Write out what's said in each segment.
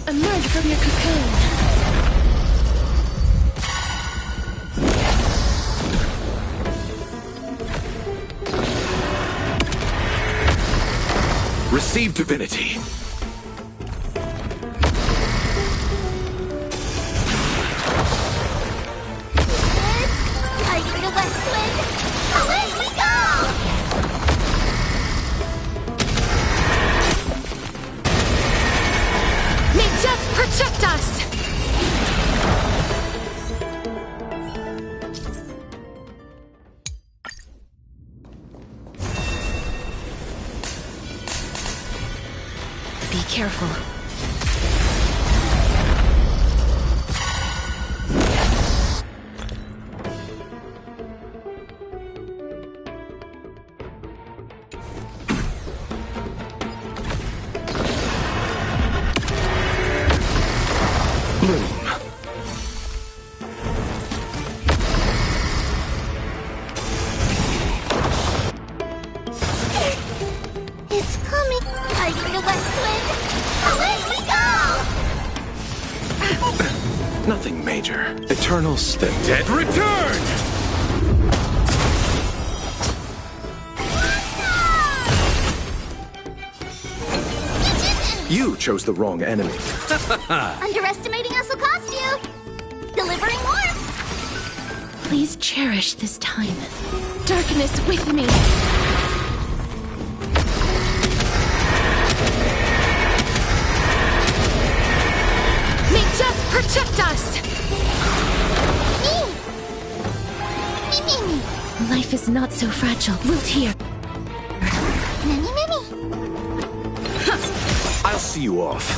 Emerge from your cocoon. Receive divinity. Fighting the west wind. Away we go! May death protect us! Be careful. It's coming. Fighting the west wind. Away we go! Nothing major. Eternals, the dead return! You chose the wrong enemy. Underestimating us will cost you. Delivering warmth. Please cherish this time. Darkness with me. May death protect us! Me. Life is not so fragile. Root here. Me. I'll see you off.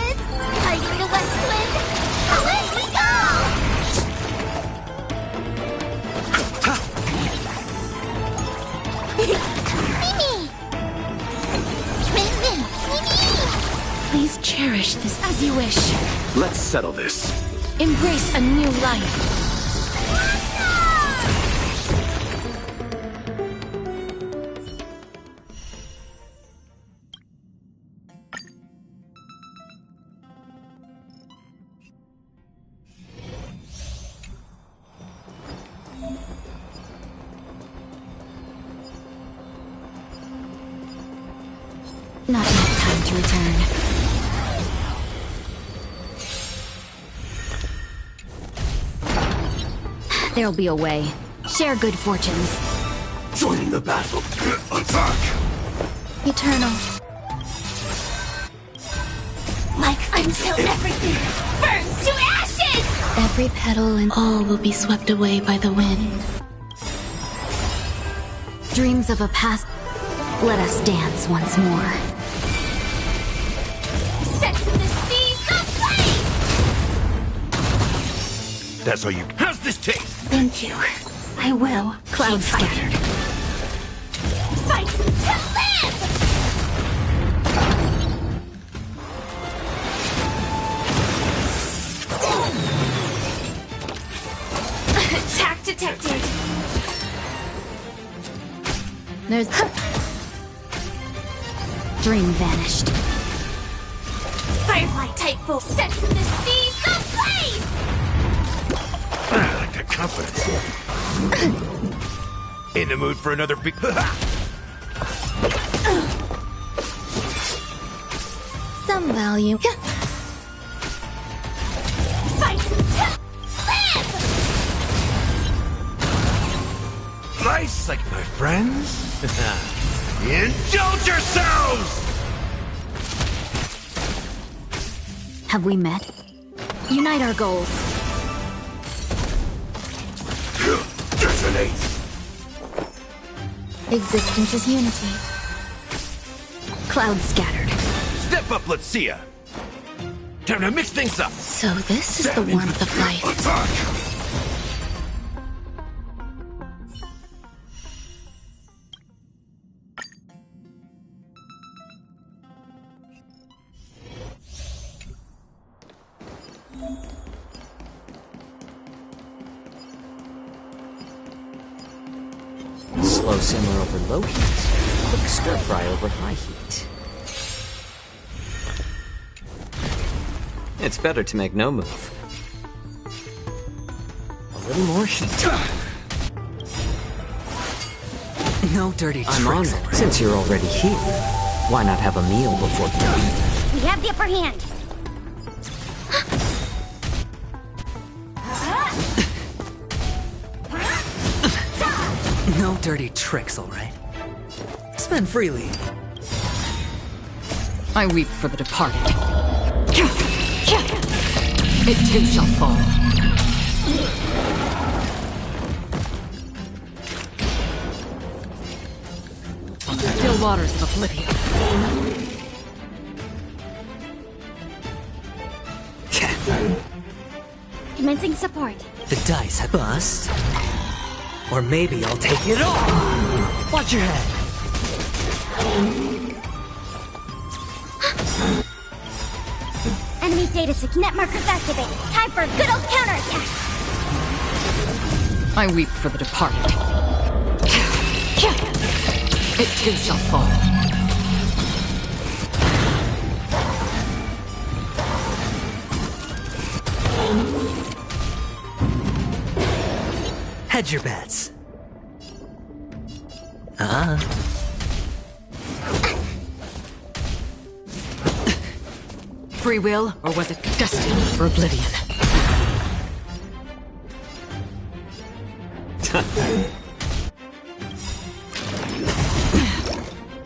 It's fighting the west wind. Away we go! Me. Please cherish this as you wish. Let's settle this. Embrace a new life. Not enough time to return. There'll be a way. Share good fortunes. Join the battle. Attack! Eternal. Like until everything burns to ashes! Every petal and all will be swept away by the wind. Dreams of a past. Let us dance once more. Set in the seas of flame! That's how you... How's this taste? Thank you. I will. Clouds scattered. Fight to live! Attack detected! There's... Dream vanished. Firefly type full set in the seas of flame! I like that confidence. In the mood for another big... Some value. Fight to live! Nice, like my friends. Indulge yourselves! Have we met? Unite our goals. Detonate! Existence is unity. Clouds scattered. Step up, let's see ya! Time to mix things up! So this is the warmth of life. Attack! Slow simmer over low heat. Quick stir fry over high heat. It's better to make no move. A little more heat. No dirty tricks. I'm on it. Since you're already here, why not have a meal before you leave? We have the upper hand. No dirty tricks, all right? Spend freely. I weep for the departed. It too shall fall. Still waters of oblivion. Commencing support. The dice have bust. Or maybe I'll take it all. Watch your head. Enemy data sig net markers activated. Time for a good old counterattack. I weep for the departed. It too shall fall. Hedge your bets. Free will, or was it destined for oblivion?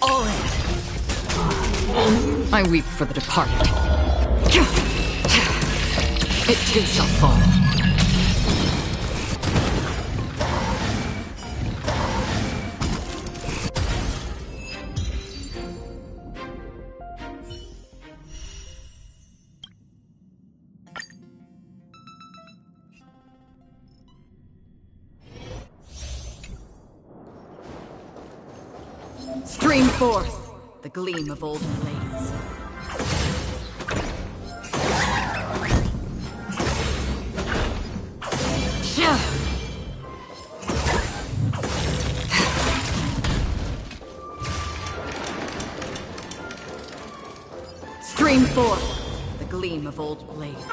All in. I weep for the departed. It too shall fall. Stream forth the gleam of old blades. Stream forth the gleam of old blades.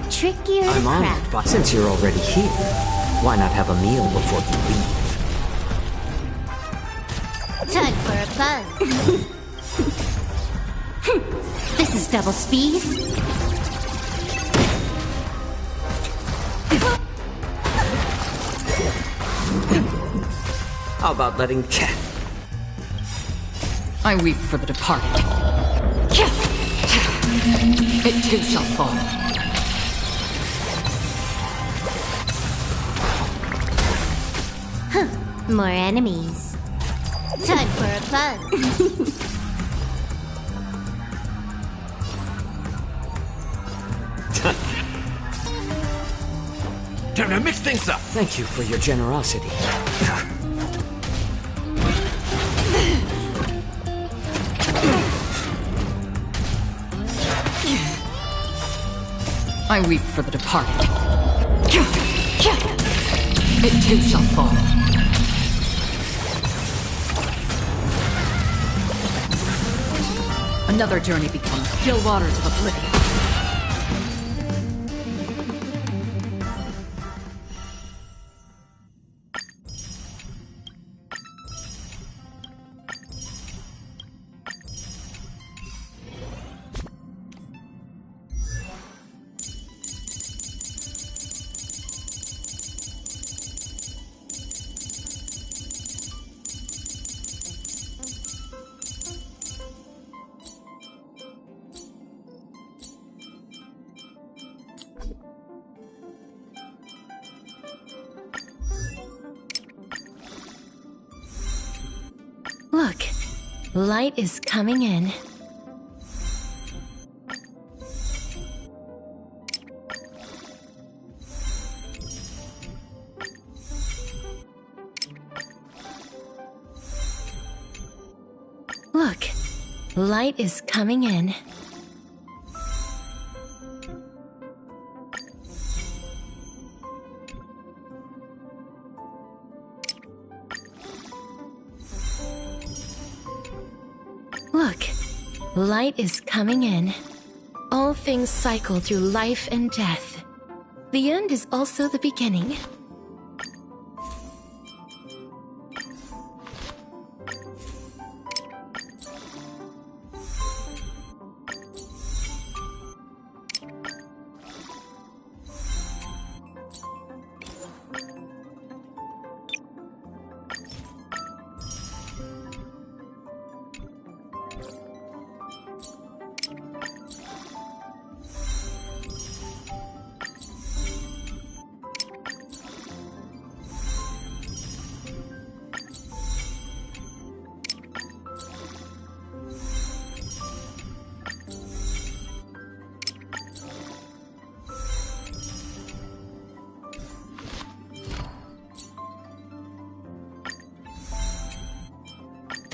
Trickier to I'm on craft. it, but since you're already here, why not have a meal before you leave? Time for a buzz. This is double speed. How about letting cat? I weep for the departed. It too shall fall. More enemies. Time for a buzz. Time to mix things up. Thank you for your generosity. I weep for the departed. It too shall fall. Another journey becomes still waters of oblivion. Look, light is coming in. Look, light is coming in. Light is coming in. All things cycle through life and death. The end is also the beginning.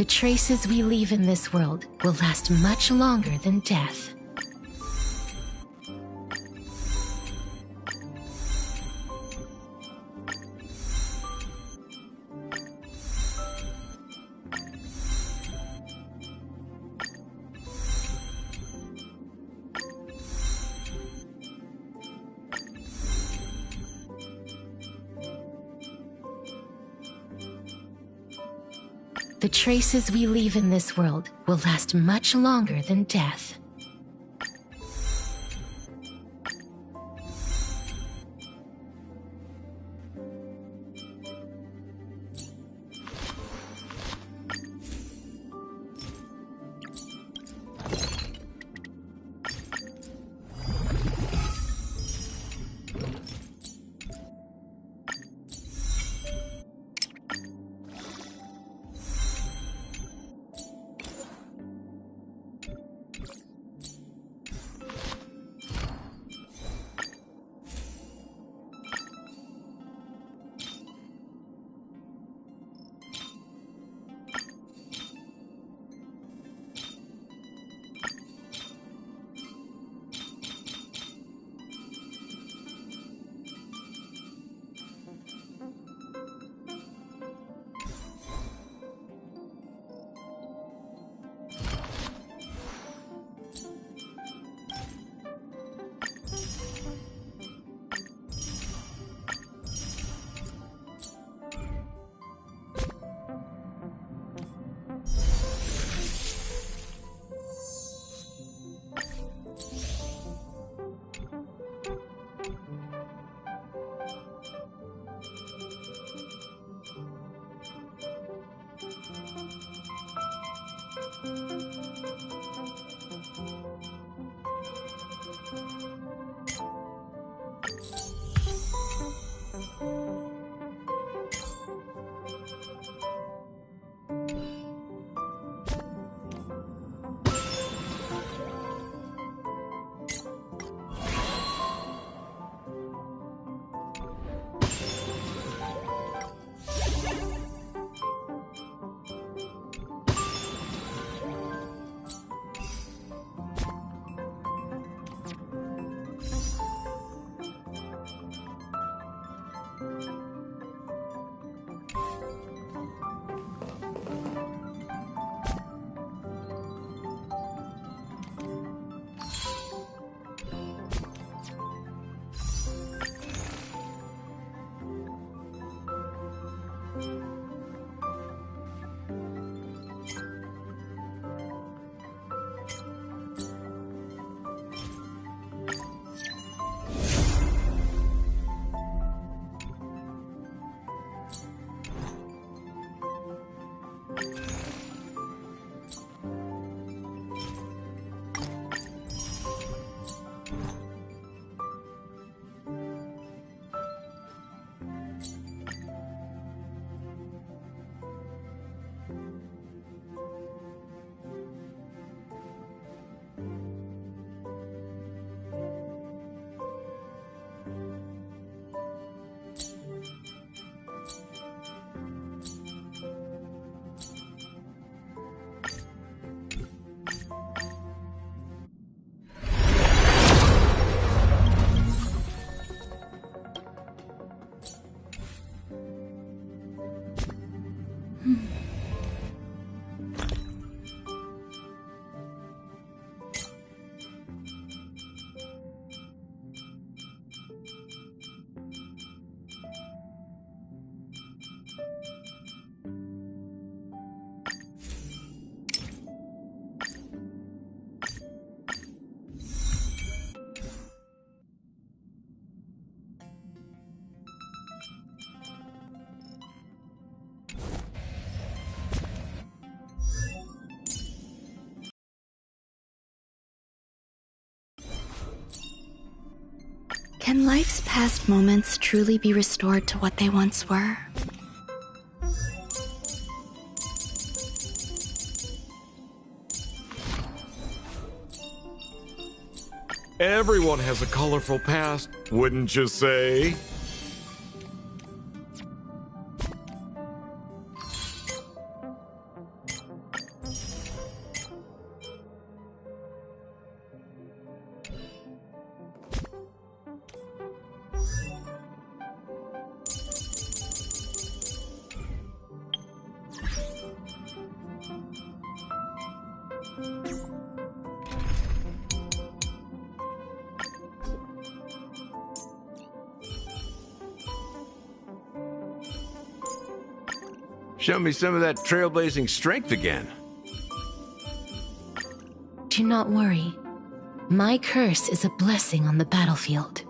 The traces we leave in this world will last much longer than death. The traces we leave in this world will last much longer than death. Can life's past moments truly be restored to what they once were? Everyone has a colorful past, wouldn't you say? Show me some of that trailblazing strength again. Do not worry. My curse is a blessing on the battlefield.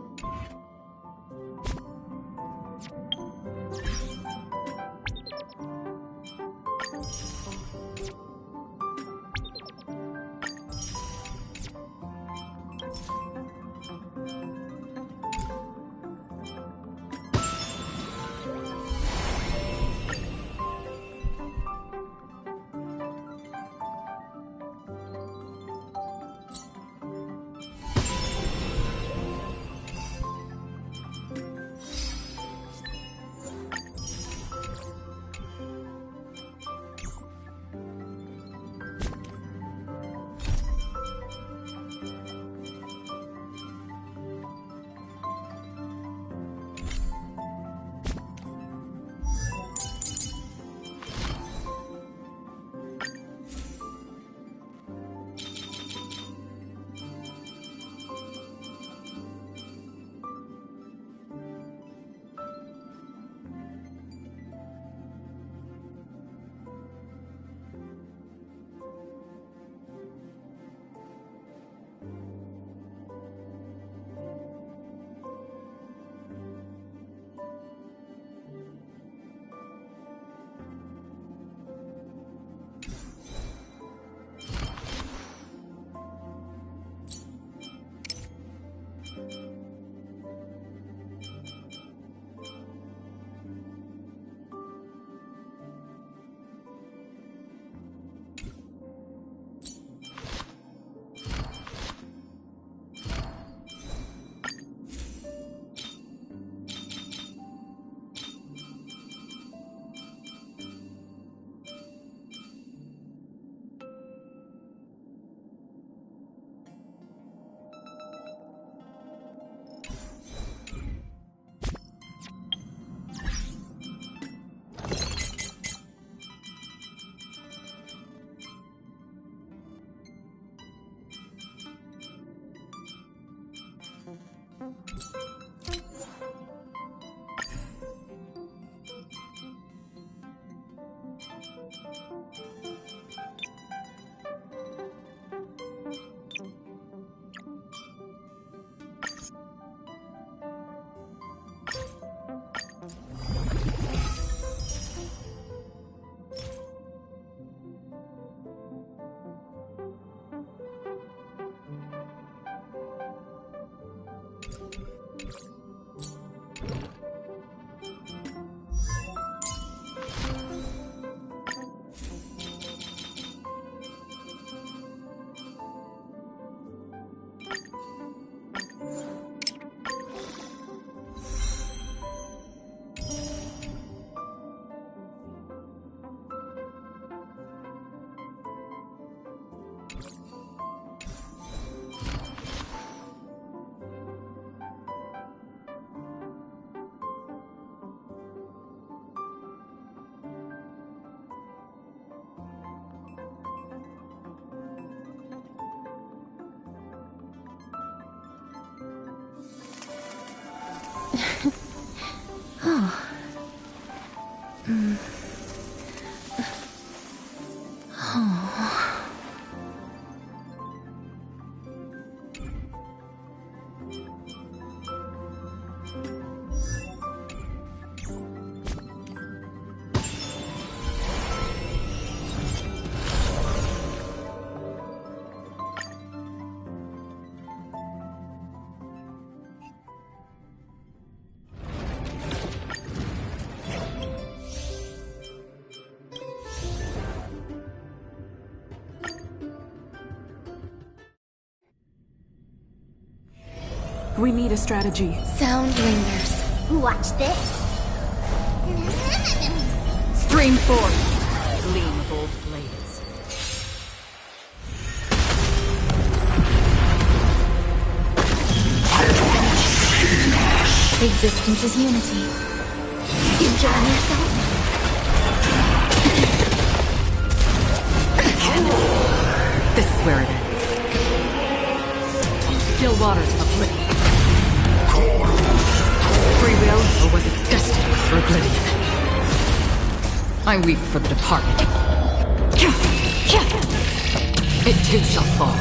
We need a strategy. Sound lingers. Watch this. Stream forth. Gleam of old blades. Existence is unity. Enjoy yourself. This is where it ends. Still waters of oblivion. Free will, or was it destiny for oblivion? I weep for the departed. It too shall fall.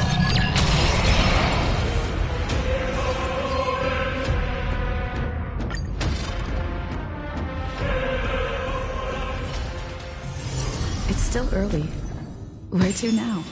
It's still early. Where to now?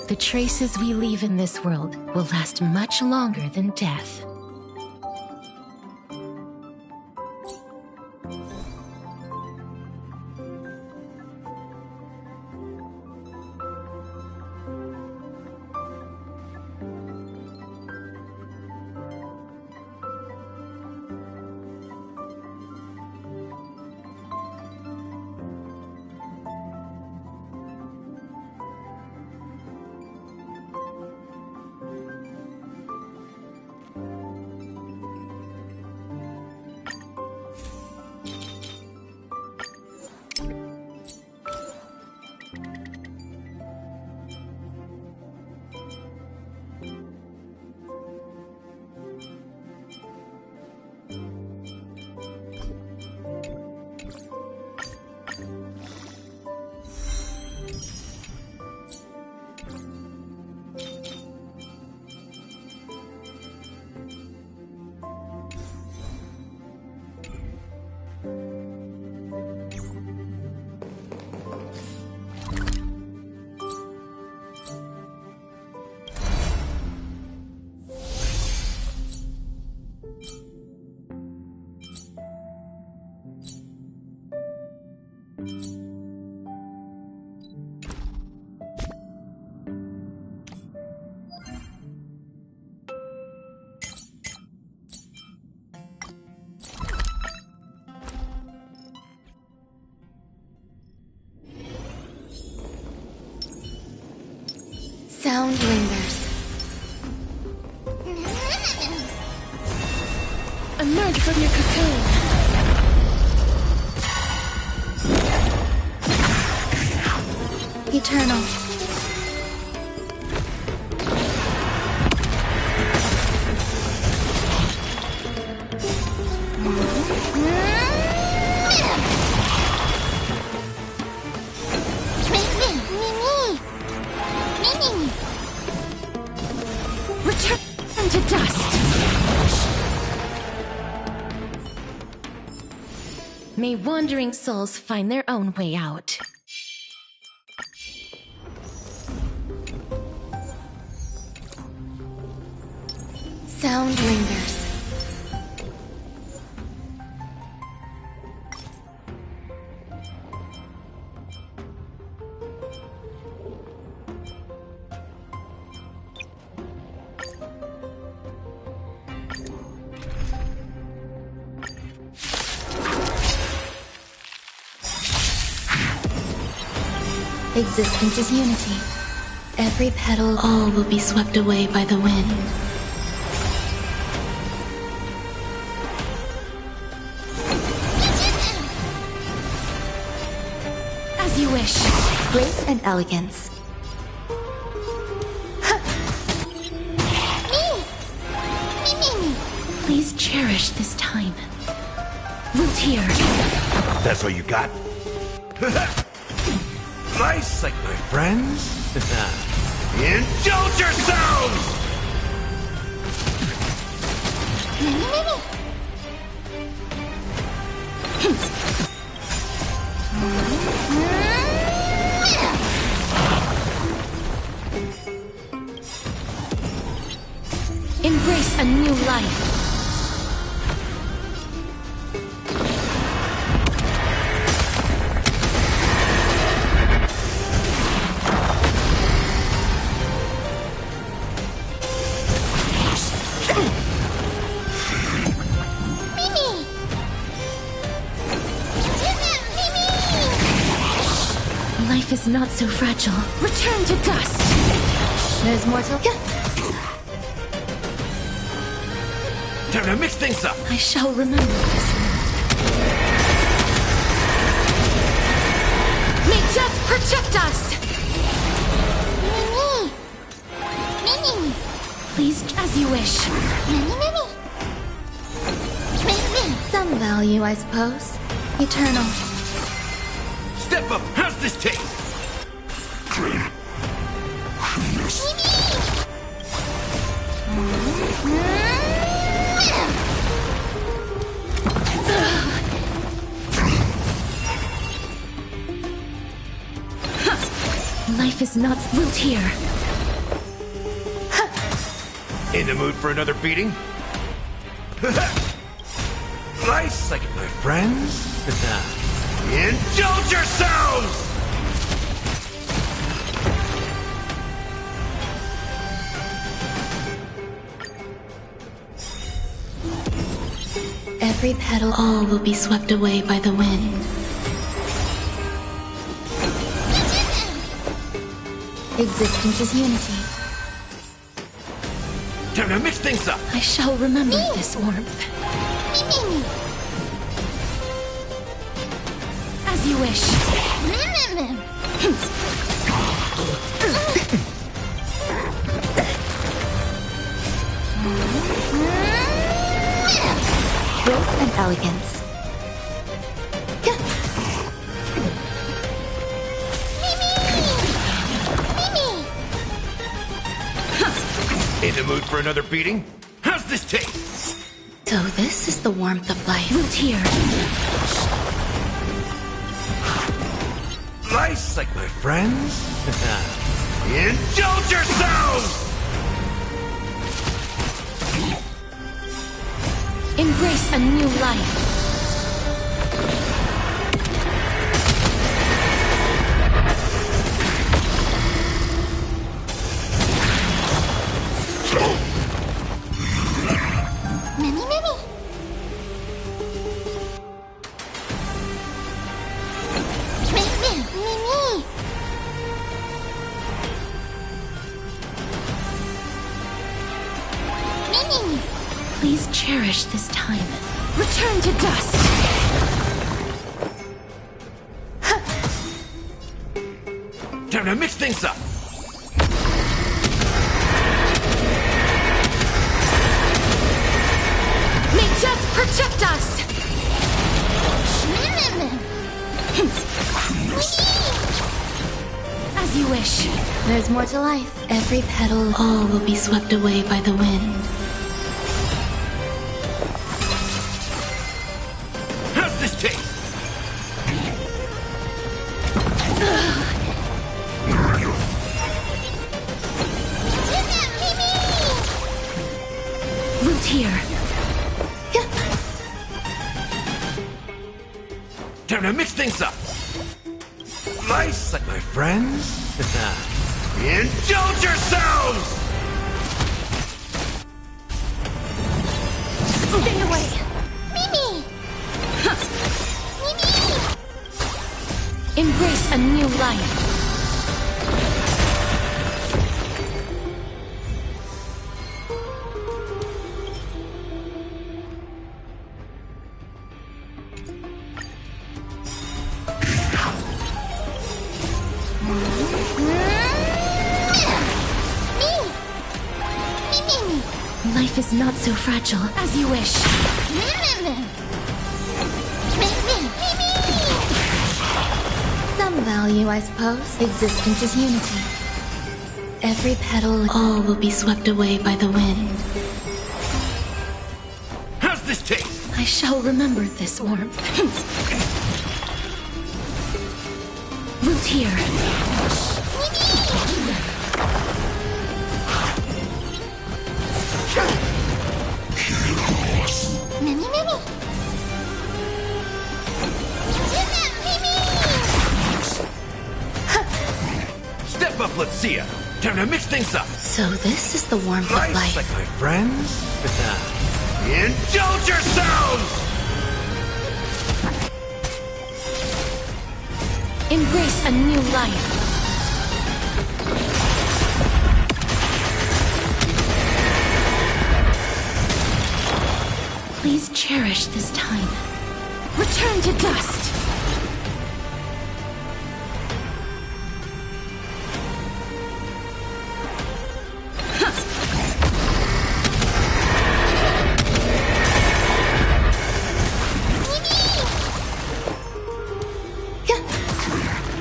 The traces we leave in this world will last much longer than death. Sound lingers. Emerge from your cocoon. Eternal. Return to dust. May wandering souls find their own way out. Sound lingers. Existence is unity. Every petal, all will be swept away by the wind. As you wish. Grace and elegance. Please cherish this time. Root here. That's all you got? Nice, like my friends. Indulge yourselves! Embrace a new life. Life is not so fragile. Return to dust. There's more to... Time to mix things up. I shall remember this. May death protect us! Please, as you wish. Some value, I suppose. Eternal. Step up. How's this taste? Life is not built here. In the mood for another beating? Nice, like my friends. Indulge yourselves! Every petal, all will be swept away by the wind. Existence is unity. Time to mix things up. I shall remember this warmth. As you wish. Grace and elegance. In the mood for another beating? How's this taste? So this is the warmth of life. Root here. Nice, like my friends. Indulge yourselves! Embrace a new life. Please cherish this time. Return to dust! Time to mix things up. May death protect us! As you wish. There's more to life. Every petal, all will be swept away by the wind. How's this taste? Root here. Time to mix things up. Nice, like my friends. Indulge yourselves! Stay away! Embrace a new life. Life is not so fragile. As you wish. Some value, I suppose. Existence is unity. Every petal, all will be swept away by the wind. How's this taste? I shall remember this warmth. Root here. Step up, let's see ya. Time to mix things up. So this is the warmth of Nice, life. like my friends. Indulge yourselves! Embrace a new life. Please cherish this time. Return to dust!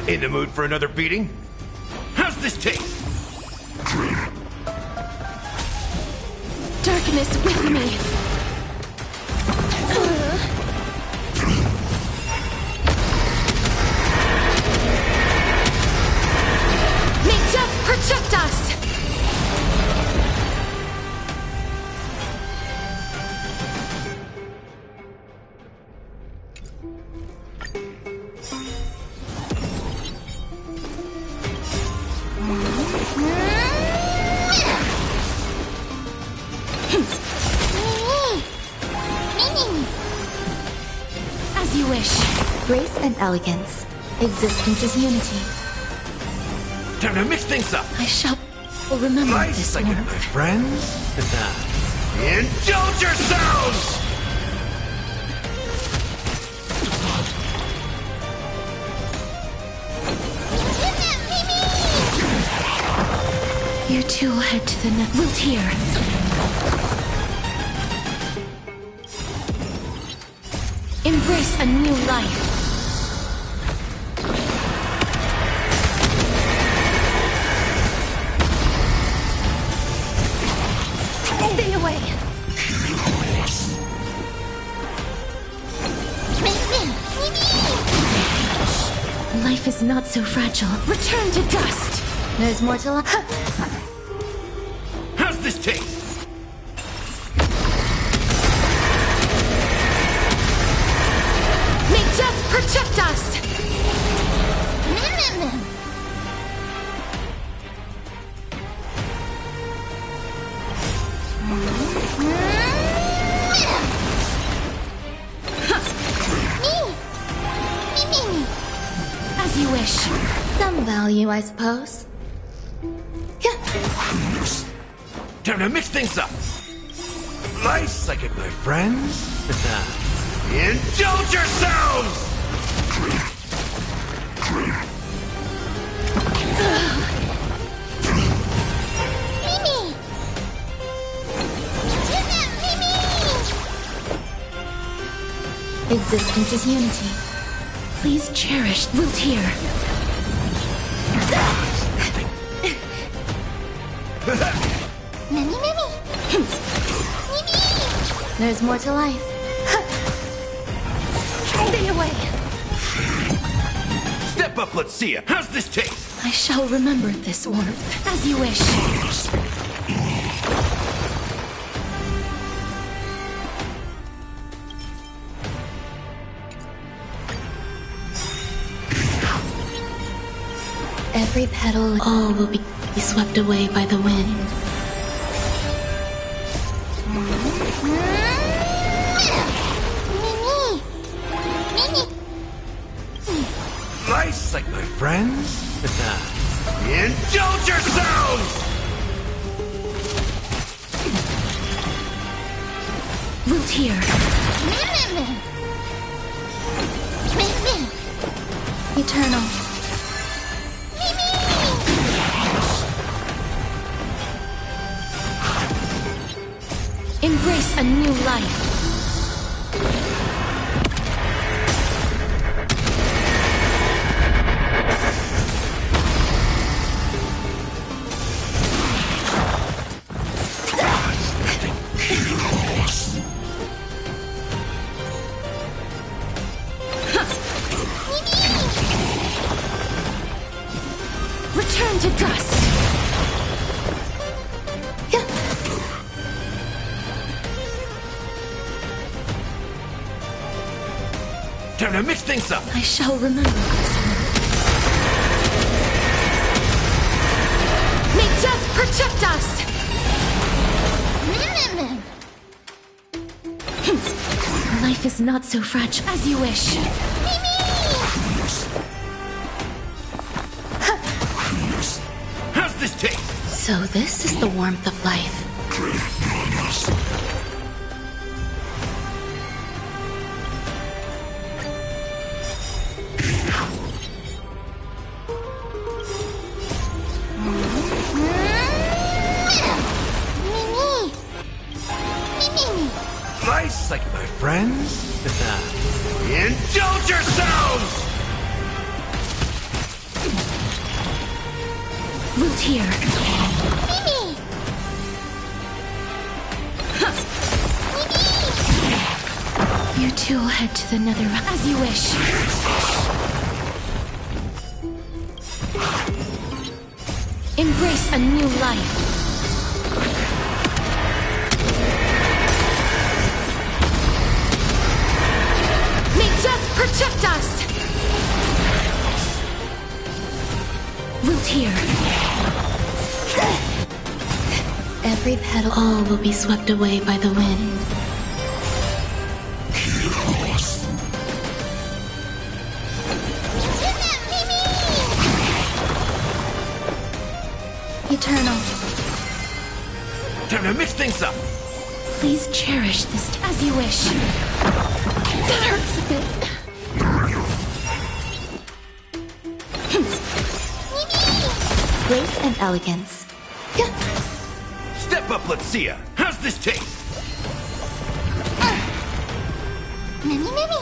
In the mood for another beating? How's this taste? Darkness with me! May death protect us! Grace and elegance. Existence is unity. Time to mix things up. I shall remember Nice this second, warmth. my friends. Indulge yourselves! You two will head to the route here. Embrace a new life. Stay away. Life is not so fragile. Return to dust. There's more to life. How's this taste? May death protect us! As you wish. Some value, I suppose. Time to mix things up. Nice second, my friends. Indulge yourselves! Existence is unity. Please cherish root here. There's more to life. Stay away. Step up, let's see ya. How's this taste? I shall remember this warmth. As you wish. Every petal, all will be swept away by the wind. Nice like my friends. Indulge yourselves! Root here. Eternal. Embrace a new life. Return to dust. Time to mix things up. I shall remember this. May death protect us! Life is not so fragile. As you wish. How's this taste? So this is the warmth of life. Nice like my friends. Indulge yourselves! Root here. You two will head to the nether as you wish. Embrace a new life. May death protect us! Root here. Every petal, all will be swept away by the wind. eternal. Time to mix things up. Please cherish this as you wish. That hurts a bit. Grace and elegance. Step up, let's see ya. How's this taste? Mimi, Mimi.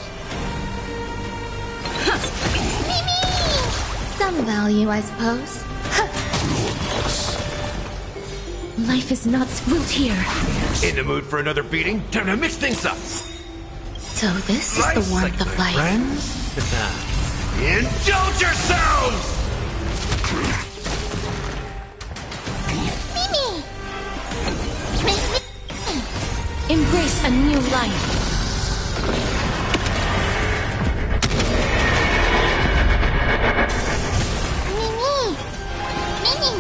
Mimi. Some value, I suppose. Life is not spoiled here. In the mood for another beating? Time to mix things up. So this is Life's the warmth like of my life. friends. Indulge yourselves! Embrace a new life. Mimi. Mimi.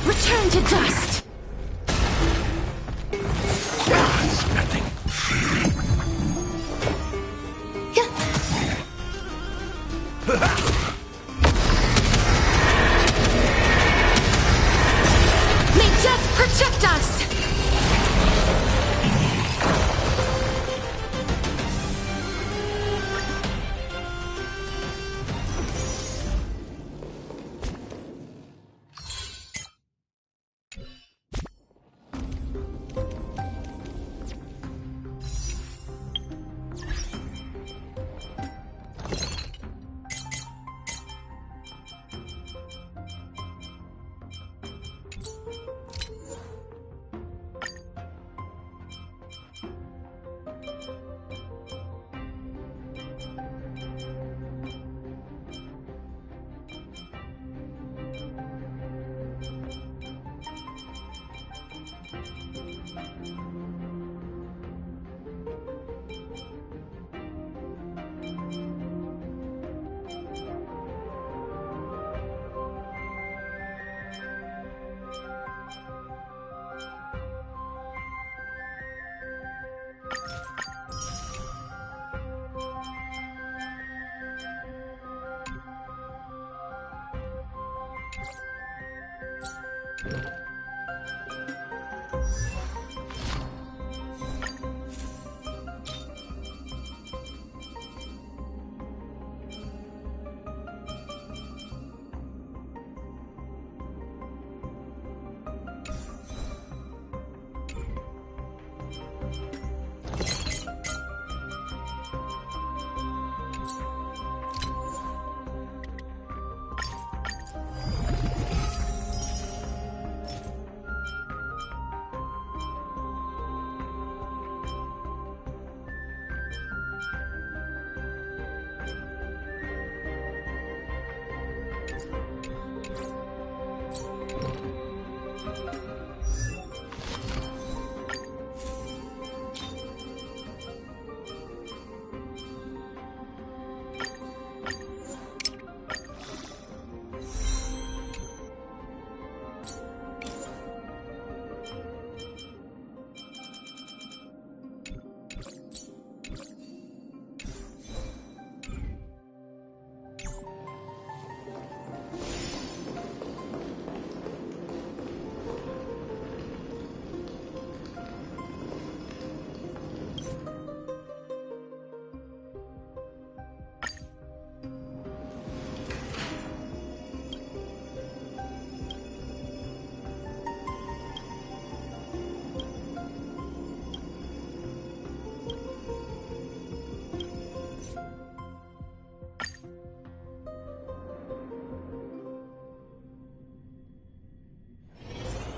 Return to dust. It's nothing. May death protect us.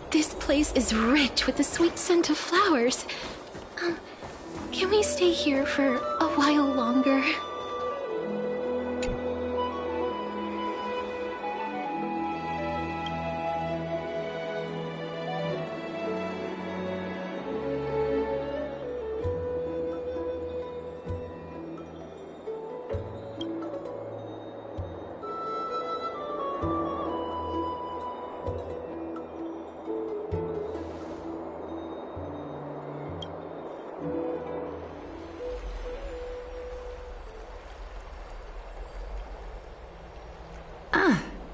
This place is rich with the sweet scent of flowers. Can we stay here for a while longer?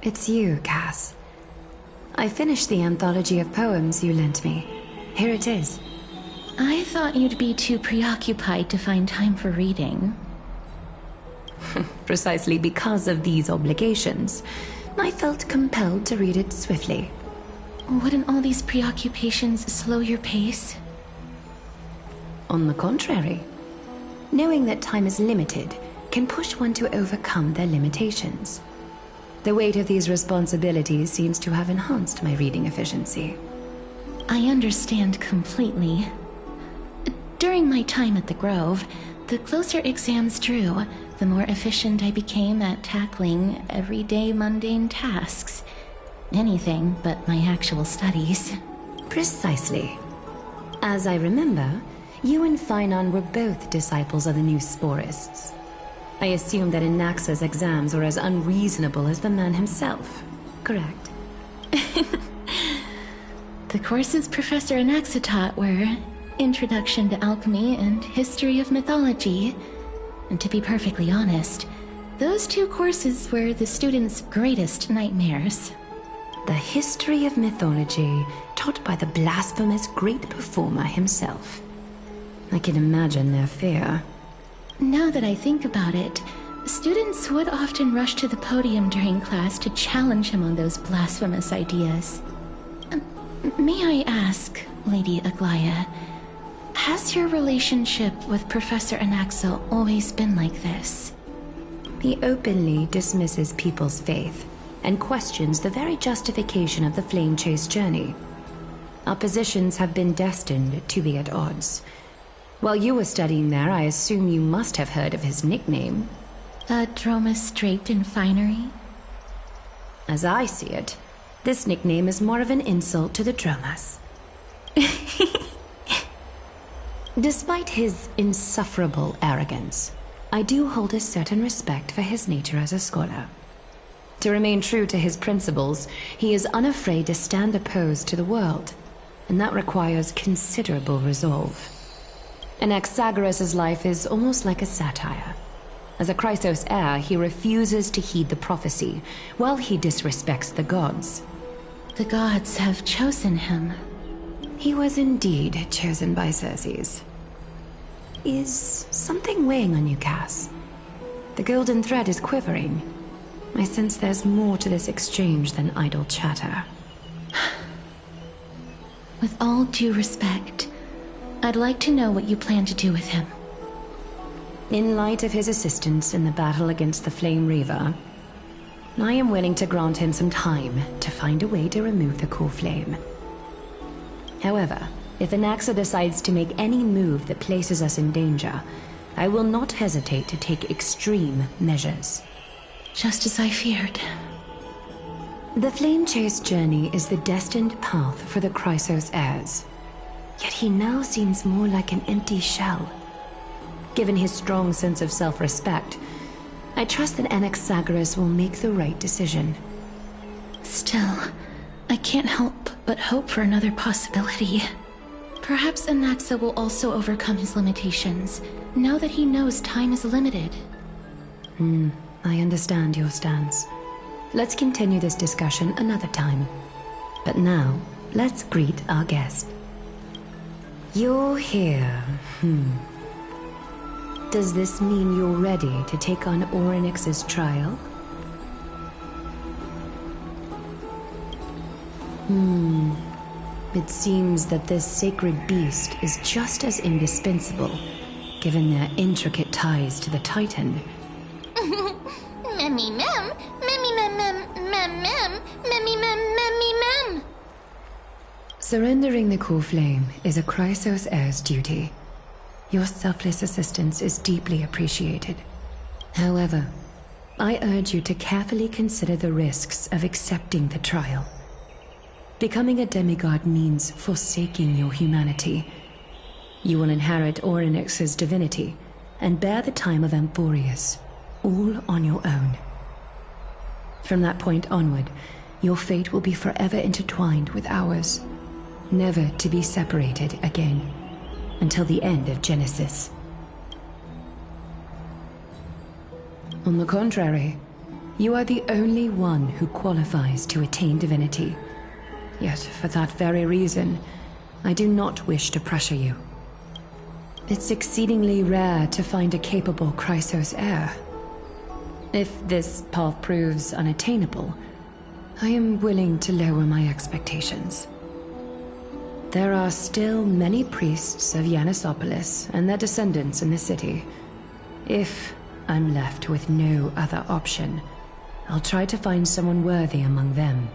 It's you, Cass. I finished the anthology of poems you lent me. Here it is. I thought you'd be too preoccupied to find time for reading. Precisely because of these obligations, I felt compelled to read it swiftly. Wouldn't all these preoccupations slow your pace? On the contrary, knowing that time is limited can push one to overcome their limitations. The weight of these responsibilities seems to have enhanced my reading efficiency. I understand completely. During my time at the Grove, the closer exams drew, the more efficient I became at tackling everyday mundane tasks. Anything but my actual studies. Precisely. As I remember, you and Phainon were both disciples of the new Sporists. I assume that Anaxa's exams were as unreasonable as the man himself, correct? The courses Professor Anaxa taught were Introduction to Alchemy and History of Mythology. And to be perfectly honest, those two courses were the students' greatest nightmares. The history of mythology taught by the blasphemous great performer himself. I can imagine their fear. Now that I think about it, students would often rush to the podium during class to challenge him on those blasphemous ideas. May I ask, Lady Aglaya, has your relationship with Professor Anaxa always been like this? He openly dismisses people's faith and questions the very justification of the Flame Chase journey. Our positions have been destined to be at odds. While you were studying there, I assume you must have heard of his nickname. Dromus draped in finery? As I see it, this nickname is more of an insult to the Dromas. Despite his insufferable arrogance, I do hold a certain respect for his nature as a scholar. To remain true to his principles, he is unafraid to stand opposed to the world, and that requires considerable resolve. Anaxagoras' life is almost like a satire. As a Chrysos heir, he refuses to heed the prophecy, while he disrespects the gods. The gods have chosen him. He was indeed chosen by Circes. Is something weighing on you, Cass? The golden thread is quivering. I sense there's more to this exchange than idle chatter. With all due respect, I'd like to know what you plan to do with him. In light of his assistance in the battle against the Flame Reaver, I am willing to grant him some time to find a way to remove the core flame. However, if Anaxa decides to make any move that places us in danger, I will not hesitate to take extreme measures. Just as I feared. The Flame Chase journey is the destined path for the Chrysos heirs. Yet he now seems more like an empty shell. Given his strong sense of self-respect, I trust that Anaxagoras will make the right decision. Still, I can't help but hope for another possibility. Perhaps Anaxa will also overcome his limitations, now that he knows time is limited. I understand your stance. Let's continue this discussion another time. But now, let's greet our guest. You're here. Does this mean you're ready to take on Orynyx's trial? It seems that this sacred beast is just as indispensable, given their intricate ties to the Titan. Memmy mem, memmy mem mem, mem mem, memmy mem, memmy mem. Surrendering the core flame is a Chrysos heir's duty. Your selfless assistance is deeply appreciated. However, I urge you to carefully consider the risks of accepting the trial. Becoming a demigod means forsaking your humanity. You will inherit Orynyx's divinity and bear the time of Amphorius, all on your own. From that point onward, your fate will be forever intertwined with ours, never to be separated again, until the end of Genesis. On the contrary, you are the only one who qualifies to attain divinity. yet for that very reason, I do not wish to pressure you. It's exceedingly rare to find a capable Chrysos heir. If this path proves unattainable, I am willing to lower my expectations. There are still many priests of Yanissopolis and their descendants in the city. If I'm left with no other option, I'll try to find someone worthy among them.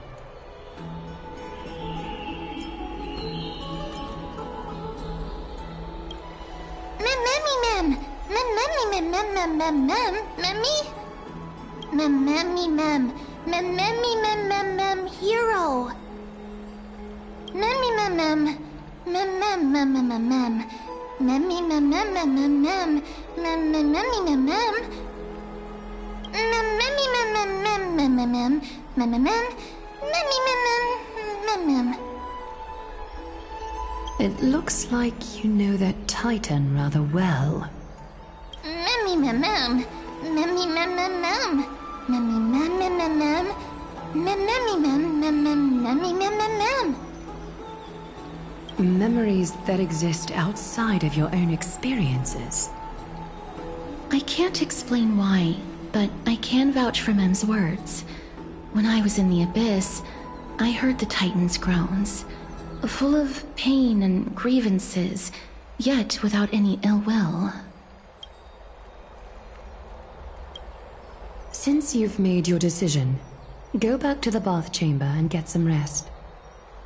Hero. It looks like you know that Titan rather well. Memories that exist outside of your own experiences. I can't explain why, but I can vouch for Mem's words. When I was in the Abyss, I heard the Titan's groans, full of pain and grievances, yet without any ill will. Since you've made your decision, go back to the bath chamber and get some rest.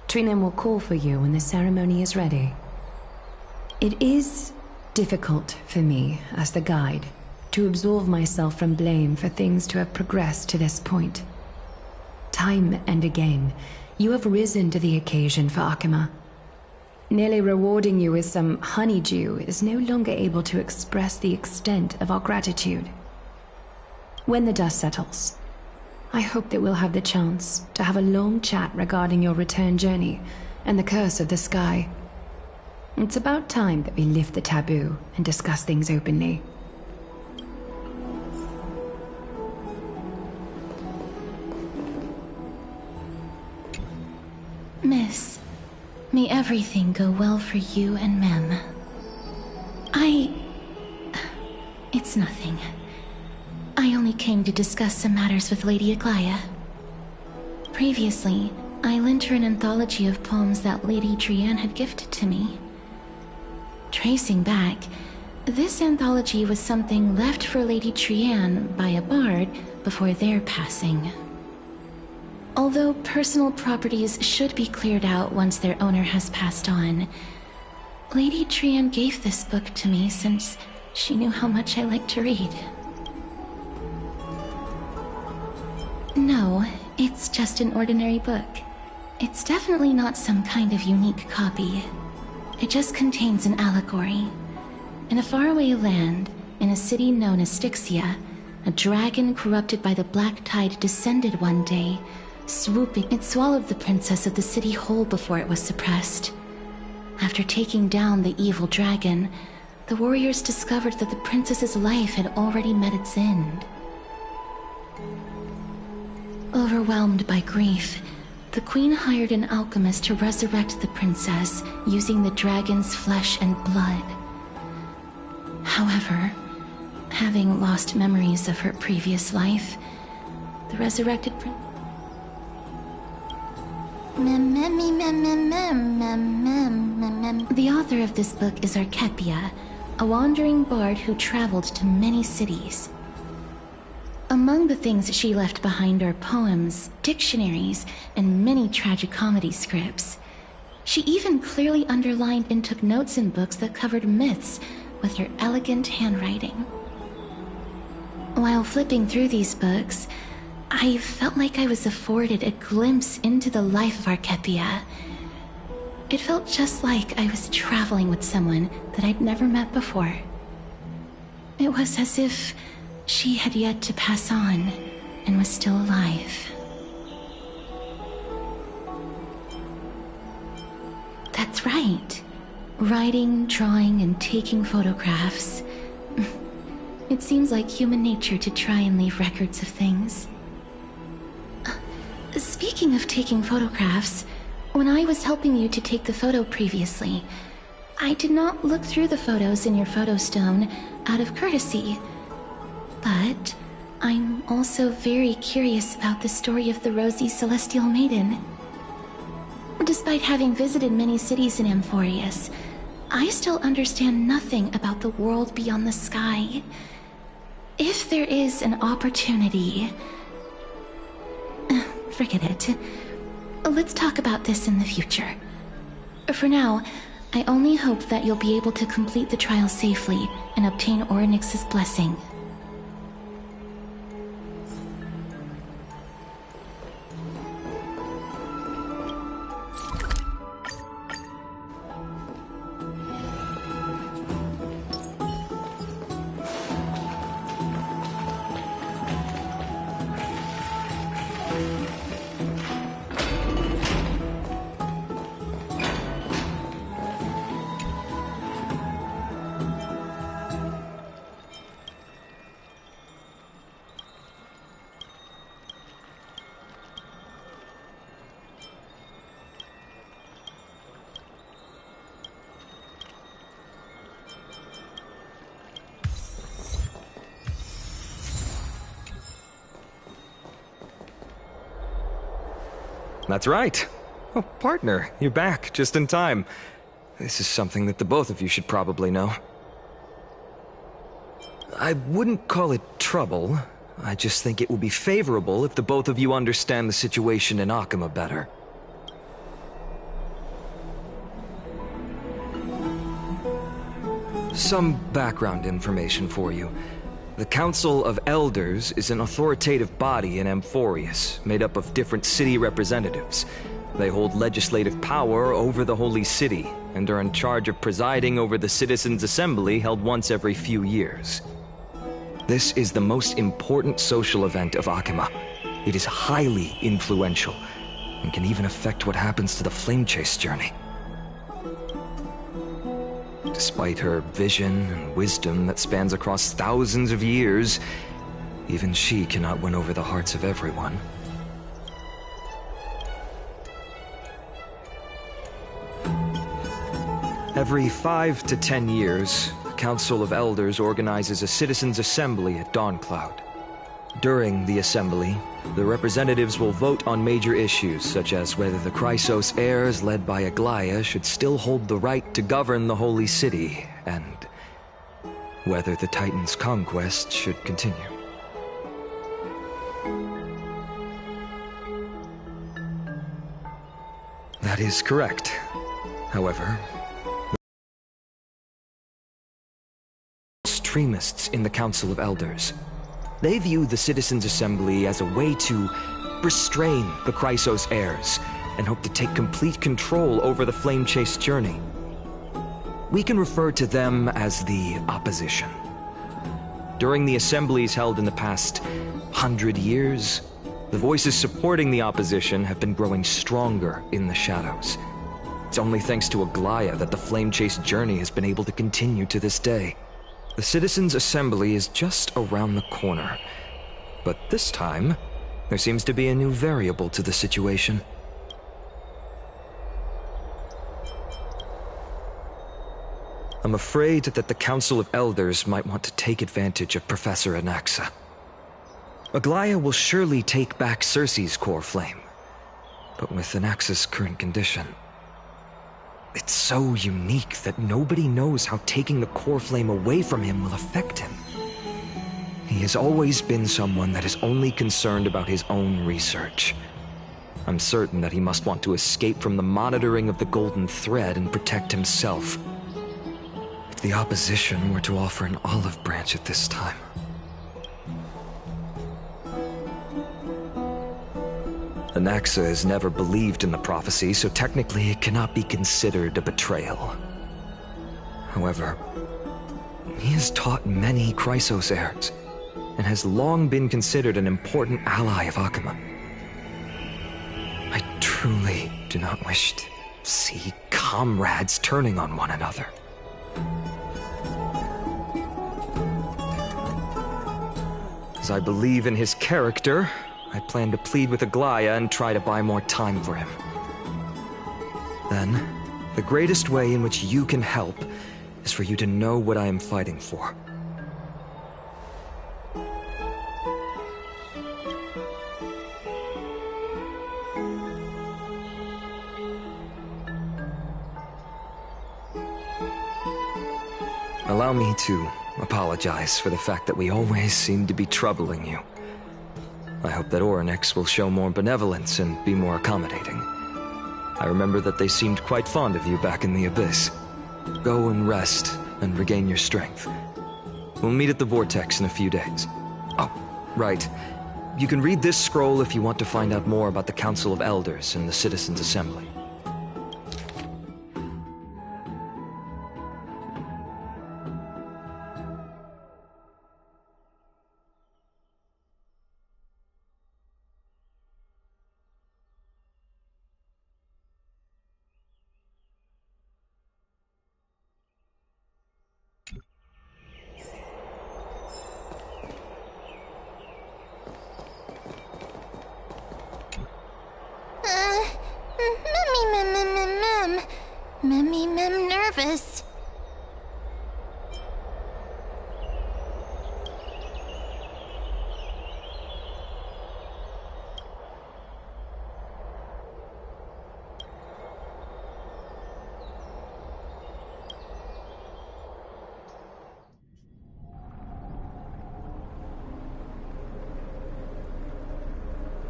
Trinem will call for you when the ceremony is ready. It is difficult for me, as the guide, to absolve myself from blame for things to have progressed to this point. Time and again, you have risen to the occasion for Akima. Nearly rewarding you with some honeydew is no longer able to express the extent of our gratitude. When the dust settles, I hope that we'll have the chance to have a long chat regarding your return journey and the curse of the sky. It's about time that we lift the taboo and discuss things openly. Miss, may everything go well for you and Mem. It's nothing. I only came to discuss some matters with Lady Aglaya. Previously, I lent her an anthology of poems that Lady Trianne had gifted to me. Tracing back, this anthology was something left for Lady Trianne by a bard before their passing. Although personal properties should be cleared out once their owner has passed on, Lady Trianne gave this book to me since she knew how much I liked to read. No, it's just an ordinary book. It's definitely not some kind of unique copy. It just contains an allegory. In a faraway land, in a city known as Styxia, a dragon corrupted by the black tide descended one day, swooping. It swallowed the princess of the city whole before it was suppressed. After taking down the evil dragon, the warriors discovered that the princess's life had already met its end. Overwhelmed by grief, the queen hired an alchemist to resurrect the princess using the dragon's flesh and blood. However, having lost memories of her previous life, the resurrected princess... The author of this book is Archepia, a wandering bard who traveled to many cities. Among the things she left behind are poems, dictionaries, and many tragicomedy scripts. She even clearly underlined and took notes in books that covered myths with her elegant handwriting. While flipping through these books, I felt like I was afforded a glimpse into the life of Archepia. It felt just like I was traveling with someone that I'd never met before. It was as if she had yet to pass on and was still alive. That's right. Writing, drawing, and taking photographs. It seems like human nature to try and leave records of things. Speaking of taking photographs, When I was helping you to take the photo previously, I did not look through the photos in your photo stone out of courtesy. But I'm also very curious about the story of the Rosy Celestial Maiden. Despite having visited many cities in Amphorius, I still understand nothing about the world beyond the sky. If there is an opportunity... Forget it. Let's talk about this in the future. For now, I only hope that you'll be able to complete the trial safely and obtain Orynyx's blessing. That's right. Oh, partner, you're back, just in time. This is something that the both of you should probably know. I wouldn't call it trouble. I just think it will be favorable if the both of you understand the situation in Akima better. Some background information for you. The Council of Elders is an authoritative body in Amphorius, made up of different city representatives. They hold legislative power over the Holy City, and are in charge of presiding over the Citizens' Assembly held once every few years. This is the most important social event of Akima. It is highly influential, and can even affect what happens to the Flame Chase journey. Despite her vision and wisdom that spans across thousands of years, even she cannot win over the hearts of everyone. Every 5 to 10 years, the Council of Elders organizes a citizens' assembly at Dawncloud. During the assembly, the representatives will vote on major issues such as whether the Chrysos heirs led by Aglaia should still hold the right to govern the Holy City, and whether the Titan's conquest should continue. That is correct. However, the extremists in the Council of Elders, they view the Citizens' Assembly as a way to restrain the Chrysos heirs and hope to take complete control over the Flame Chase journey. We can refer to them as the opposition. During the assemblies held in the past 100 years, the voices supporting the opposition have been growing stronger in the shadows. It's only thanks to Aglaia that the Flame Chase journey has been able to continue to this day. The Citizens' Assembly is just around the corner, but this time, there seems to be a new variable to the situation. I'm afraid that the Council of Elders might want to take advantage of Professor Anaxa. Aglaia will surely take back Circe's core flame, but with Anaxa's current condition, it's so unique that nobody knows how taking the core flame away from him will affect him. He has always been someone that is only concerned about his own research. I'm certain that he must want to escape from the monitoring of the Golden Thread and protect himself. If the opposition were to offer an olive branch at this time... Anaxa has never believed in the prophecy, so technically it cannot be considered a betrayal. However, he has taught many Chrysos heirs, and has long been considered an important ally of Akima. I truly do not wish to see comrades turning on one another. As I believe in his character, I plan to plead with Aglaia and try to buy more time for him. Then, the greatest way in which you can help is for you to know what I am fighting for. Allow me to apologize for the fact that we always seem to be troubling you. I hope that Orynyx will show more benevolence and be more accommodating. I remember that they seemed quite fond of you back in the Abyss. Go and rest and regain your strength. We'll meet at the Vortex in a few days. Oh, right. You can read this scroll if you want to find out more about the Council of Elders and the Citizens' Assembly. Mem nervous.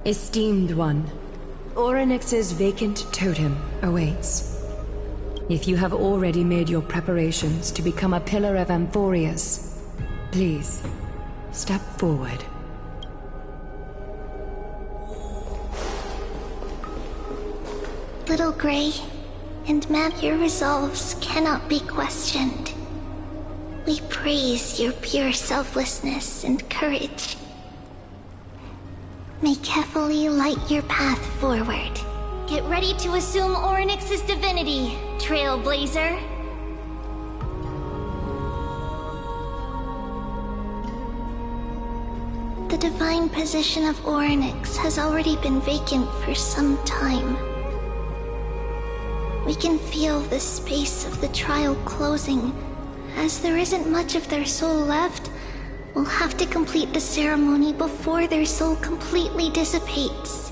Esteemed one, Orynyx's vacant totem awaits. If you have already made your preparations to become a pillar of Amphorius, please, step forward. Little Grey, and ma'am, your resolves cannot be questioned. We praise your pure selflessness and courage. May Kefali light your path forward. Get ready to assume Orynyx's divinity, Trailblazer. The divine position of Orynyx has already been vacant for some time. We can feel the space of the trial closing. As there isn't much of their soul left, we'll have to complete the ceremony before their soul completely dissipates.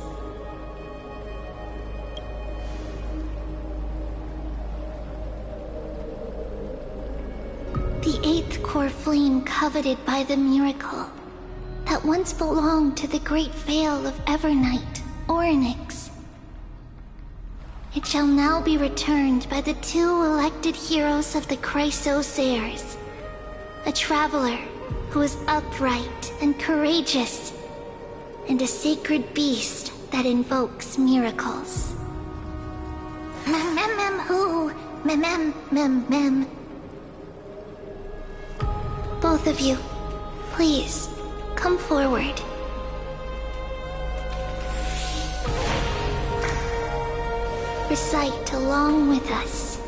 The eighth core flame coveted by the miracle that once belonged to the great Veil of Evernight, Orynyx. It shall now be returned by the two elected heroes of the Chrysos heirs. A traveler who is upright and courageous, and a sacred beast that invokes miracles. Who? Mem. Both of you, please, come forward. Recite along with us.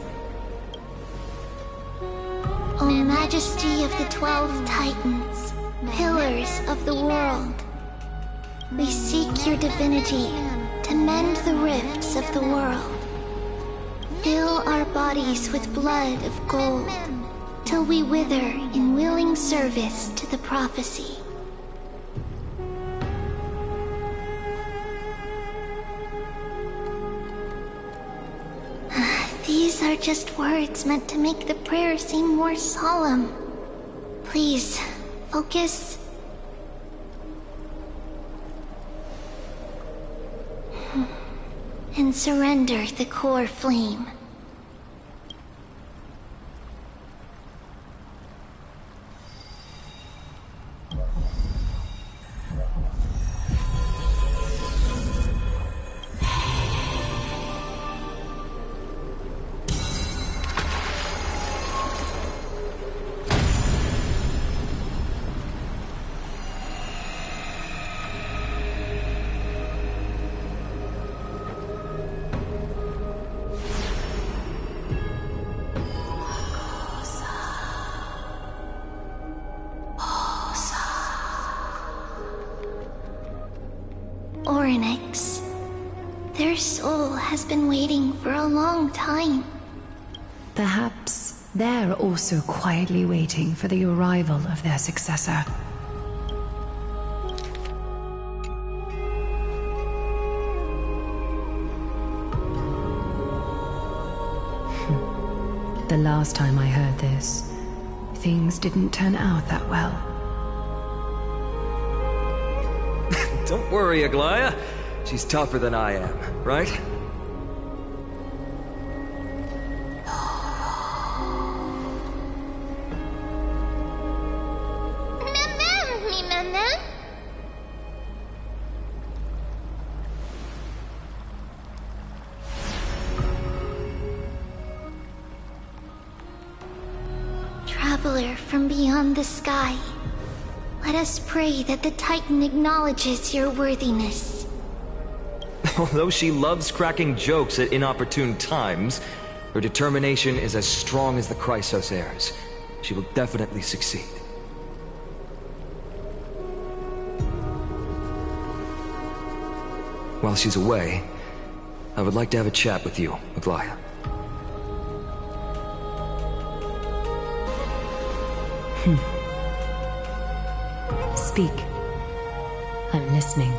O Majesty of the 12 Titans, Pillars of the World, we seek your divinity to mend the rifts of the world. Fill our bodies with blood of gold, till we wither in willing service to the prophecy. These are just words meant to make the prayer seem more solemn. Please, focus. And surrender the core flame. Orynyx, Their soul has been waiting for a long time. Perhaps they're also quietly waiting for the arrival of their successor. The last time I heard this, things didn't turn out that well. Don't worry, Aglaya. She's tougher than I am, right? Traveler from beyond the sky, let us pray that the Titan acknowledges your worthiness. Although she loves cracking jokes at inopportune times, her determination is as strong as the Chrysos heirs. She will definitely succeed. While she's away, I would like to have a chat with you, Aglaya. Speak. I'm listening.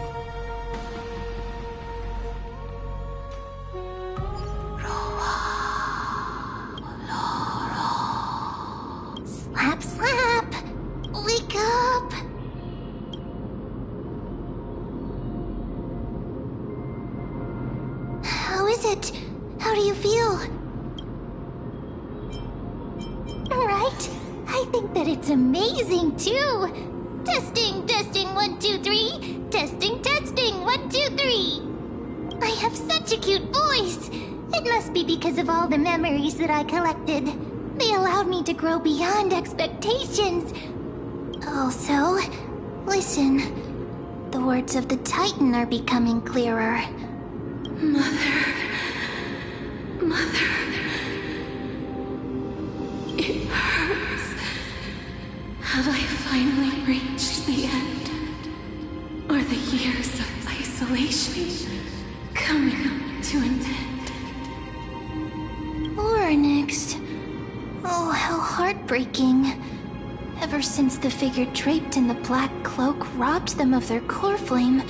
Slap, slap! Wake up! How is it? How do you feel? Right? I think that it's amazing, too! Testing, testing, 1, 2, 3. Testing, testing, 1, 2, 3. I have such a cute voice. It must be because of all the memories that I collected. They allowed me to grow beyond expectations. Also, listen. The words of the Titan are becoming clearer. Mother. It hurts. Have I finally reached the end? Are the years of isolation coming to an end? Onyx. Oh, how heartbreaking. Ever since the figure draped in the black cloak robbed them of their core flame,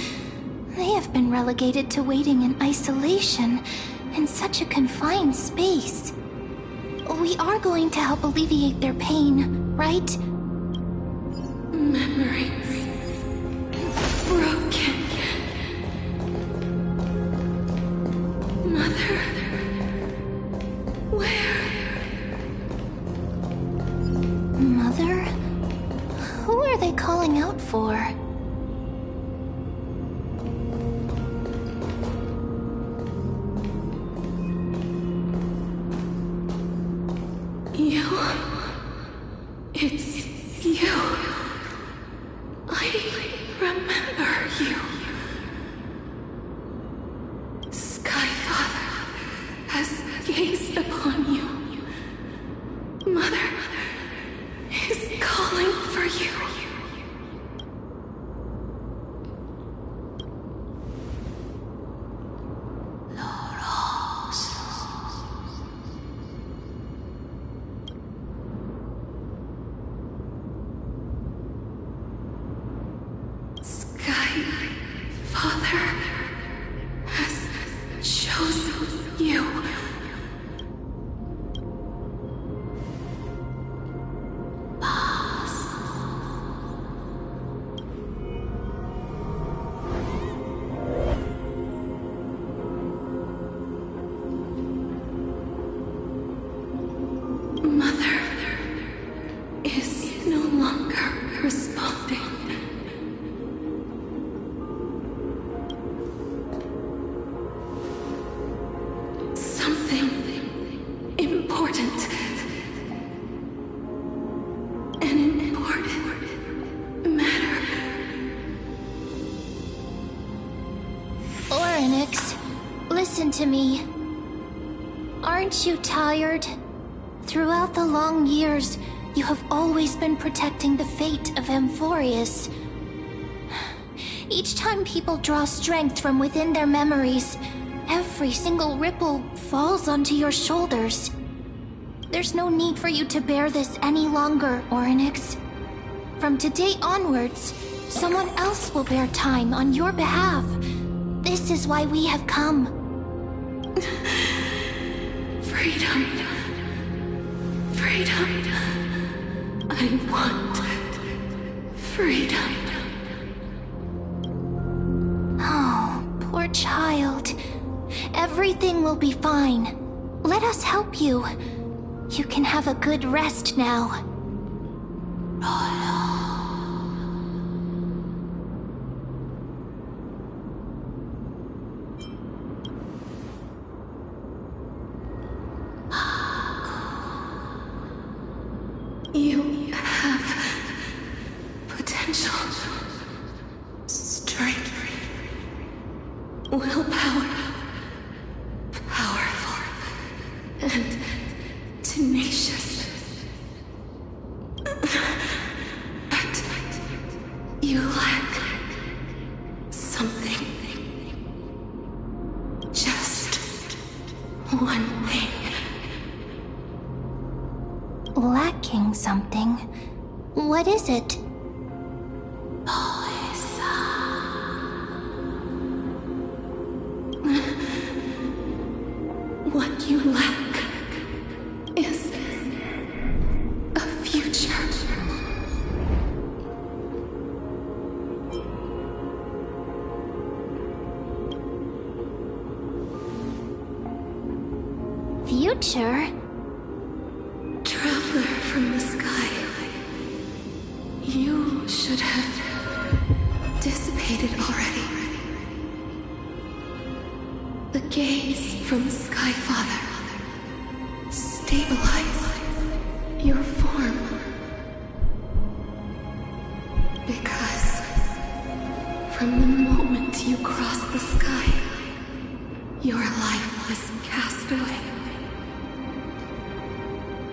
they have been relegated to waiting in isolation in such a confined space. We are going to help alleviate their pain, right? Memories broken. Mother, where? Mother? Who are they calling out for? You. It's you. I remember you. Skyfather has gazed upon you. Mother is calling for you. Skyfather has chosen you. Mother is no longer responding. Something important. An important matter. Onyx, listen to me. Aren't you tired? Throughout the long years, you have always been protecting the fate of Amphorius. Each time people draw strength from within their memories, Every single ripple falls onto your shoulders. There's no need for you to bear this any longer, Orynyx. From today onwards, someone else will bear time on your behalf. This is why we have come. Freedom. Freedom. I want freedom. Oh, poor child. Everything will be fine. Let us help you. You can have a good rest now. You have potential, strength, willpower, powerful, and tenacious. But you lack something. Just one thing. Lacking something. What is it? What you lack is a future. Future? Traveler from the sky, you should have dissipated already. The gaze from the Sky Father stabilized your form. Because from the moment you crossed the sky, your life was cast away.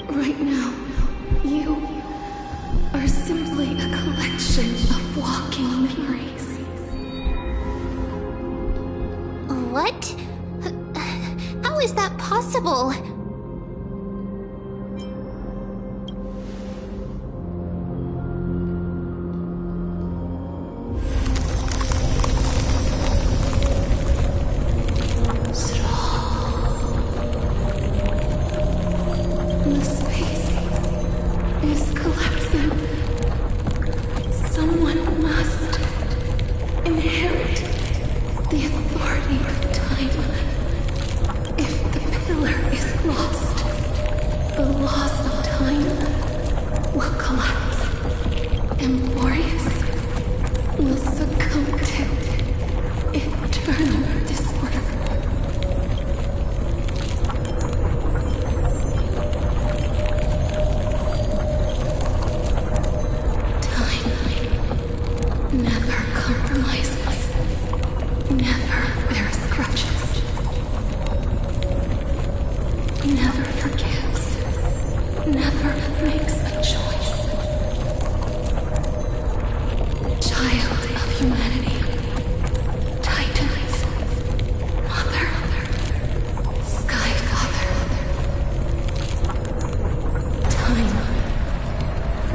Right now, you are simply a collection of walking memories. What? How is that possible? The space is collapsing. Someone must inherit the authority of time. If the pillar is lost, the laws of time will collapse. Emporius will succumb to eternal disorder. Never compromises, never bears grudges, never forgives, never makes a choice. Child of humanity, Titans, Mother, Sky Father. Time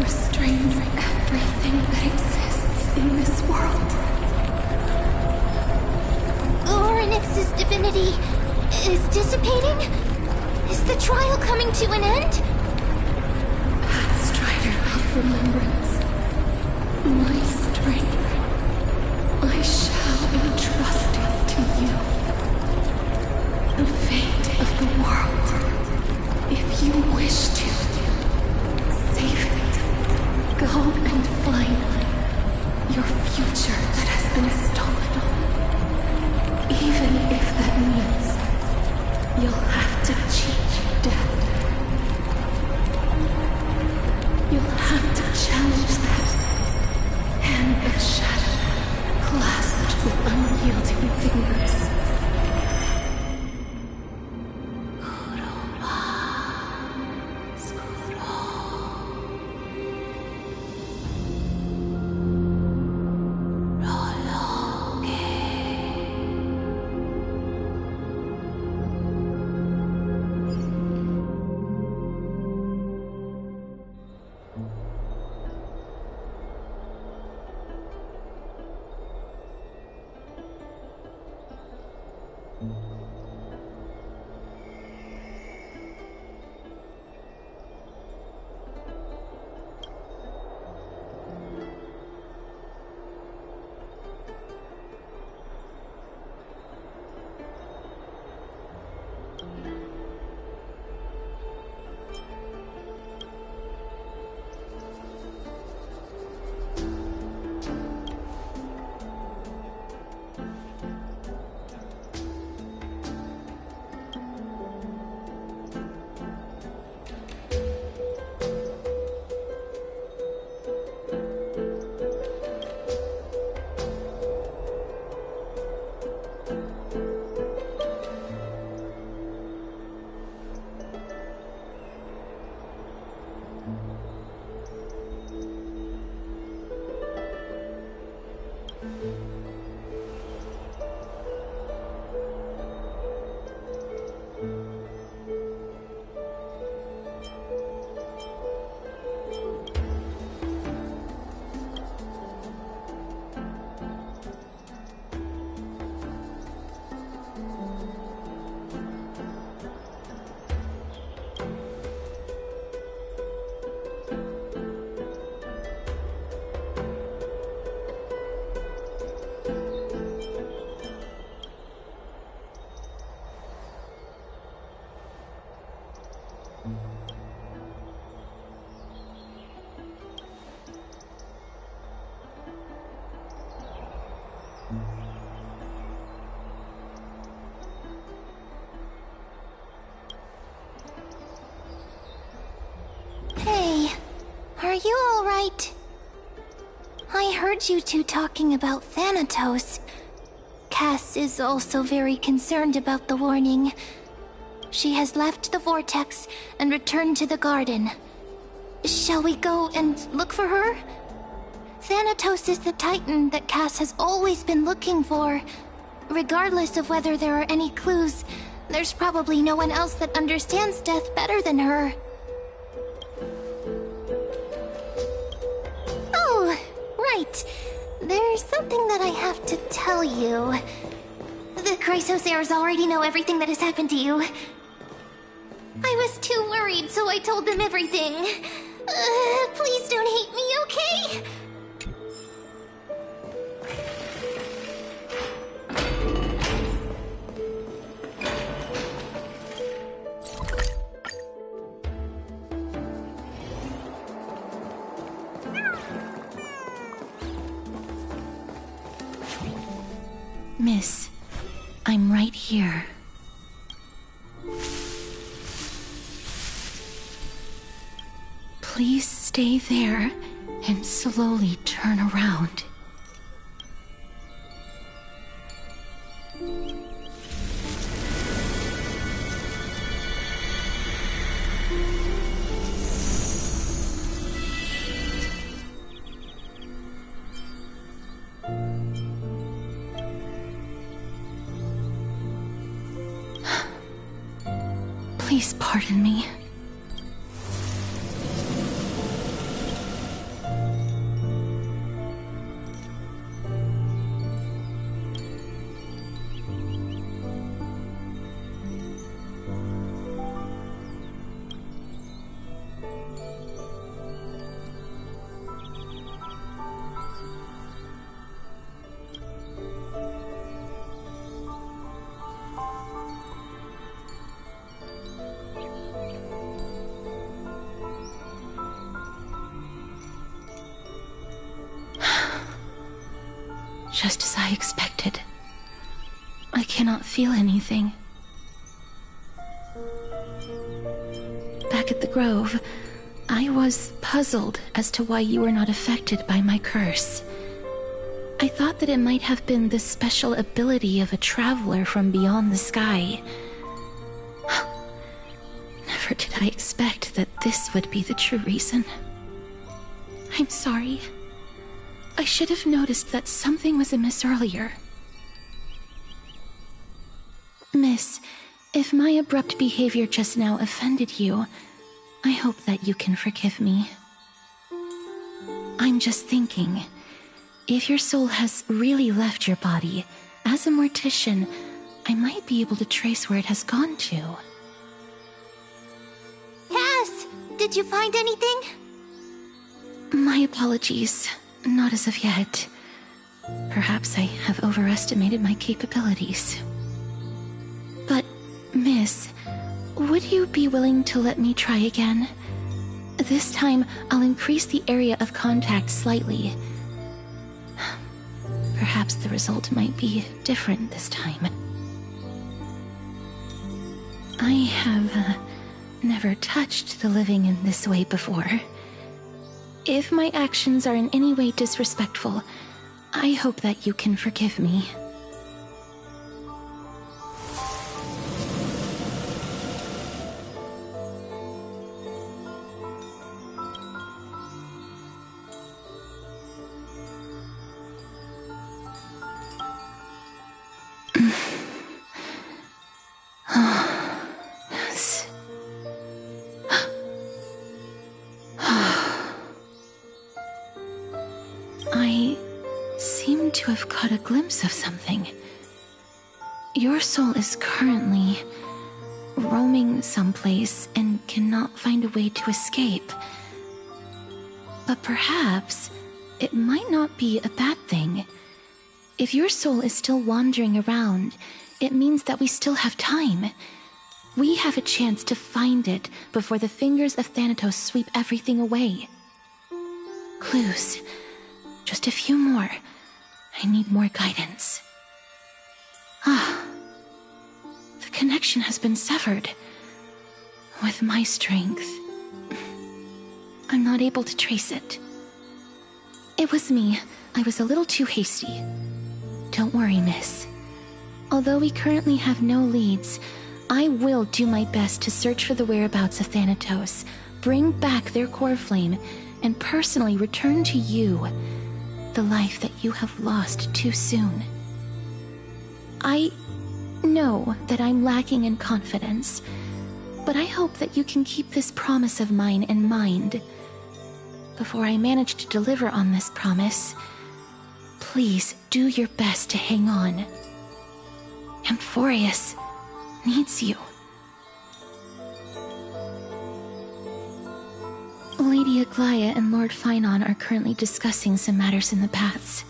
restrains everything that exists in this world. Orynyx's divinity is dissipating? Is the trial coming to an end? Strider of remembrance, my strength, I shall entrust it to you. The fate of the world, if you wish to, save it. Go and find your future that has been stolen. Even if that means you'll have to cheat death. You'll have to challenge that hand of shadow clasped with unyielding fingers. Hey, are you alright? I heard you two talking about Thanatos. Cass is also very concerned about the warning. She has left the vortex and returned to the garden. Shall we go and look for her? Thanatos is the Titan that Cass has always been looking for. Regardless of whether there are any clues, there's probably no one else that understands death better than her. Oh, right. There's something that I have to tell you. The Chrysos heirs already know everything that has happened to you. I was too worried, so I told them everything. Please don't hate me, okay? Miss, I'm right here. Please stay there and slowly turn around. Please pardon me. Just as I expected. I cannot feel anything. Back at the Grove, I was puzzled as to why you were not affected by my curse. I thought that it might have been the special ability of a traveler from beyond the sky. Never did I expect that this would be the true reason. I'm sorry. I should have noticed that something was amiss earlier. Miss, if my abrupt behavior just now offended you, I hope that you can forgive me. I'm just thinking, if your soul has really left your body, as a mortician, I might be able to trace where it has gone to. Cass, did you find anything? My apologies. Not as of yet. Perhaps I have overestimated my capabilities. But, Miss, would you be willing to let me try again? This time, I'll increase the area of contact slightly. Perhaps the result might be different this time. I have never touched the living in this way before. If my actions are in any way disrespectful, I hope that you can forgive me. to have caught a glimpse of something. Your soul is currently roaming someplace and cannot find a way to escape. But perhaps it might not be a bad thing. If your soul is still wandering around, it means that we still have time. We have a chance to find it before the fingers of Thanatos sweep everything away. Clues. Just a few more. I need more guidance. The connection has been severed. With my strength, I'm not able to trace it. It was me. I was a little too hasty. Don't worry, miss. Although we currently have no leads, I will do my best to search for the whereabouts of Thanatos, bring back their core flame, and personally return to you the life that you have lost too soon. I know that I'm lacking in confidence, but I hope that you can keep this promise of mine in mind. Before I manage to deliver on this promise, please do your best to hang on. Amphorius needs you. Lady Aglaia and Lord Finon are currently discussing some matters in the paths.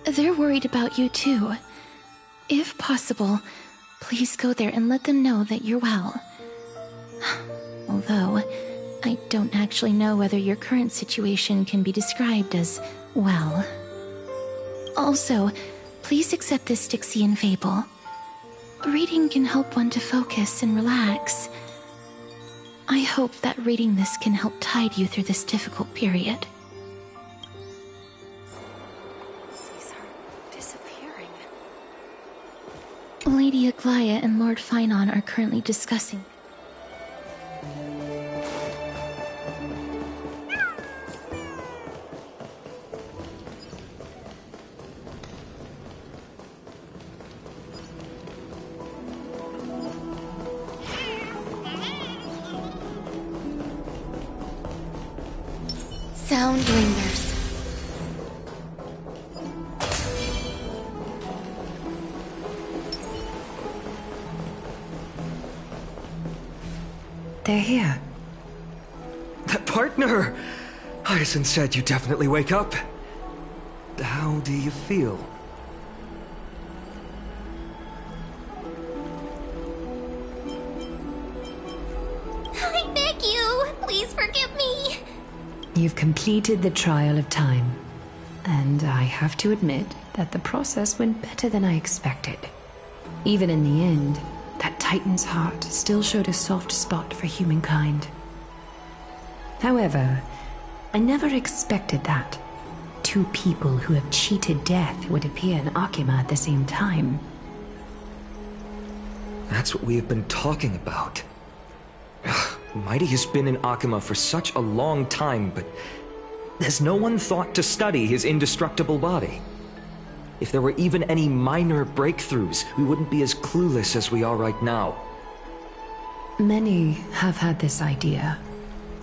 They're worried about you too. If possible, please go there and let them know that you're well. Although, I don't actually know whether your current situation can be described as well. Also, please accept this Styxian fable. Reading can help one to focus and relax. I hope that reading this can help tide you through this difficult period. These are disappearing. Lady Aglaia and Lord Finon are currently discussing. Sound lingers. They're here. That partner! Hyacinth said you definitely wake up. How do you feel? I beg you, please forgive me. You've completed the trial of time, and I have to admit that the process went better than I expected. Even in the end, that Titan's heart still showed a soft spot for humankind. However, I never expected that two people who have cheated death would appear in Akima at the same time. That's what we have been talking about. Mighty has been in Akima for such a long time, but has no one thought to study his indestructible body? If there were even any minor breakthroughs, we wouldn't be as clueless as we are right now. Many have had this idea,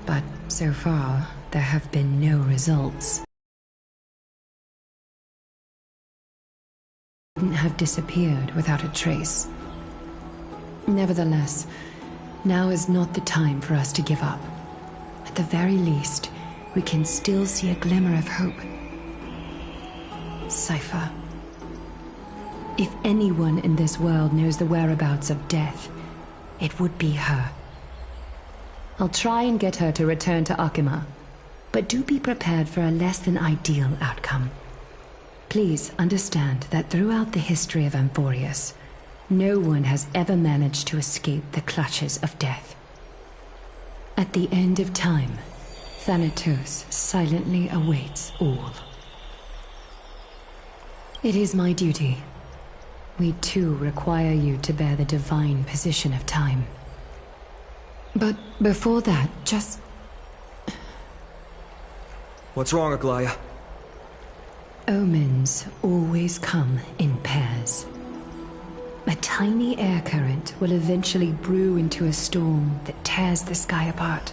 but so far, there have been no results. Wouldn't have disappeared without a trace. Nevertheless, now is not the time for us to give up. At the very least, we can still see a glimmer of hope. Cypher. If anyone in this world knows the whereabouts of death, it would be her. I'll try and get her to return to Akima, but do be prepared for a less than ideal outcome. Please understand that throughout the history of Amphorius, no one has ever managed to escape the clutches of death. At the end of time, Thanatos silently awaits all. It is my duty. We too require you to bear the divine position of time. But before that, just... What's wrong, Aglaia? Omens always come in pairs. A tiny air current will eventually brew into a storm that tears the sky apart.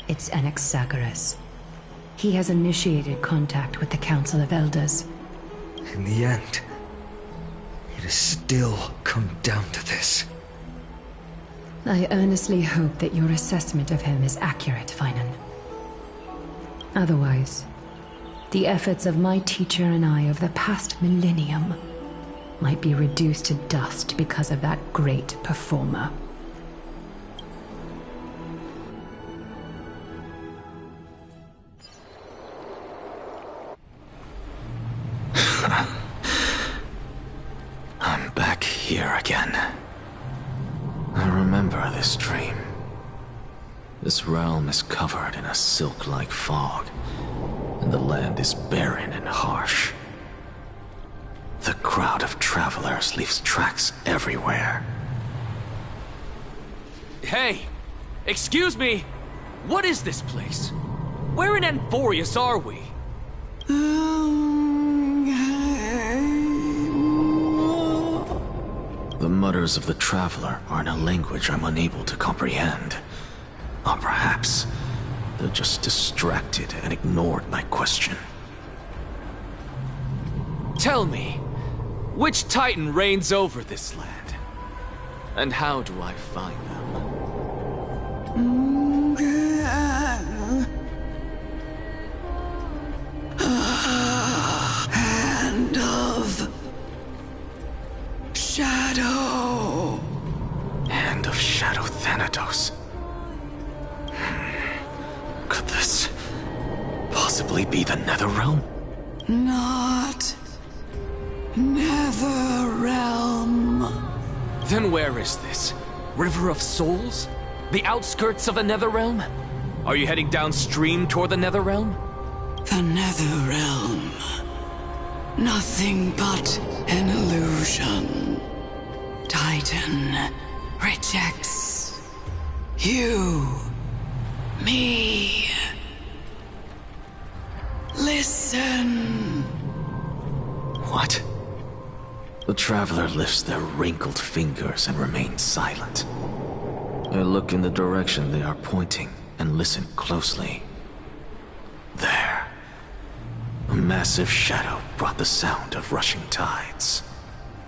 It's Anaxagoras. He has initiated contact with the Council of Elders. In the end, it has still come down to this. I earnestly hope that your assessment of him is accurate, Finan. Otherwise, the efforts of my teacher and I of the past millennium might be reduced to dust because of that great performer. I'm back here again. I remember this dream. This realm is covered in a silk-like fog, and the land is barren and harsh. The crowd of travelers leaves tracks everywhere. Hey! Excuse me! What is this place? Where in Anthorius are we? The mutters of the traveler are in a language I'm unable to comprehend. Or perhaps they're just distracted and ignored my question. Tell me, which Titan reigns over this land? And how do I find them? Hand of Shadow. Hand of Shadow Thanatos. Could this possibly be the Netherrealm? Not Netherrealm. Then where is this? River of Souls? The outskirts of the Netherrealm? Are you heading downstream toward the Netherrealm? The Netherrealm. Nothing but an illusion. Titan rejects you, me. Listen. What? The traveler lifts their wrinkled fingers and remains silent. I look in the direction they are pointing and listen closely. There. A massive shadow brought the sound of rushing tides.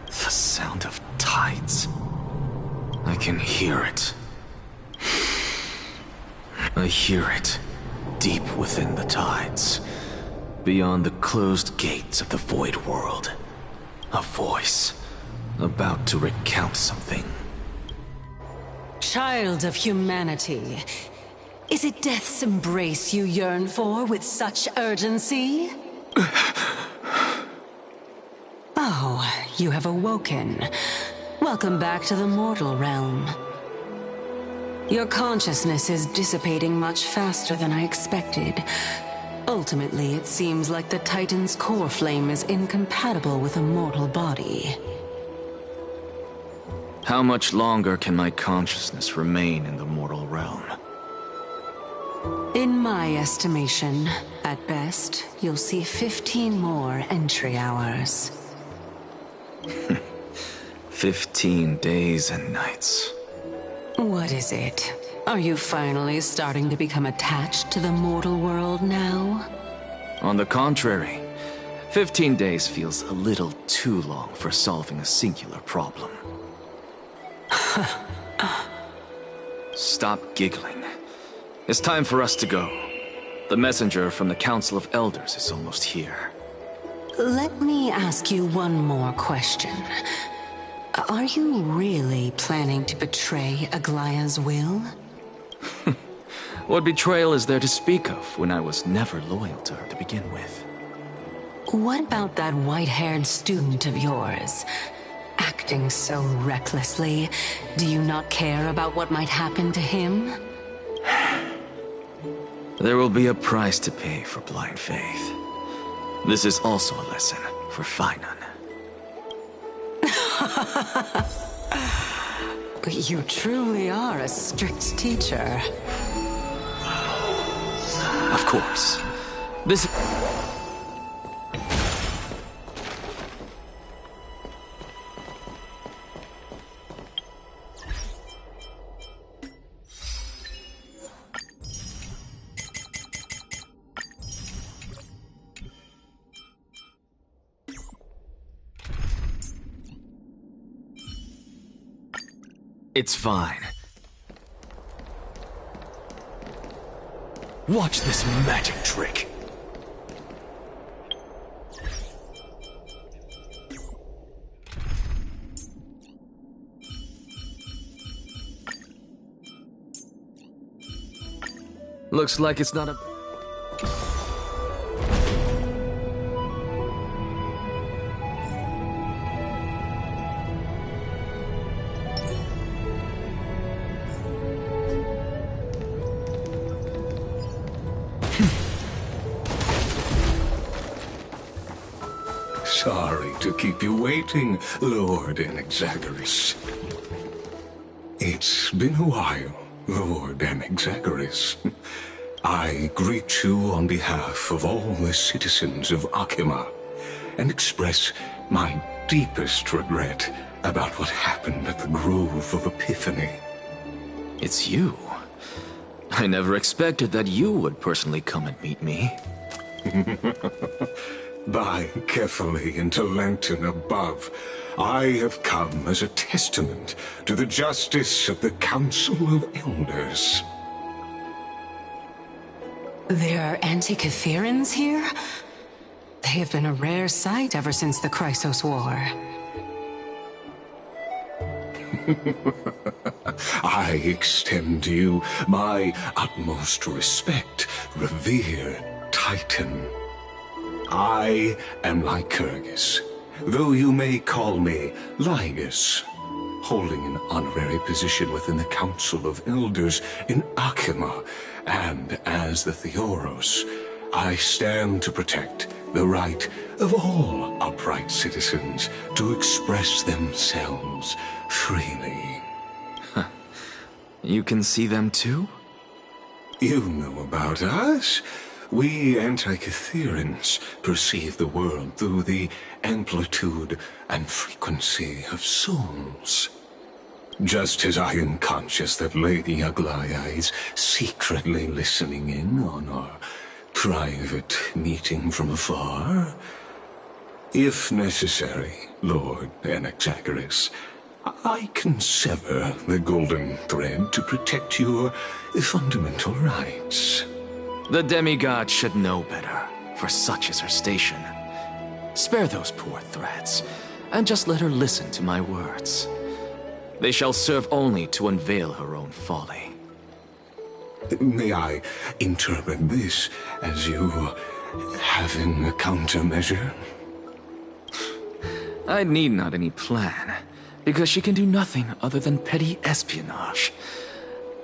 The sound of tides? I can hear it. I hear it, deep within the tides, beyond the closed gates of the void world. A voice, about to recount something. Child of humanity, is it death's embrace you yearn for with such urgency? Oh, you have awoken. Welcome back to the mortal realm. Your consciousness is dissipating much faster than I expected. Ultimately, it seems like the Titan's core flame is incompatible with a mortal body. How much longer can my consciousness remain in the mortal realm? In my estimation, at best, you'll see 15 more entry hours. 15 days and nights. What is it? Are you finally starting to become attached to the mortal world now? On the contrary, 15 days feels a little too long for solving a singular problem. Stop giggling. It's time for us to go. The messenger from the Council of Elders is almost here. Let me ask you one more question. Are you really planning to betray Aglaya's will? What betrayal is there to speak of when I was never loyal to her to begin with? What about that white-haired student of yours? Acting so recklessly, do you not care about what might happen to him? There will be a price to pay for blind faith. This is also a lesson for Finan. You truly are a strict teacher. Of course. This... It's fine. Watch this magic trick. Looks like it's not a... Sorry to keep you waiting, Lord Anaxagoras. It's been a while, Lord Anaxagoras. I greet you on behalf of all the citizens of Akima and express my deepest regret about what happened at the Grove of Epiphany. It's you. I never expected that you would personally come and meet me. By carefully into Lantern above, I have come as a testament to the justice of the Council of Elders. There are Antikytherans here? They have been a rare sight ever since the Chrysos War. I extend to you my utmost respect, revere, Titan. I am Lycurgus, though you may call me Lygus, holding an honorary position within the Council of Elders in Akima, and as the Theoros, I stand to protect the right of all upright citizens to express themselves freely. Huh. You can see them too? You know about us. We Antikytherans perceive the world through the amplitude and frequency of souls. Just as I am conscious that Lady Aglaya is secretly listening in on our private meeting from afar, if necessary, Lord Anaxagoras, I can sever the golden thread to protect your fundamental rights. The demigod should know better, for such is her station. Spare those poor threats, and just let her listen to my words. They shall serve only to unveil her own folly. May I interpret this as you having a countermeasure? I need not any plan, because she can do nothing other than petty espionage.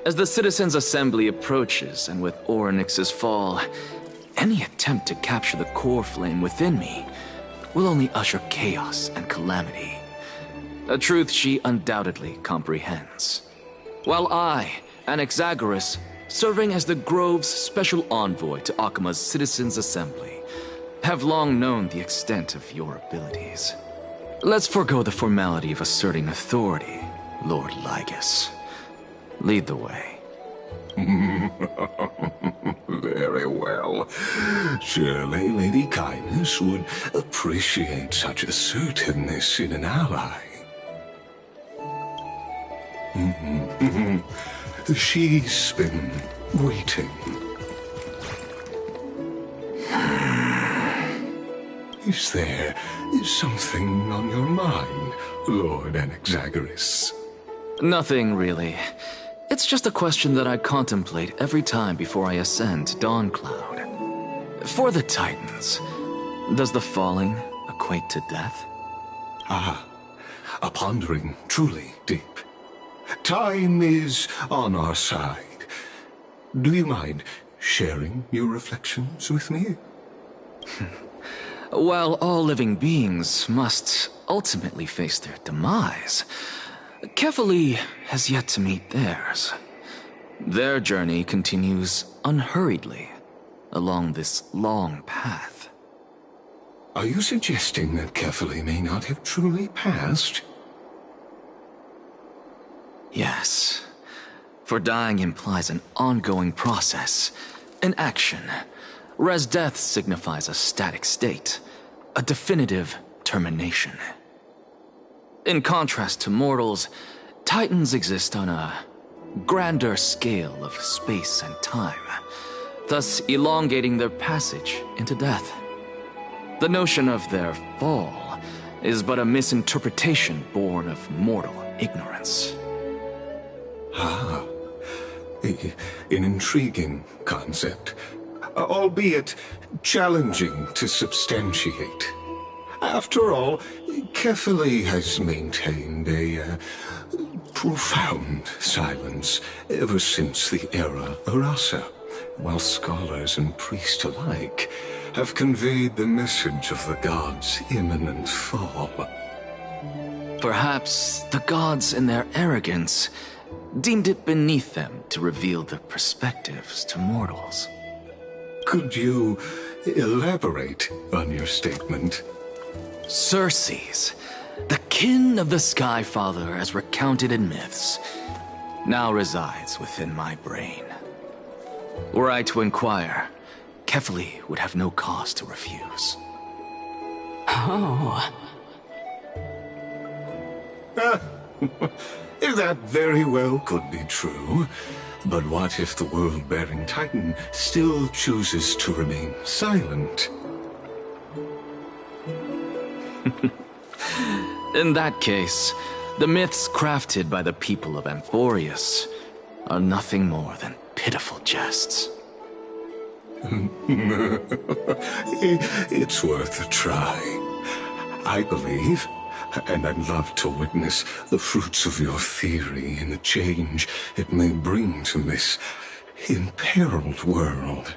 As the Citizens' Assembly approaches, and with Orynyx's fall, any attempt to capture the core flame within me will only usher chaos and calamity. A truth she undoubtedly comprehends. While I, Anaxagoras, serving as the Grove's special envoy to Akima's Citizens' Assembly, have long known the extent of your abilities. Let's forego the formality of asserting authority, Lord Lygus. Lead the way. Very well. Surely Lady Kindness would appreciate such assertiveness in an ally. She's been waiting. Is there something on your mind, Lord Anaxagoras? Nothing, really. It's just a question that I contemplate every time before I ascend to Dawncloud. For the Titans, does the falling equate to death? Ah, a pondering truly deep. Time is on our side. Do you mind sharing your reflections with me? While all living beings must ultimately face their demise, Kefali has yet to meet theirs. Their journey continues unhurriedly along this long path. Are you suggesting that Kefali may not have truly passed? Yes. For dying implies an ongoing process, an action, whereas death signifies a static state, a definitive termination. In contrast to mortals, Titans exist on a grander scale of space and time, thus elongating their passage into death. The notion of their fall is but a misinterpretation born of mortal ignorance. Ah, an intriguing concept, albeit challenging to substantiate. After all, Kefali has maintained a profound silence ever since the era Arasa, while scholars and priests alike have conveyed the message of the gods' imminent fall. Perhaps the gods, in their arrogance, deemed it beneath them to reveal their perspectives to mortals. Could you elaborate on your statement? Circes, the kin of the Sky Father as recounted in myths, now resides within my brain. Were I to inquire, Kefali would have no cause to refuse. Oh. That very well could be true. But what if the world-bearing Titan still chooses to remain silent? In that case, the myths crafted by the people of Amphorius are nothing more than pitiful jests. It's worth a try. I believe, and I'd love to witness the fruits of your theory and the change it may bring to this imperiled world.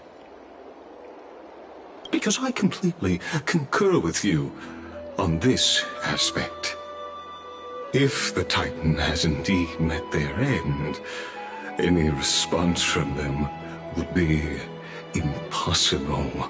Because I completely concur with you on this aspect. If the Titan has indeed met their end, any response from them would be impossible.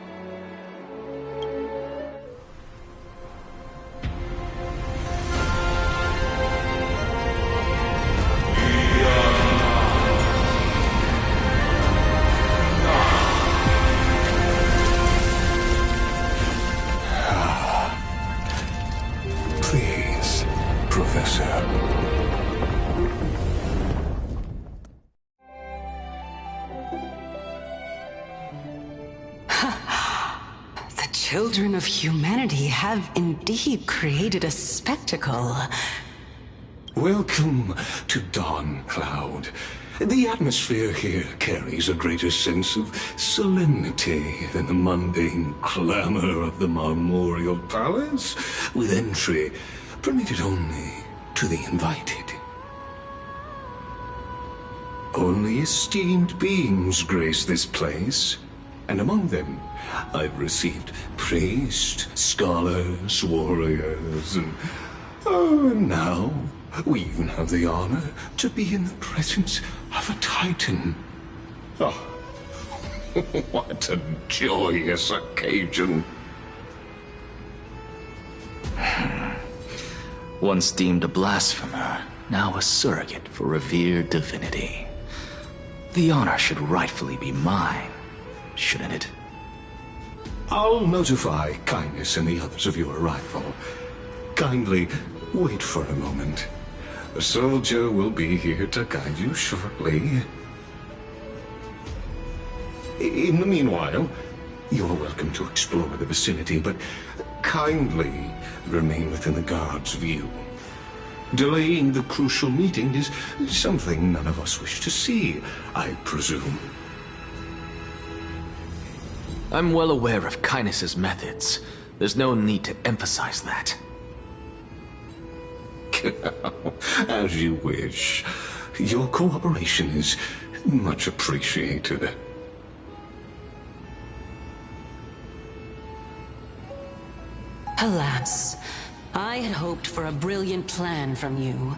Please, Professor. Children of humanity have indeed created a spectacle. Welcome to Dawn Cloud. The atmosphere here carries a greater sense of solemnity than the mundane clamor of the Marmorial Palace, with entry permitted only to the invited. Only esteemed beings grace this place, and among them I've received priests, scholars, warriors, and now we even have the honor to be in the presence of a Titan. Oh, what a joyous occasion. Once deemed a blasphemer, now a surrogate for revered divinity. The honor should rightfully be mine, shouldn't it? I'll notify Kindness and the others of your arrival. Kindly wait for a moment. A soldier will be here to guide you shortly. In the meanwhile, you're welcome to explore the vicinity, but kindly remain within the guard's view. Delaying the crucial meeting is something none of us wish to see, I presume. I'm well aware of Kindness's methods. There's no need to emphasize that. As you wish. Your cooperation is much appreciated. Alas, I had hoped for a brilliant plan from you,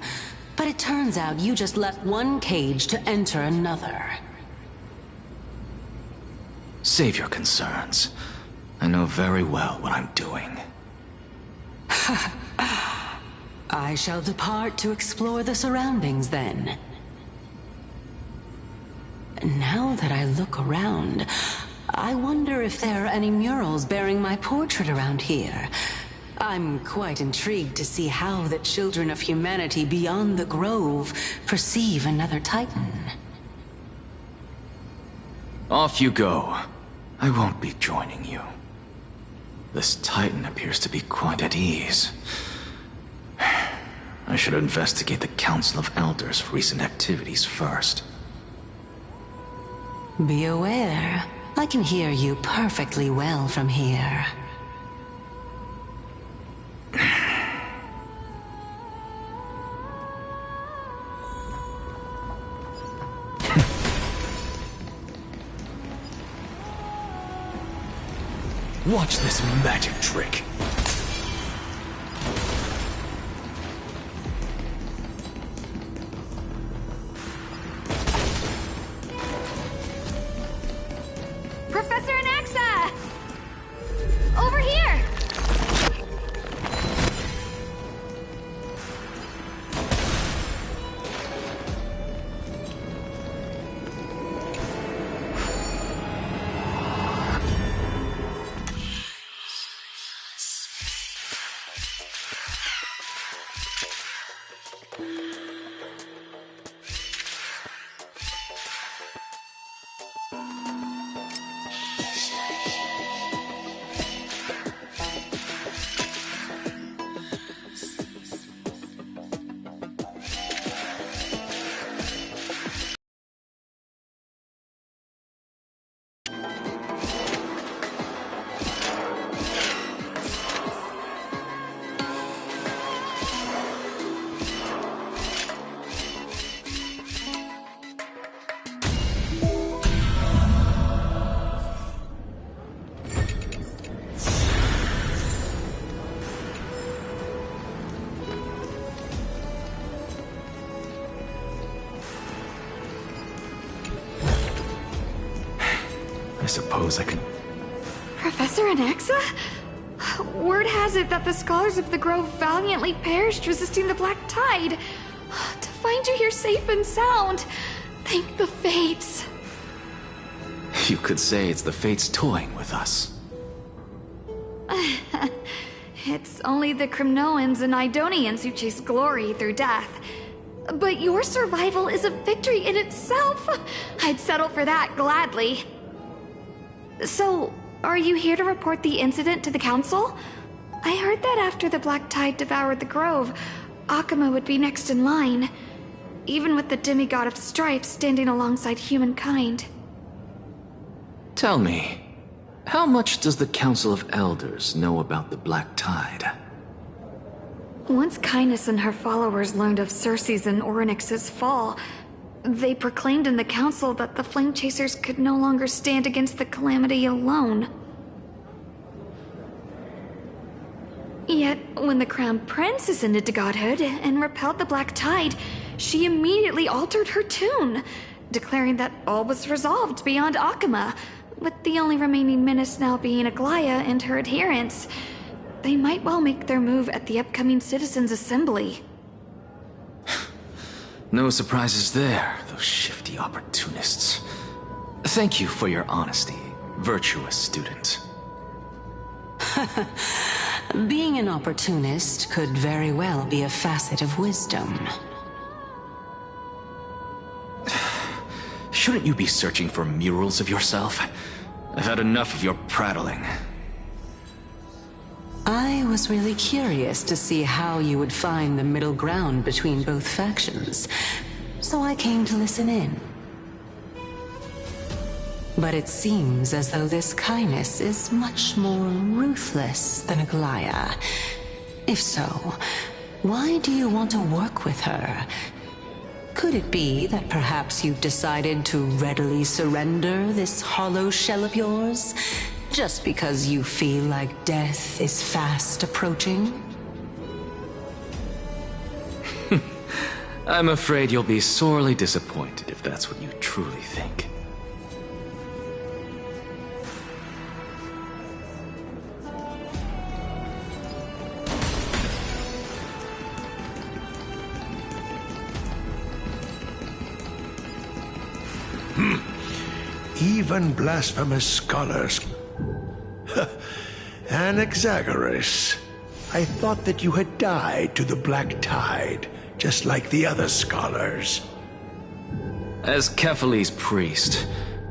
but it turns out you just left one cage to enter another. Save your concerns. I know very well what I'm doing. I shall depart to explore the surroundings then. Now that I look around, I wonder if there are any murals bearing my portrait around here. I'm quite intrigued to see how the children of humanity beyond the Grove perceive another Titan. Off you go. I won't be joining you. This Titan appears to be quite at ease. I should investigate the Council of Elders' recent activities first. Be aware. I can hear you perfectly well from here. Watch this magic trick. Professor Anaxa! Over here! I suppose I can... Professor Anaxa? Word has it that the scholars of the Grove valiantly perished resisting the Black Tide. To find you here safe and sound, thank the Fates. You could say it's the Fates toying with us. It's only the Crimnoans and Idonians who chase glory through death. But your survival is a victory in itself. I'd settle for that gladly. So, are you here to report the incident to the Council? I heard that after the Black Tide devoured the Grove, Akuma would be next in line, even with the demigod of strife standing alongside humankind. Tell me, how much does the Council of Elders know about the Black Tide? Once Kindness and her followers learned of Circe's and Orynyx's fall, they proclaimed in the council that the Flame Chasers could no longer stand against the calamity alone. Yet, when the Crown Prince ascended to godhood and repelled the Black Tide, she immediately altered her tune, declaring that all was resolved beyond Akuma, with the only remaining menace now being Aglaya and her adherents. They might well make their move at the upcoming Citizens' Assembly. No surprises there, those shifty opportunists. Thank you for your honesty, virtuous student. Being an opportunist could very well be a facet of wisdom. Shouldn't you be searching for murals of yourself? I've had enough of your prattling. I was really curious to see how you would find the middle ground between both factions, so I came to listen in. But it seems as though this Kindness is much more ruthless than Aglaya. If so, why do you want to work with her? Could it be that perhaps you've decided to readily surrender this hollow shell of yours? Just because you feel like death is fast approaching? I'm afraid you'll be sorely disappointed if that's what you truly think. Even blasphemous scholars. Anaxagoras. I thought that you had died to the Black Tide, just like the other scholars. As Kephales's priest,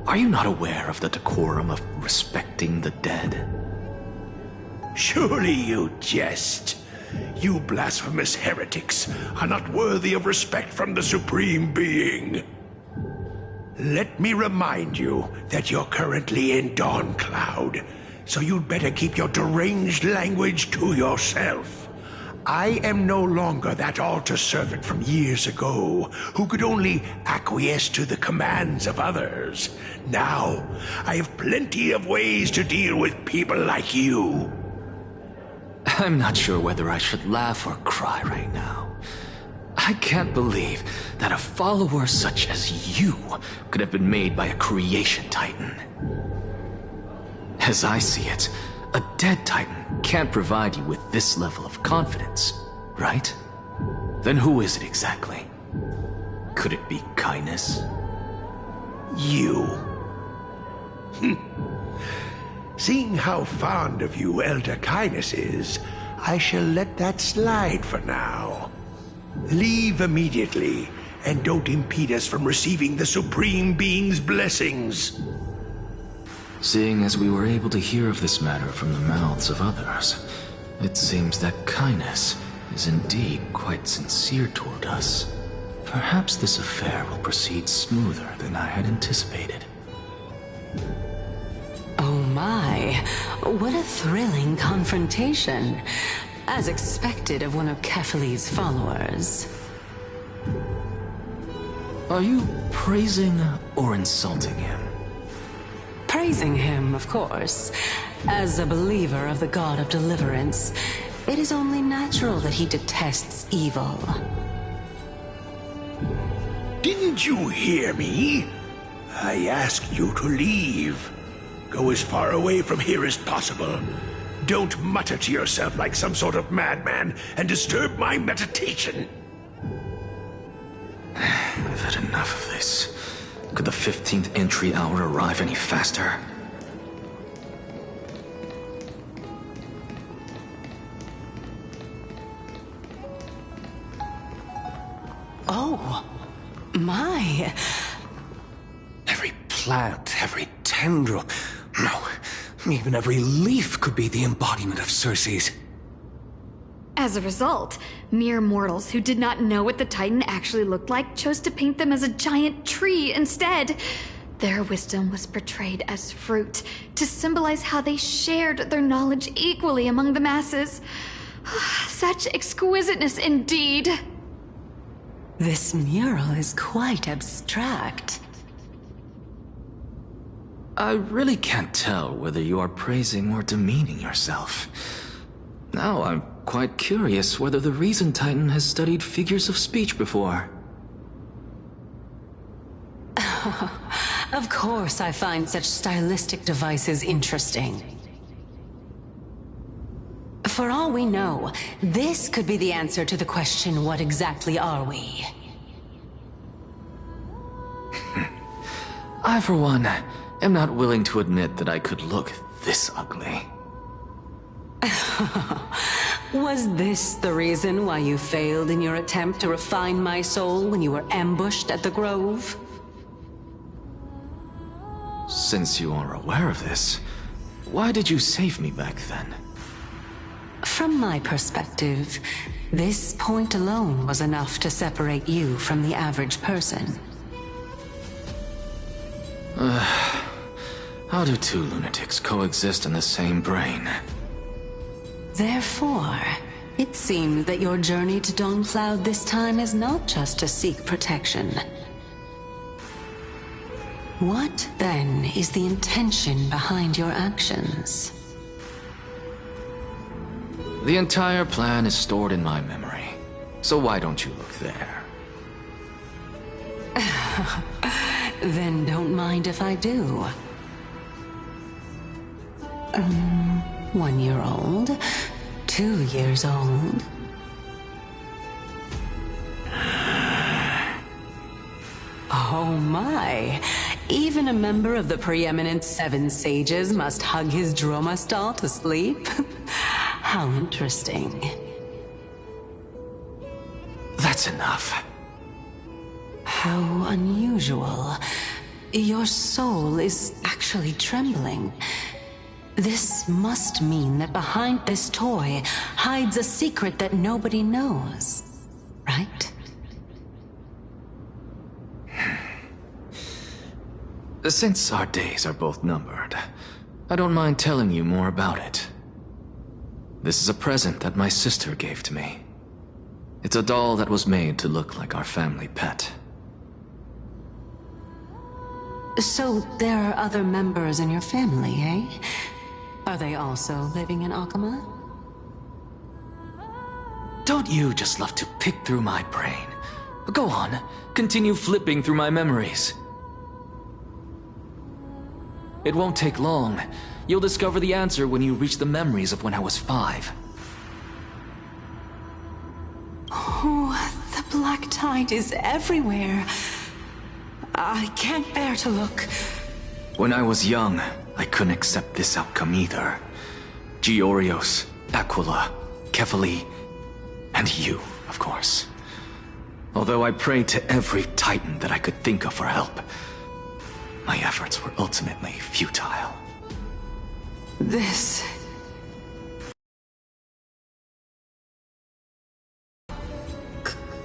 are you not aware of the decorum of respecting the dead? Surely you jest. You blasphemous heretics are not worthy of respect from the Supreme Being. Let me remind you that you're currently in Dawncloud, so you'd better keep your deranged language to yourself. I am no longer that altar servant from years ago, who could only acquiesce to the commands of others. Now, I have plenty of ways to deal with people like you. I'm not sure whether I should laugh or cry right now. I can't believe that a follower such as you could have been made by a creation titan. As I see it, a dead titan can't provide you with this level of confidence, right? Then who is it exactly? Could it be kindness? You. Seeing how fond of you Elder Kindness is, I shall let that slide for now. Leave immediately, and don't impede us from receiving the Supreme Being's blessings. Seeing as we were able to hear of this matter from the mouths of others, it seems that Kindness is indeed quite sincere toward us. Perhaps this affair will proceed smoother than I had anticipated. Oh my, what a thrilling confrontation. As expected of one of Kephales's followers. Are you praising or insulting him? Praising him, of course. As a believer of the God of Deliverance, it is only natural that he detests evil. Didn't you hear me? I asked you to leave. Go as far away from here as possible. Don't mutter to yourself like some sort of madman and disturb my meditation. I've had enough of this. Could the 15th entry hour arrive any faster? Oh, my. Every plant, every tendril, no, even every leaf could be the embodiment of Circe's. As a result, mere mortals who did not know what the Titan actually looked like chose to paint them as a giant tree instead. Their wisdom was portrayed as fruit, to symbolize how they shared their knowledge equally among the masses. Such exquisiteness indeed. This mural is quite abstract. I really can't tell whether you are praising or demeaning yourself. Now I'm quite curious whether the Reason Titan has studied figures of speech before. Of course I find such stylistic devices interesting. For all we know, this could be the answer to the question, what exactly are we? I, for one, am not willing to admit that I could look this ugly. Was this the reason why you failed in your attempt to refine my soul when you were ambushed at the Grove? Since you are aware of this, why did you save me back then? From my perspective, this point alone was enough to separate you from the average person. How do two lunatics coexist in the same brain? Therefore, it seems that your journey to Dawncloud this time is not just to seek protection. What, then, is the intention behind your actions? The entire plan is stored in my memory, so why don't you look there? Then don't mind if I do. 1 year old, 2 years old. Oh my! Even a member of the preeminent 7 sages must hug his dromastol to sleep? How interesting. That's enough. How unusual. Your soul is actually trembling. This must mean that behind this toy hides a secret that nobody knows, right? Since our days are both numbered, I don't mind telling you more about it. This is a present that my sister gave to me. It's a doll that was made to look like our family pet. So there are other members in your family, eh? Are they also living in Akama? Don't you just love to pick through my brain? Go on, continue flipping through my memories. It won't take long. You'll discover the answer when you reach the memories of when I was 5. Oh, the black tide is everywhere. I can't bear to look. When I was young, I couldn't accept this outcome either. Georios, Aquila, Kefali, and you, of course. Although I prayed to every titan that I could think of for help, my efforts were ultimately futile. This...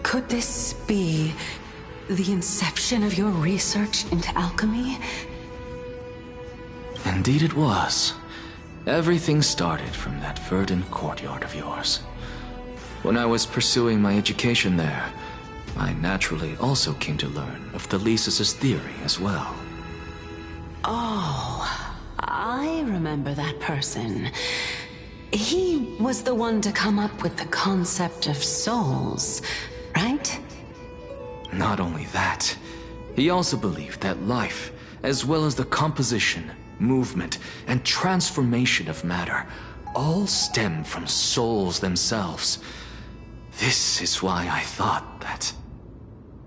Could this be the inception of your research into alchemy? Indeed it was. Everything started from that verdant courtyard of yours. When I was pursuing my education there, I naturally also came to learn of Thalesis' theory as well. Oh, I remember that person. He was the one to come up with the concept of souls, right? Not only that, he also believed that life, as well as the composition, movement, and transformation of matter, all stem from souls themselves. This is why I thought that,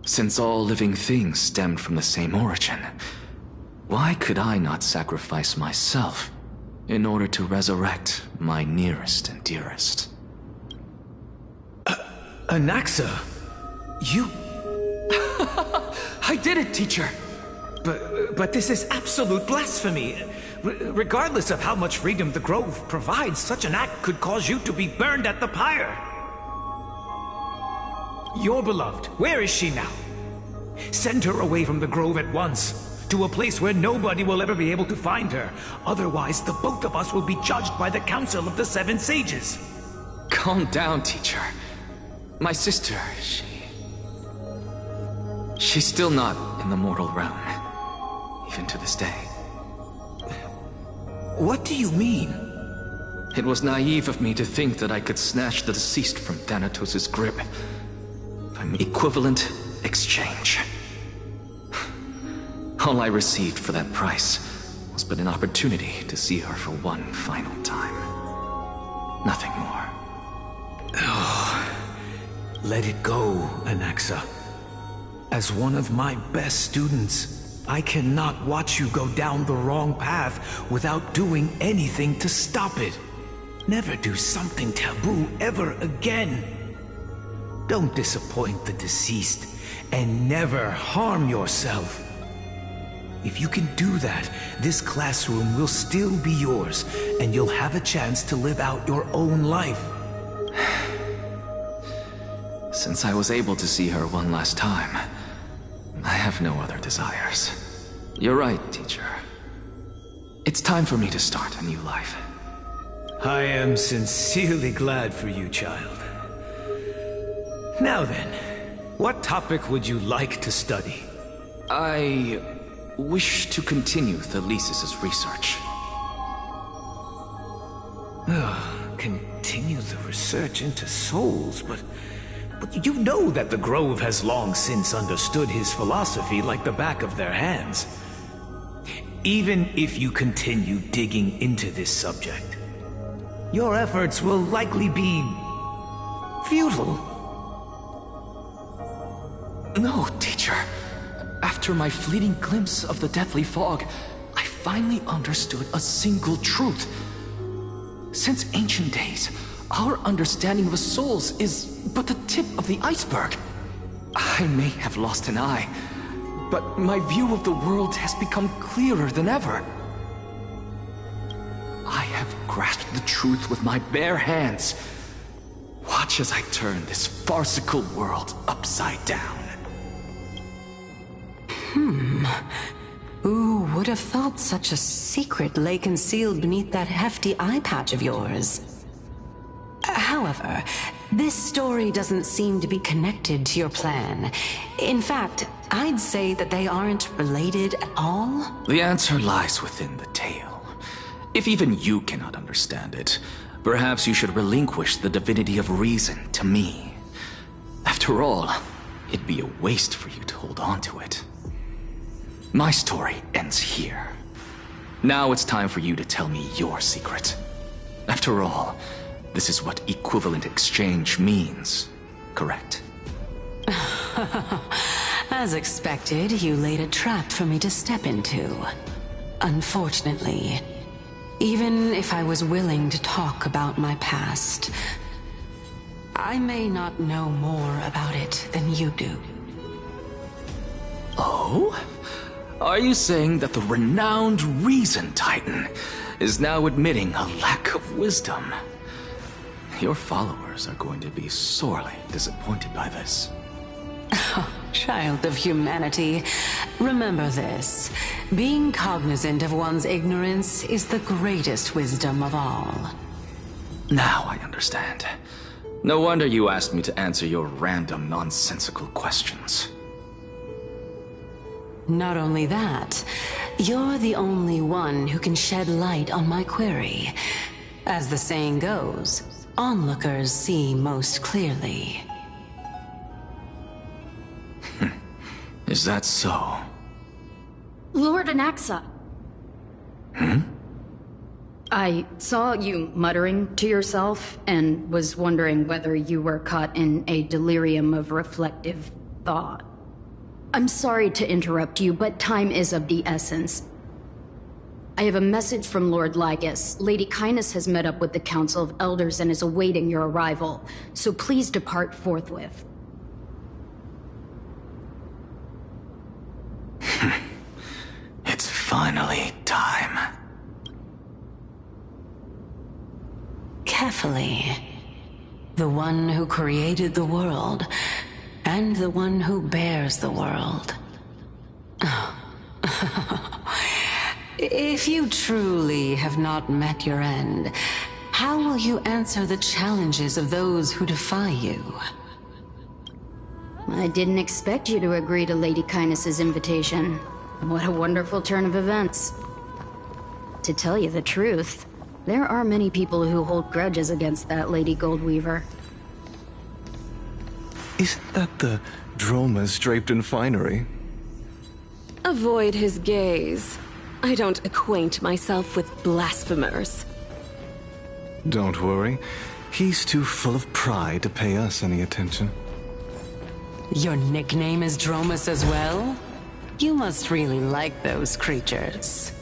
since all living things stemmed from the same origin, why could I not sacrifice myself in order to resurrect my nearest and dearest? Anaxa, you... I did it, teacher! But this is absolute blasphemy. Regardless of how much freedom the Grove provides, such an act could cause you to be burned at the pyre. Your beloved, where is she now? Send her away from the Grove at once, to a place where nobody will ever be able to find her. Otherwise, the both of us will be judged by the Council of the Seven Sages. Calm down, teacher. My sister, she's still not in the mortal realm, even to this day. What do you mean? It was naive of me to think that I could snatch the deceased from Thanatos' grip. An equivalent exchange. All I received for that price was but an opportunity to see her for one final time. Nothing more. Oh, let it go, Anaxa. As one of my best students, I cannot watch you go down the wrong path without doing anything to stop it. Never do something taboo ever again. Don't disappoint the deceased, and never harm yourself. If you can do that, this classroom will still be yours, and you'll have a chance to live out your own life. Since I was able to see her one last time, I have no other desires. You're right, teacher. It's time for me to start a new life. I am sincerely glad for you, child. Now then, what topic would you like to study? I wish to continue Thalesis' research. Continue the research into souls, but you know that the Grove has long since understood his philosophy like the back of their hands. Even if you continue digging into this subject, your efforts will likely be futile. No, teacher. After my fleeting glimpse of the deathly fog, I finally understood a single truth. Since ancient days, our understanding of souls is but the tip of the iceberg. I may have lost an eye, but my view of the world has become clearer than ever. I have grasped the truth with my bare hands. Watch as I turn this farcical world upside down. Who would have thought such a secret lay concealed beneath that hefty eye patch of yours? However, this story doesn't seem to be connected to your plan. In fact, I'd say that they aren't related at all. The answer lies within the tale. If even you cannot understand it, perhaps you should relinquish the divinity of reason to me. After all, it'd be a waste for you to hold on to it. My story ends here. Now it's time for you to tell me your secret. After all, this is what equivalent exchange means, correct? As expected, you laid a trap for me to step into. Unfortunately, even if I was willing to talk about my past, I may not know more about it than you do. Oh? Are you saying that the renowned Reason Titan is now admitting a lack of wisdom? Your followers are going to be sorely disappointed by this. Child of humanity, remember this. Being cognizant of one's ignorance is the greatest wisdom of all. Now I understand. No wonder you asked me to answer your random, nonsensical questions. Not only that, you're the only one who can shed light on my query. As the saying goes, onlookers see most clearly. Is that so? Lord Anaxa. I saw you muttering to yourself and was wondering whether you were caught in a delirium of reflective thought. I'm sorry to interrupt you, but time is of the essence. I have a message from Lord Lygus. Lady Kindness has met up with the Council of Elders and is awaiting your arrival, so please depart forthwith. It's finally time. Carefully. The one who created the world, and the one who bears the world. If you truly have not met your end, how will you answer the challenges of those who defy you? I didn't expect you to agree to Lady Kindness's invitation. What a wonderful turn of events. To tell you the truth, there are many people who hold grudges against that Lady Goldweaver. Isn't that the Dromas draped in finery? Avoid his gaze. I don't acquaint myself with blasphemers. Don't worry. He's too full of pride to pay us any attention. Your nickname is Dromas as well? You must really like those creatures.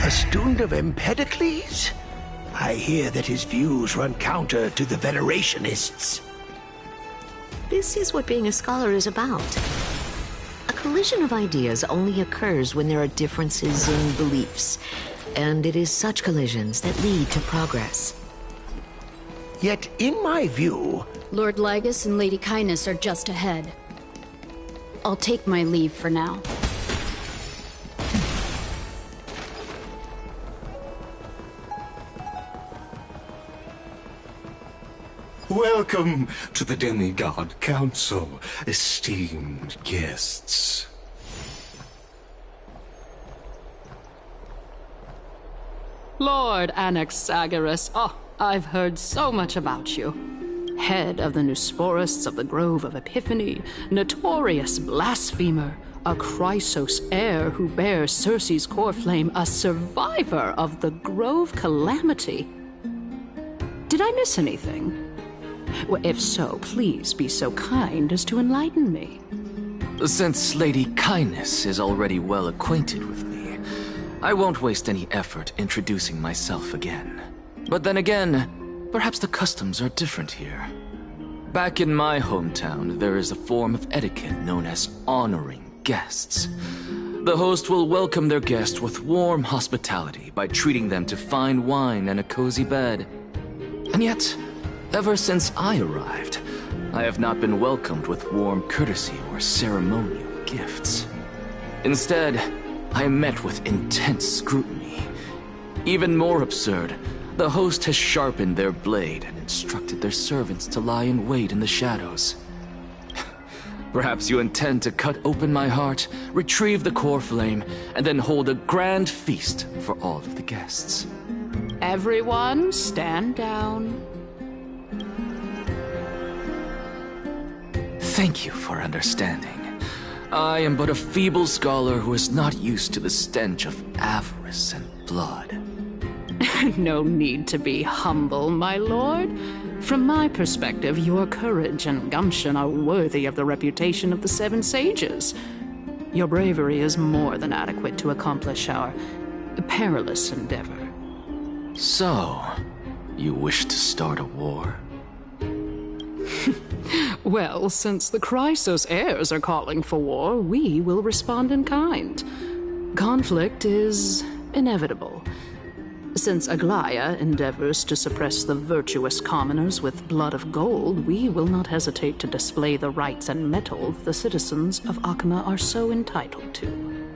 A student of Empedocles? I hear that his views run counter to the Venerationists. This is what being a scholar is about. A collision of ideas only occurs when there are differences in beliefs, and it is such collisions that lead to progress. Yet, in my view... Lord Lygus and Lady Kindness are just ahead. I'll take my leave for now. Welcome to the Demigod Council, esteemed guests. Lord Anaxagoras, I've heard so much about you. Head of the Nusporists of the Grove of Epiphany, notorious blasphemer, a Chrysos heir who bears Circe's core flame, a survivor of the Grove Calamity. Did I miss anything? Well, if so, please be so kind as to enlighten me. Since Lady Kindness is already well acquainted with me, I won't waste any effort introducing myself again. But then again, perhaps the customs are different here. Back in my hometown, there is a form of etiquette known as honoring guests. The host will welcome their guest with warm hospitality by treating them to fine wine and a cozy bed. And yet, ever since I arrived, I have not been welcomed with warm courtesy or ceremonial gifts. Instead, I am met with intense scrutiny. Even more absurd, the host has sharpened their blade and instructed their servants to lie in wait in the shadows. Perhaps you intend to cut open my heart, retrieve the core flame, and then hold a grand feast for all of the guests. Everyone, stand down. Thank you for understanding. I am but a feeble scholar who is not used to the stench of avarice and blood. No need to be humble, my lord. From my perspective, your courage and gumption are worthy of the reputation of the Seven Sages. Your bravery is more than adequate to accomplish our perilous endeavor. So, you wish to start a war? Well, since the Chrysos heirs are calling for war, we will respond in kind. Conflict is inevitable. Since Aglaya endeavors to suppress the virtuous commoners with blood of gold, we will not hesitate to display the rights and mettle the citizens of Akama are so entitled to.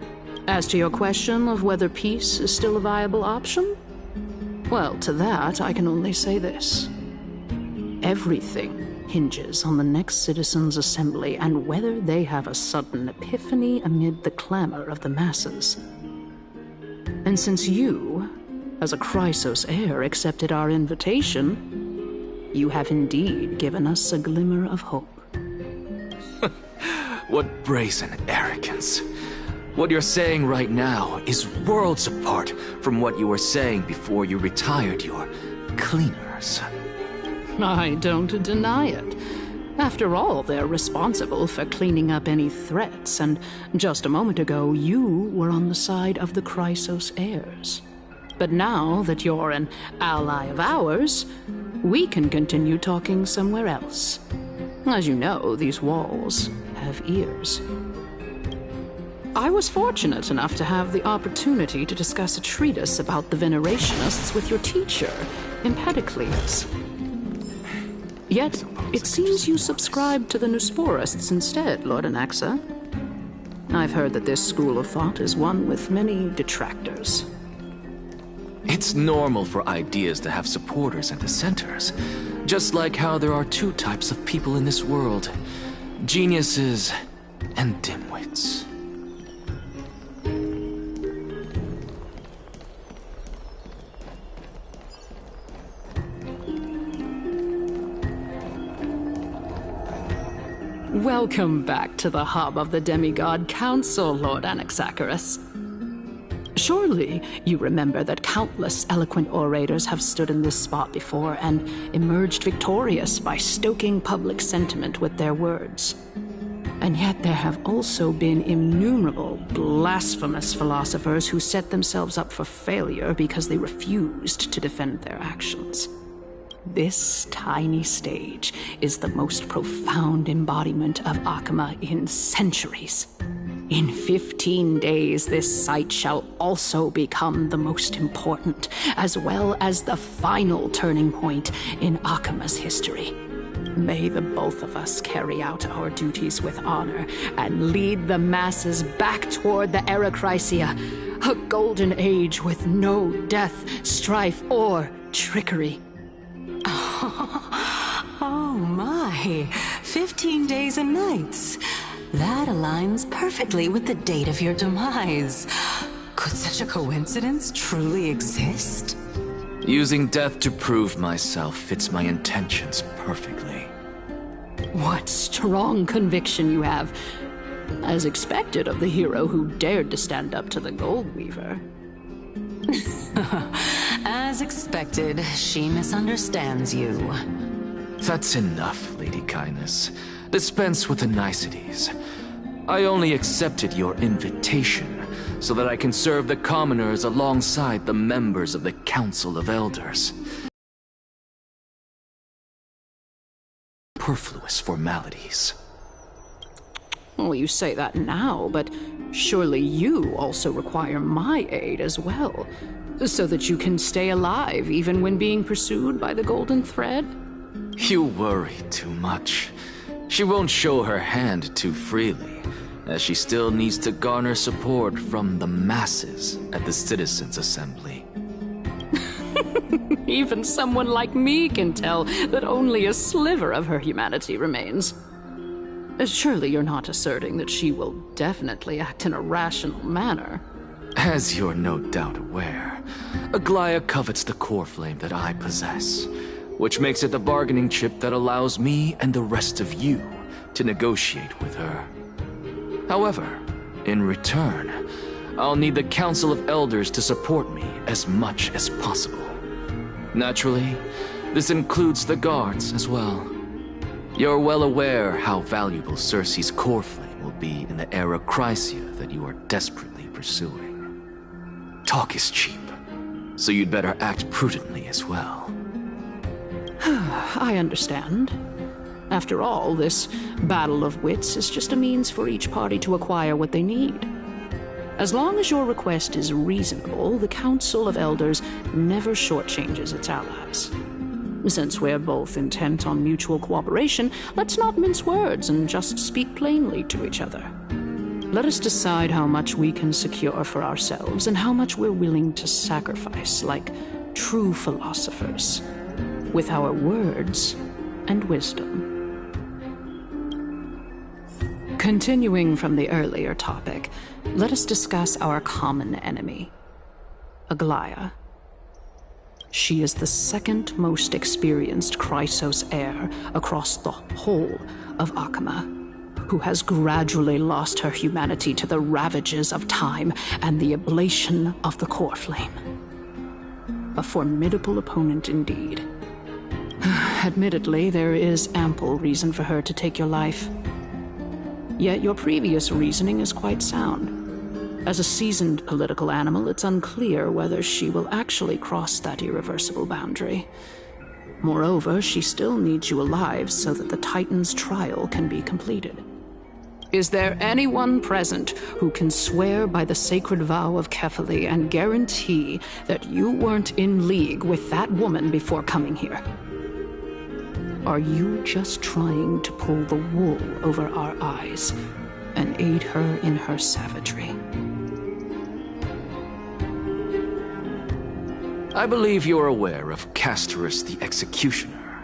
As to your question of whether peace is still a viable option, well, to that I can only say this. Everything hinges on the next citizens' assembly and whether they have a sudden epiphany amid the clamor of the masses. And since you, as a Chrysos heir, accepted our invitation, you have indeed given us a glimmer of hope. What brazen arrogance. What you're saying right now is worlds apart from what you were saying before you retired your cleaners. I don't deny it. After all, they're responsible for cleaning up any threats, and just a moment ago, you were on the side of the Chrysos heirs. But now that you're an ally of ours, we can continue talking somewhere else. As you know, these walls have ears. I was fortunate enough to have the opportunity to discuss a treatise about the Venerationists with your teacher, Empedocles. Yet, it seems you subscribe to the Nusporists instead, Lord Anaxa. I've heard that this school of thought is one with many detractors. It's normal for ideas to have supporters and dissenters, just like how there are two types of people in this world, geniuses and dimwits. Welcome back to the hub of the Demigod Council, Lord Anaxagoras. Surely you remember that countless eloquent orators have stood in this spot before and emerged victorious by stoking public sentiment with their words. And yet there have also been innumerable blasphemous philosophers who set themselves up for failure because they refused to defend their actions. This tiny stage is the most profound embodiment of Akama in centuries. In 15 days, this site shall also become the most important, as well as the final turning point in Akama's history. May the both of us carry out our duties with honor and lead the masses back toward the Erechrysia, a golden age with no death, strife, or trickery. Oh my, 15 days and nights. That aligns perfectly with the date of your demise. Could such a coincidence truly exist? Using death to prove myself fits my intentions perfectly. What strong conviction you have. As expected of the hero who dared to stand up to the Gold Weaver. As expected, she misunderstands you. That's enough, Lady Kindness. Dispense with the niceties. I only accepted your invitation so that I can serve the commoners alongside the members of the Council of Elders. Superfluous formalities. Well, you say that now, but surely you also require my aid as well, so that you can stay alive even when being pursued by the Golden Thread? You worry too much. She won't show her hand too freely, as she still needs to garner support from the masses at the Citizens' Assembly. Even someone like me can tell that only a sliver of her humanity remains. Surely you're not asserting that she will definitely act in a rational manner. As you're no doubt aware, Aglaya covets the core flame that I possess, which makes it the bargaining chip that allows me and the rest of you to negotiate with her. However, in return, I'll need the Council of Elders to support me as much as possible. Naturally, this includes the guards as well. You're well aware how valuable Circe's core flame will be in the era Chrysia that you are desperately pursuing. Talk is cheap, so you'd better act prudently as well. I understand. After all, this battle of wits is just a means for each party to acquire what they need. As long as your request is reasonable, the Council of Elders never shortchanges its allies. Since we're both intent on mutual cooperation, let's not mince words and just speak plainly to each other. Let us decide how much we can secure for ourselves and how much we're willing to sacrifice, like true philosophers, with our words and wisdom. Continuing from the earlier topic, let us discuss our common enemy, Aglaya. She is the second most experienced Chrysos heir across the whole of Akama, who has gradually lost her humanity to the ravages of time and the ablation of the core flame. A formidable opponent indeed. Admittedly, there is ample reason for her to take your life. Yet your previous reasoning is quite sound. As a seasoned political animal, it's unclear whether she will actually cross that irreversible boundary. Moreover, she still needs you alive so that the Titan's trial can be completed. Is there anyone present who can swear by the sacred vow of Kefali and guarantee that you weren't in league with that woman before coming here? Are you just trying to pull the wool over our eyes and aid her in her savagery? I believe you're aware of Castorice the Executioner.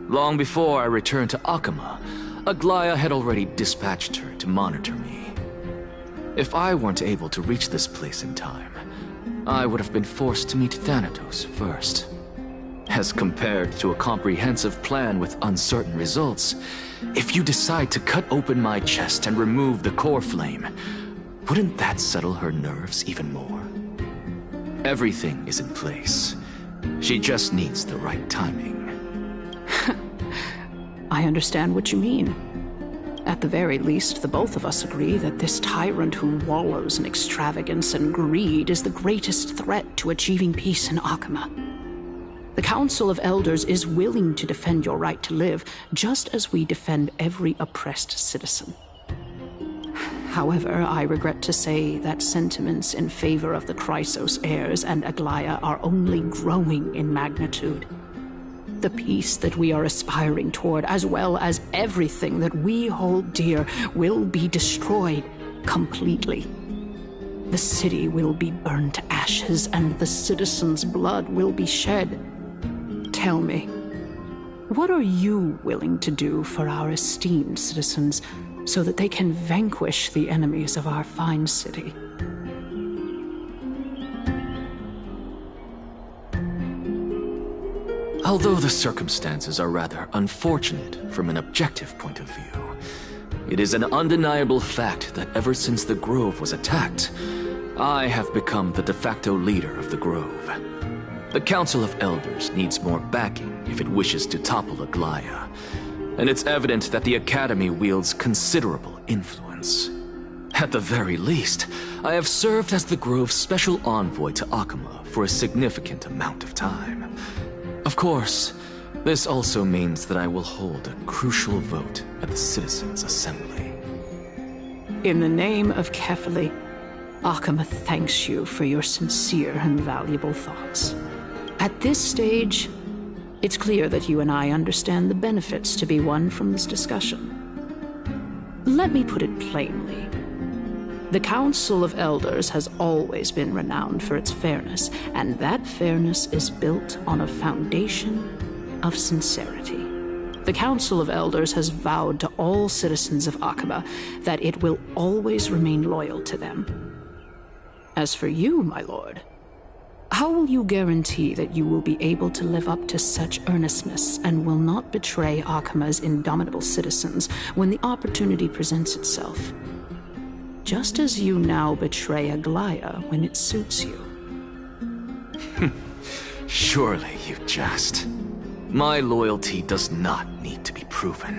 Long before I returned to Akama, Aglaya had already dispatched her to monitor me. If I weren't able to reach this place in time, I would have been forced to meet Thanatos first. As compared to a comprehensive plan with uncertain results, if you decide to cut open my chest and remove the core flame, wouldn't that settle her nerves even more? Everything is in place. She just needs the right timing. I understand what you mean. At the very least, the both of us agree that this tyrant who wallows in extravagance and greed is the greatest threat to achieving peace in Akama. The Council of Elders is willing to defend your right to live, just as we defend every oppressed citizen. However, I regret to say that sentiments in favor of the Chrysos heirs and Aglaya are only growing in magnitude. The peace that we are aspiring toward, as well as everything that we hold dear, will be destroyed completely. The city will be burned to ashes, and the citizens' blood will be shed. Tell me, what are you willing to do for our esteemed citizens so that they can vanquish the enemies of our fine city? Although the circumstances are rather unfortunate from an objective point of view, it is an undeniable fact that ever since the Grove was attacked, I have become the de facto leader of the Grove. The Council of Elders needs more backing if it wishes to topple Aglaia, and it's evident that the Academy wields considerable influence. At the very least, I have served as the Grove's special envoy to Akama for a significant amount of time. Of course, this also means that I will hold a crucial vote at the Citizens' Assembly. In the name of Kefali, Akama thanks you for your sincere and valuable thoughts. At this stage, it's clear that you and I understand the benefits to be won from this discussion. Let me put it plainly. The Council of Elders has always been renowned for its fairness, and that fairness is built on a foundation of sincerity. The Council of Elders has vowed to all citizens of Akaba that it will always remain loyal to them. As for you, my lord, how will you guarantee that you will be able to live up to such earnestness and will not betray Akama's indomitable citizens when the opportunity presents itself? Just as you now betray Aglaia when it suits you. Surely you jest. My loyalty does not need to be proven.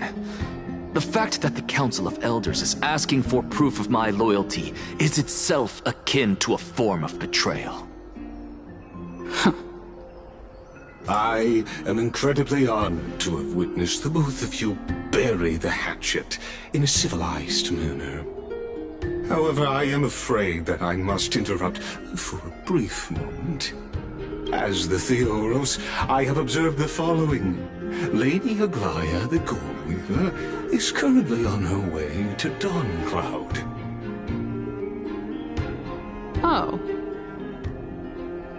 The fact that the Council of Elders is asking for proof of my loyalty is itself akin to a form of betrayal. I am incredibly honored to have witnessed the both of you bury the hatchet in a civilized manner. However, I am afraid that I must interrupt for a brief moment. As the Theoros, I have observed the following. Lady Aglaia, the Goldweaver, is currently on her way to Dawncloud. Oh.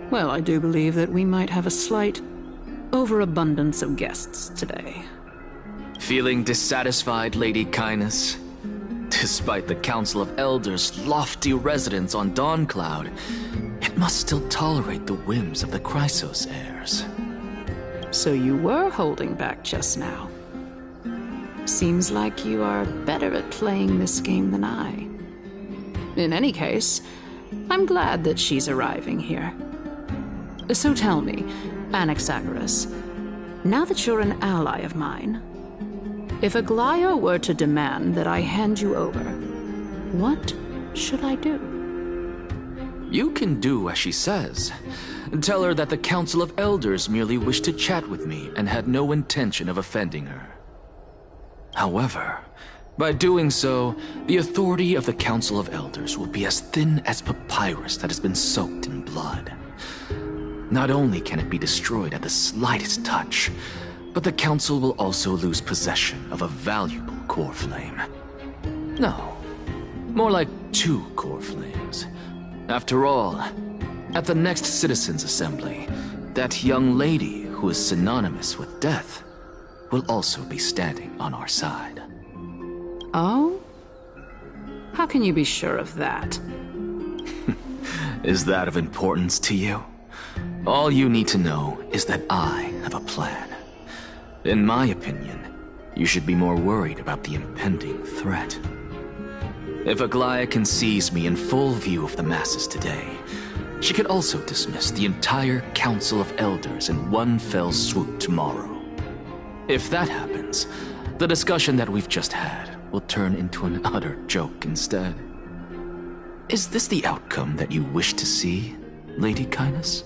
Well, I do believe that we might have a slight overabundance of guests today. Feeling dissatisfied, Lady Kindness? Despite the Council of Elders' lofty residence on Dawncloud, it must still tolerate the whims of the Chrysos heirs. So you were holding back just now. Seems like you are better at playing this game than I. In any case, I'm glad that she's arriving here. So tell me, Anaxagoras, now that you're an ally of mine, if Aglaia were to demand that I hand you over, what should I do? You can do as she says. Tell her that the Council of Elders merely wished to chat with me and had no intention of offending her. However, by doing so, the authority of the Council of Elders will be as thin as papyrus that has been soaked in blood. Not only can it be destroyed at the slightest touch, but the Council will also lose possession of a valuable core flame. No, more like 2 core flames. After all, at the next Citizens' Assembly, that young lady who is synonymous with death will also be standing on our side. Oh? How can you be sure of that? Is that of importance to you? All you need to know is that I have a plan. In my opinion, you should be more worried about the impending threat. If Aglaia can seize me in full view of the masses today, she could also dismiss the entire Council of Elders in one fell swoop tomorrow. If that happens, the discussion that we've just had will turn into an utter joke instead. Is this the outcome that you wish to see, Lady Kindness?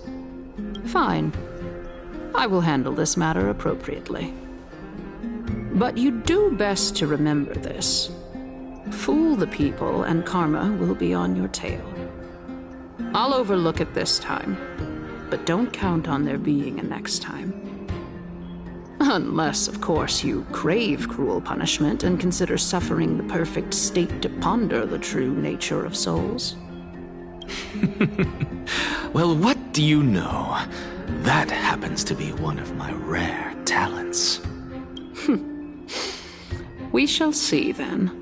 Fine. I will handle this matter appropriately. But you do best to remember this. Fool the people and karma will be on your tail. I'll overlook it this time, but don't count on there being a next time. Unless, of course, you crave cruel punishment and consider suffering the perfect state to ponder the true nature of souls. Well, what do you know? That happens to be one of my rare talents. We shall see, then.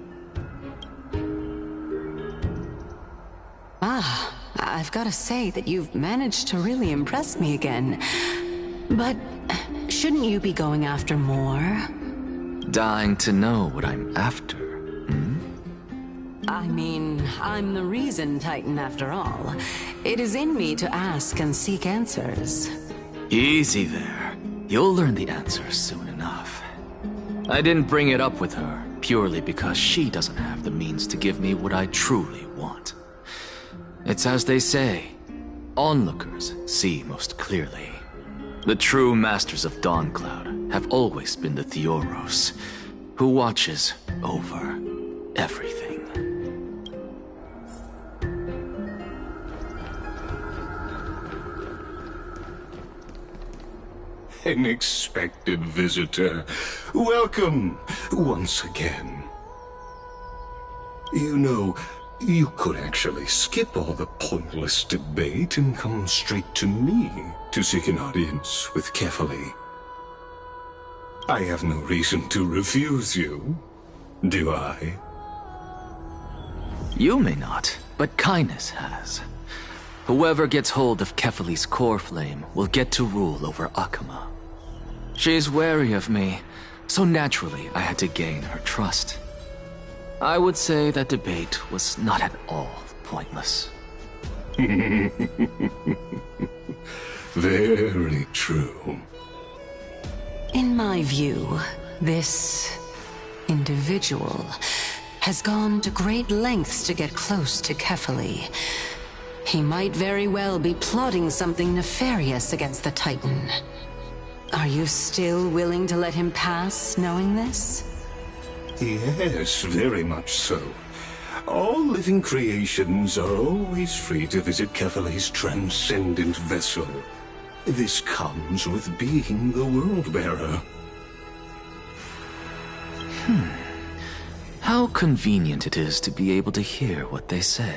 Ah, I've got to say that you've managed to really impress me again. But shouldn't you be going after more? Dying to know what I'm after, I mean, I'm the reason Titan after all. It is in me to ask and seek answers. Easy there. You'll learn the answers soon enough. I didn't bring it up with her purely because she doesn't have the means to give me what I truly want. It's as they say, onlookers see most clearly. The true masters of Dawncloud have always been the Theoros, who watches over everything. An expected visitor. Welcome once again. You know, you could actually skip all the pointless debate and come straight to me to seek an audience with Kefali. I have no reason to refuse you, do I? You may not, but Kindness has. Whoever gets hold of Kefali's core flame will get to rule over Akama. She's wary of me, so naturally I had to gain her trust. I would say that debate was not at all pointless. Very true. In my view, this individual has gone to great lengths to get close to Kefali. He might very well be plotting something nefarious against the Titan. Are you still willing to let him pass, knowing this? Yes, very much so. All living creations are always free to visit Kefali's transcendent vessel. This comes with being the World-Bearer. How convenient it is to be able to hear what they say.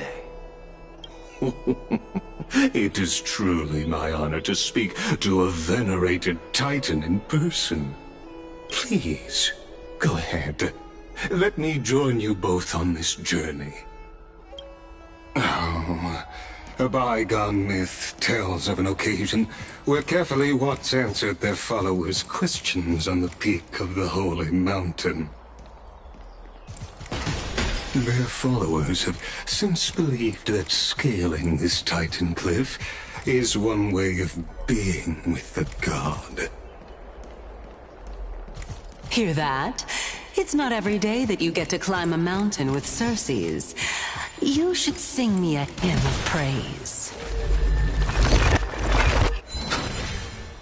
It is truly my honor to speak to a venerated Titan in person. Please, go ahead. Let me join you both on this journey. Oh, a bygone myth tells of an occasion where Kefali once answered their followers' questions on the peak of the Holy Mountain. Their followers have since believed that scaling this Titan cliff is one way of being with the god. Hear that? It's not every day that you get to climb a mountain with Circes. You should sing me a hymn of praise.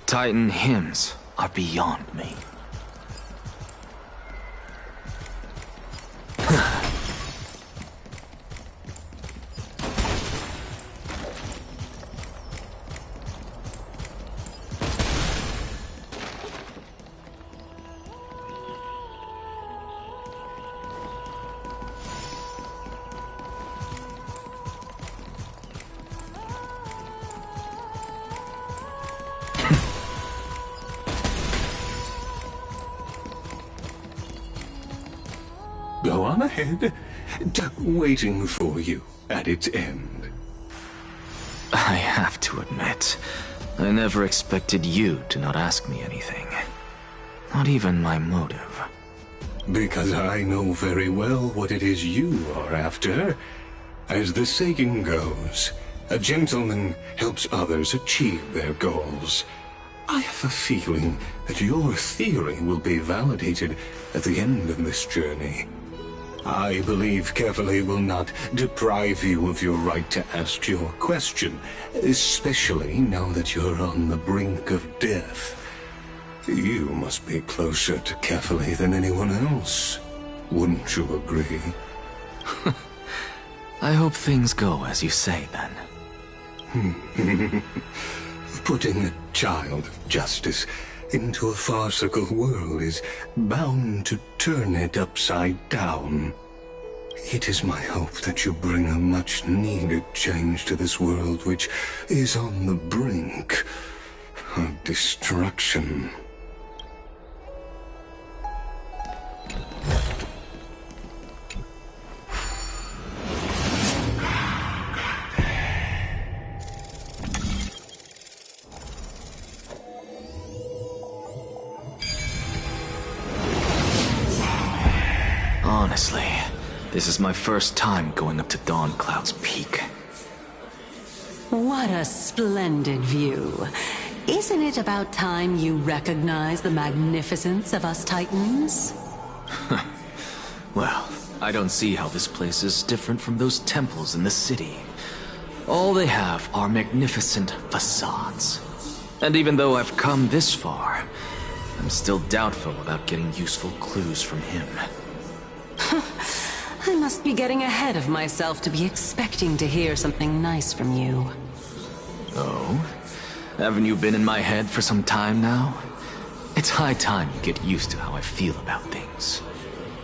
Titan hymns are beyond me. Go on ahead. Waiting for you at its end. I have to admit, I never expected you to not ask me anything. Not even my motive. Because I know very well what it is you are after. As the saying goes, a gentleman helps others achieve their goals. I have a feeling that your theory will be validated at the end of this journey. I believe Kefali will not deprive you of your right to ask your question, especially now that you're on the brink of death. You must be closer to Kefali than anyone else. Wouldn't you agree? I hope things go as you say, then. Putting a child of justice into a farcical world is bound to turn it upside down. It is my hope that you bring a much-needed change to this world which is on the brink of destruction. Honestly, This is my first time going up to Dawn Cloud's peak. What a splendid view. Isn't it about time you recognize the magnificence of us Titans? Well, I don't see how this place is different from those temples in the city. All they have are magnificent facades. And even though I've come this far, I'm still doubtful about getting useful clues from him. I must be getting ahead of myself to be expecting to hear something nice from you. Oh? Haven't you been in my head for some time now? It's high time you get used to how I feel about things.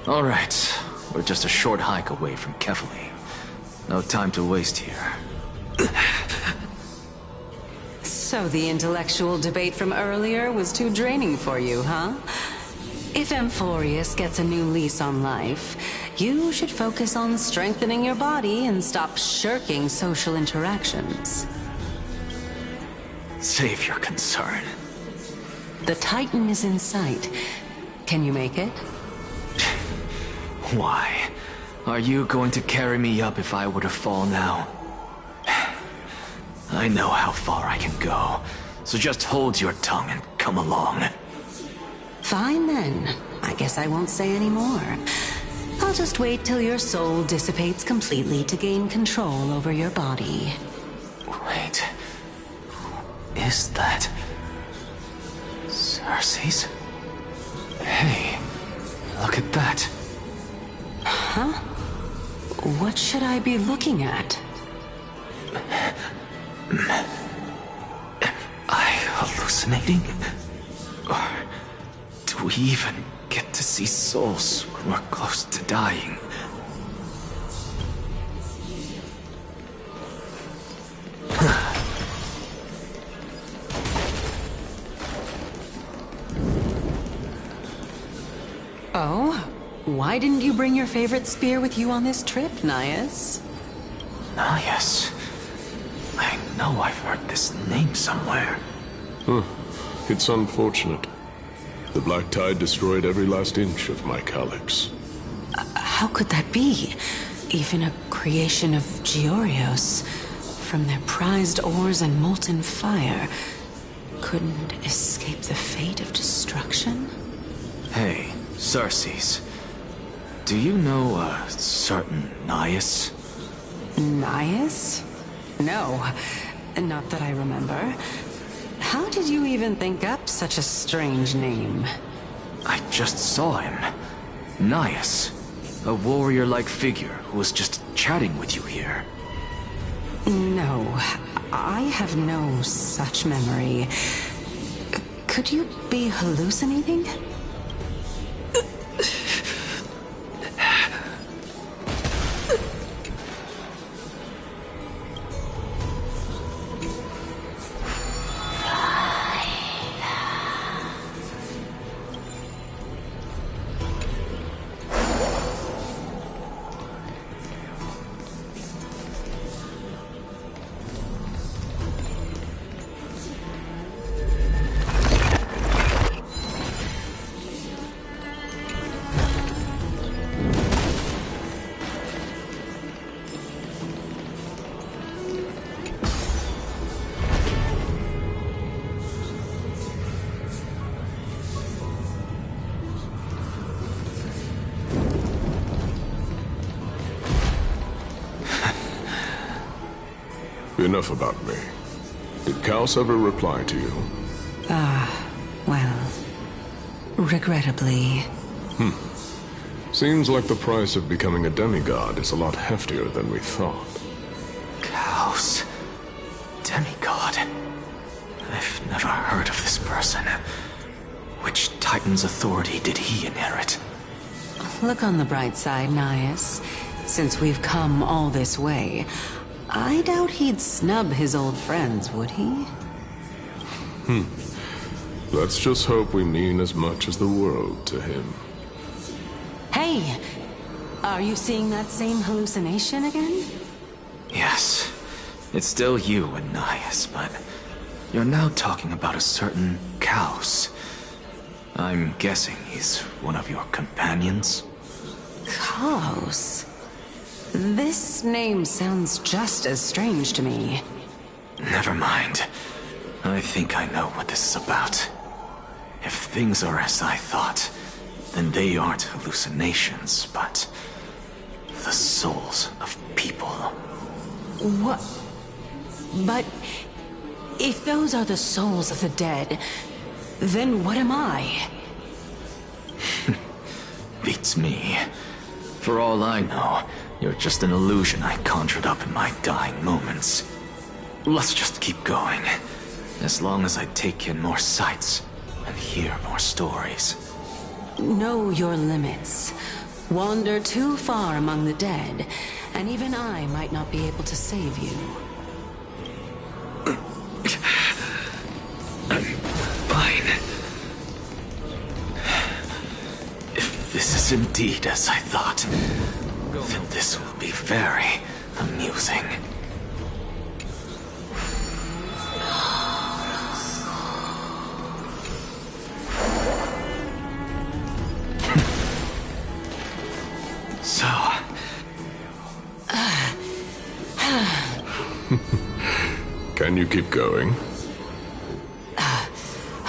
Alright, we're just a short hike away from Kefali. No time to waste here. So the intellectual debate from earlier was too draining for you, huh? If Amphorius gets a new lease on life, you should focus on strengthening your body and stop shirking social interactions. Save your concern. The Titan is in sight. Can you make it? Why? Are you going to carry me up if I were to fall now? I know how far I can go, so just hold your tongue and come along. Fine then. I guess I won't say any more. I'll just wait till your soul dissipates completely to gain control over your body. Wait. Who is that? Circe's? Hey, look at that. Huh? What should I be looking at? Am I hallucinating? Or do we even get to see souls when we're close to dying? Oh? Why didn't you bring your favorite spear with you on this trip, Nias? Nias? I know I've heard this name somewhere. It's unfortunate. The Black Tide destroyed every last inch of my calyx. How could that be? Even a creation of Georios, from their prized ores and molten fire, couldn't escape the fate of destruction? Hey, Circe's. Do you know a certain Nias? Nias? No, not that I remember. How did you even think up such a strange name? I just saw him. Nias. A warrior-like figure who was just chatting with you here. No, I have no such memory. Could you be hallucinating? Enough about me. Did Kaos ever reply to you? Well, regrettably. Seems like the price of becoming a demigod is a lot heftier than we thought. Kaos. Demigod. I've never heard of this person. Which Titan's authority did he inherit? Look on the bright side, Nias. Since we've come all this way, I doubt he'd snub his old friends, would he? Let's just hope we mean as much as the world to him. Hey! Are you seeing that same hallucination again? Yes. It's still you and Nias, but you're now talking about a certain Kaos. I'm guessing he's one of your companions? Kaos? This name sounds just as strange to me. Never mind. I think I know what this is about. If things are as I thought, then they aren't hallucinations, but the souls of people. What? But if those are the souls of the dead, then what am I? Beats me. For all I know, you're just an illusion I conjured up in my dying moments. Let's just keep going. As long as I take in more sights and hear more stories. Know your limits. Wander too far among the dead, and even I might not be able to save you. I'm fine. If this is indeed as I thought, then this will be very amusing. So... Can you keep going?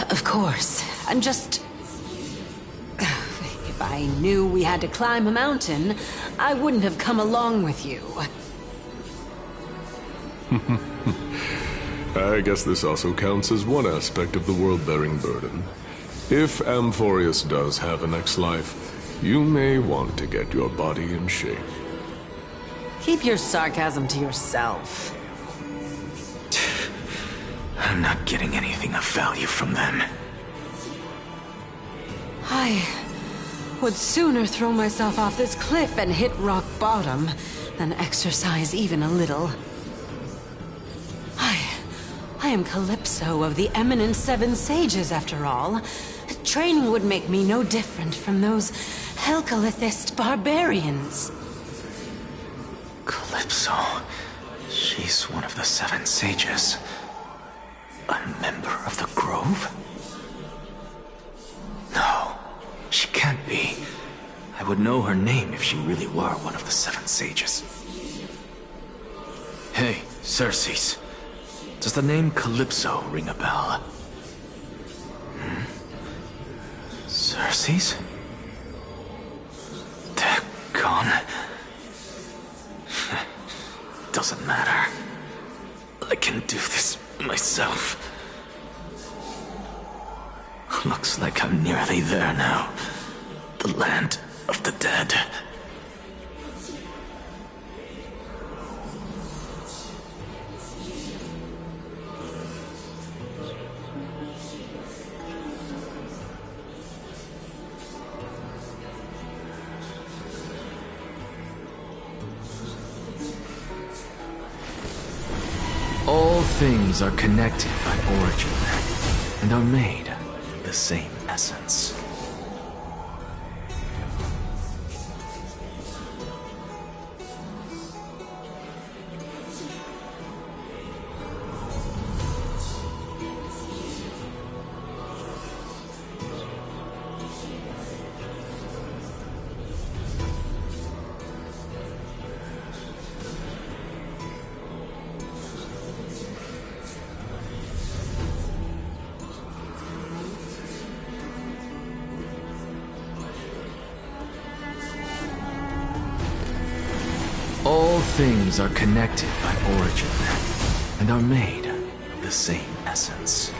Of course. I'm just... If I knew we had to climb a mountain, I wouldn't have come along with you. I guess this also counts as one aspect of the world-bearing burden. If Amphorius does have a next life, you may want to get your body in shape. Keep your sarcasm to yourself. I'm not getting anything of value from them. I would sooner throw myself off this cliff and hit rock bottom than exercise even a little. I am Calypso of the eminent Seven Sages, after all. Training would make me no different from those Helcalithist barbarians. Calypso. She's one of the Seven Sages. A member of the Grove? No, she can't be. I would know her name if she really were one of the Seven Sages. Hey, Circes. Does the name Calypso ring a bell? Circes? They're gone. Doesn't matter. I can do this myself. Looks like I'm nearly there now. The land of the dead. All things are connected by origin, and are made of the same essence. All things are connected by origin, and are made of the same essence.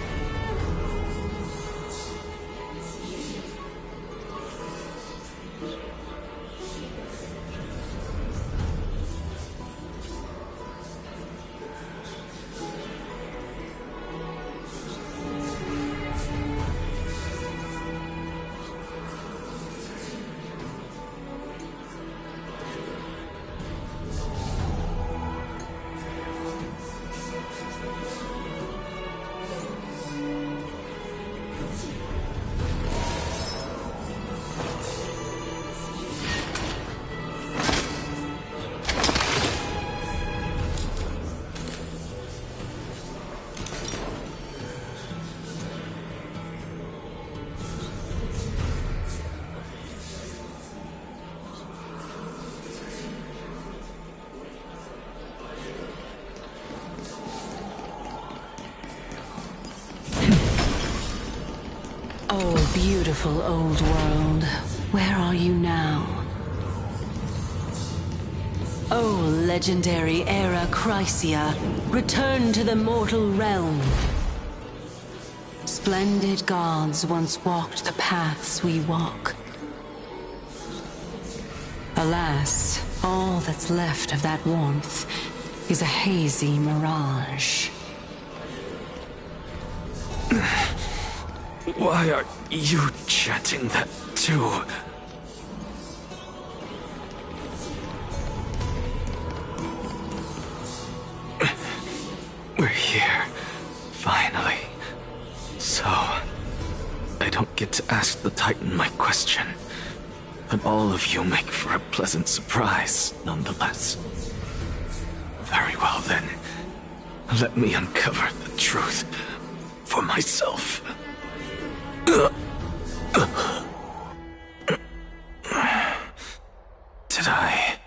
Beautiful old world, where are you now? O legendary era Chrysia, return to the mortal realm. Splendid gods once walked the paths we walk. Alas, all that's left of that warmth is a hazy mirage. Why are you chanting that too? We're here, finally. So, I don't get to ask the Titan my question, but all of you make for a pleasant surprise, nonetheless. Very well then, let me uncover the truth for myself. Did I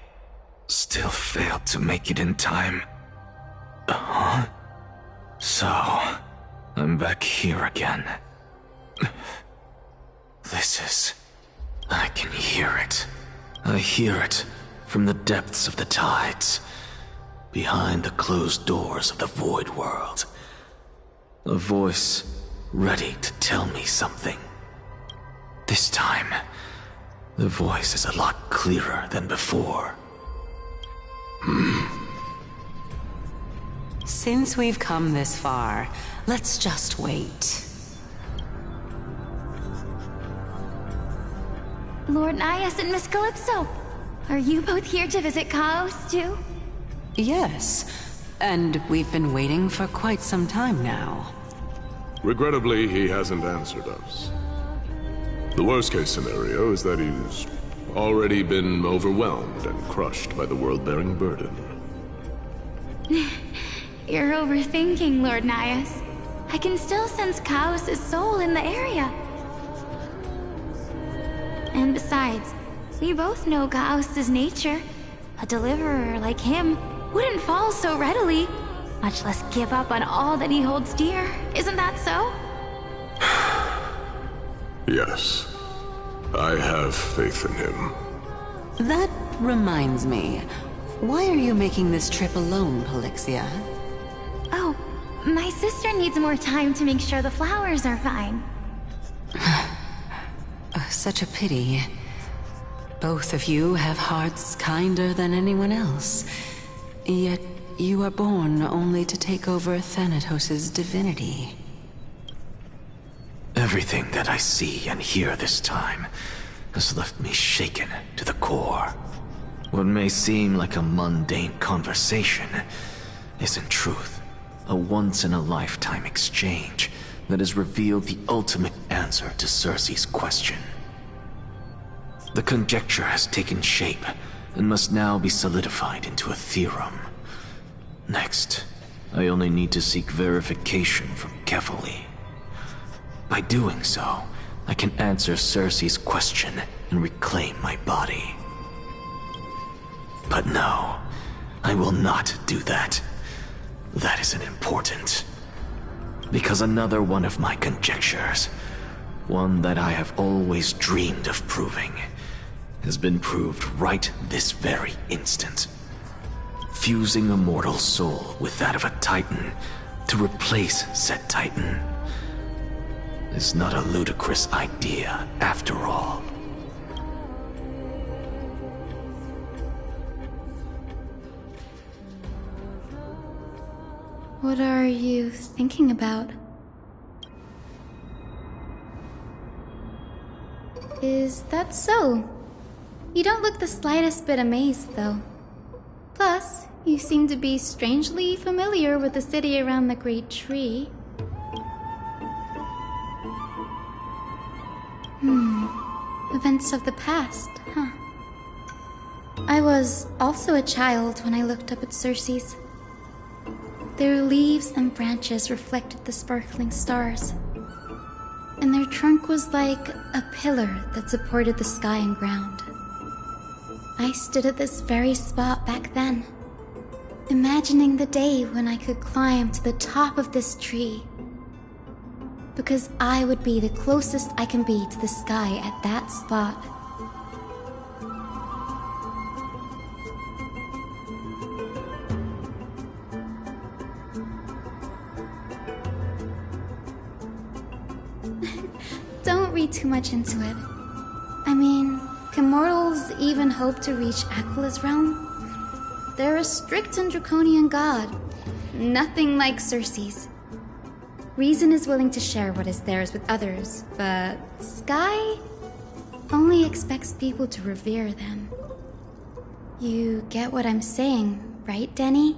still fail to make it in time? Huh? So, I'm back here again. I can hear it. I hear it from the depths of the tides, behind the closed doors of the void world. A voice ready to tell me something. This time, the voice is a lot clearer than before. Since we've come this far, let's just wait. Lord Nias and Miss Calypso, are you both here to visit Chaos too? Yes, and we've been waiting for quite some time now. Regrettably, he hasn't answered us. The worst-case scenario is that he's already been overwhelmed and crushed by the world-bearing burden. You're overthinking, Lord Nias. I can still sense Chaos' soul in the area. And besides, we both know Chaos' nature. A deliverer like him wouldn't fall so readily, much less give up on all that he holds dear. Isn't that so? Yes. I have faith in him. That reminds me. Why are you making this trip alone, Polixia? Oh, my sister needs more time to make sure the flowers are fine. Such a pity. Both of you have hearts kinder than anyone else. Yet you are born only to take over Thanatos' divinity. Everything that I see and hear this time has left me shaken to the core. What may seem like a mundane conversation is in truth a once-in-a-lifetime exchange that has revealed the ultimate answer to Circe's question. The conjecture has taken shape and must now be solidified into a theorem. Next, I only need to seek verification from Kefali. By doing so, I can answer Circe's question and reclaim my body. But no, I will not do that. That isn't important. Because another one of my conjectures, one that I have always dreamed of proving, has been proved right this very instant. Fusing a mortal soul with that of a Titan to replace said Titan is not a ludicrous idea after all. What are you thinking about? Is that so? You don't look the slightest bit amazed, though. Plus, you seem to be strangely familiar with the city around the Great Tree. Events of the past, huh? I was also a child when I looked up at Circe's. Their leaves and branches reflected the sparkling stars, and their trunk was like a pillar that supported the sky and ground. I stood at this very spot back then, imagining the day when I could climb to the top of this tree Because I would be the closest I can be to the sky at that spot. Don't read too much into it. I mean, can mortals even hope to reach Aquila's realm? They're a strict and draconian god. Nothing like Circe's. Reason is willing to share what is theirs with others, but Sky only expects people to revere them. You get what I'm saying, right, Denny?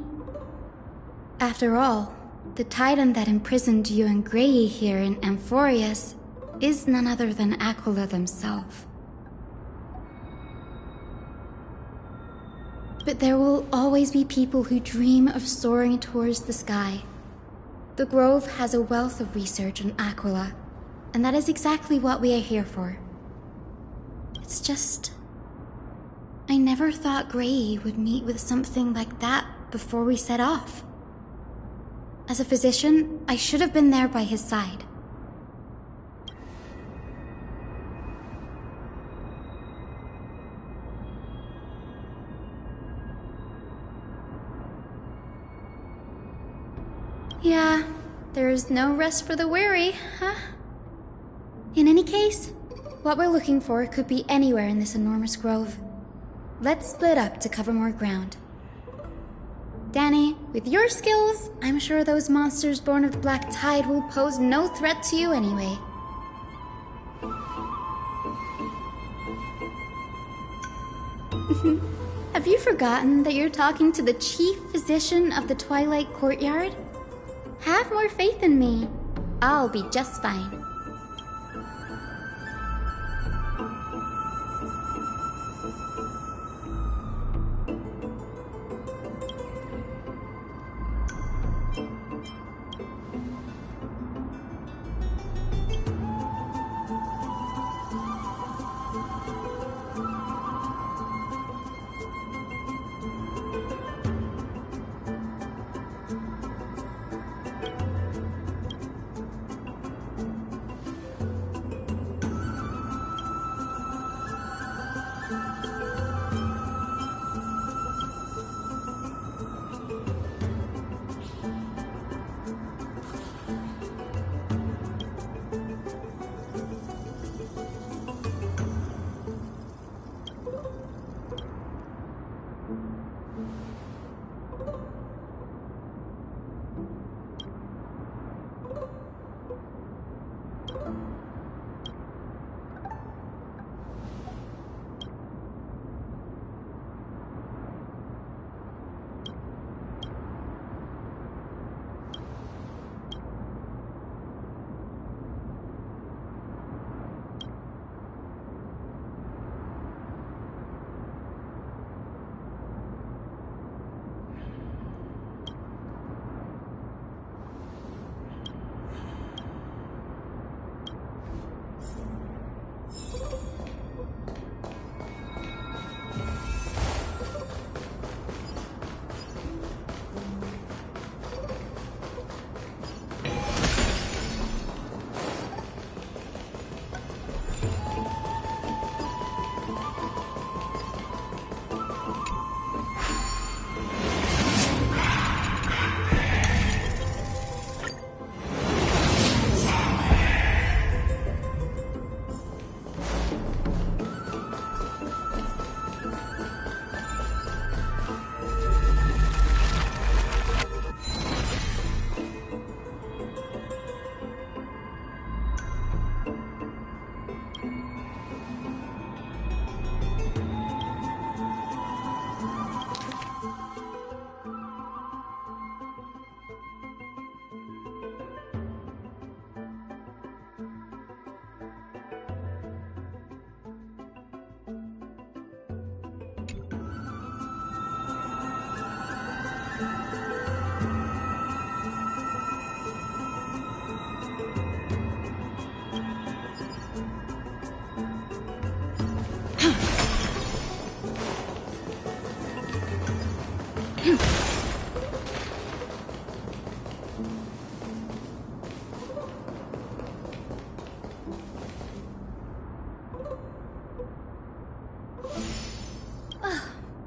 After all, the titan that imprisoned you and Grey here in Amphorius is none other than Aquila themselves. But there will always be people who dream of soaring towards the sky. The Grove has a wealth of research on Aquila, and that is exactly what we are here for. It's just... I never thought Grey would meet with something like that before we set off. As a physician, I should have been there by his side. Yeah, there's no rest for the weary, huh? In any case, what we're looking for could be anywhere in this enormous grove. Let's split up to cover more ground. Danny, with your skills, I'm sure those monsters born of the Black Tide will pose no threat to you anyway. Have you forgotten that you're talking to the chief physician of the Twilight Courtyard? Have more faith in me. I'll be just fine.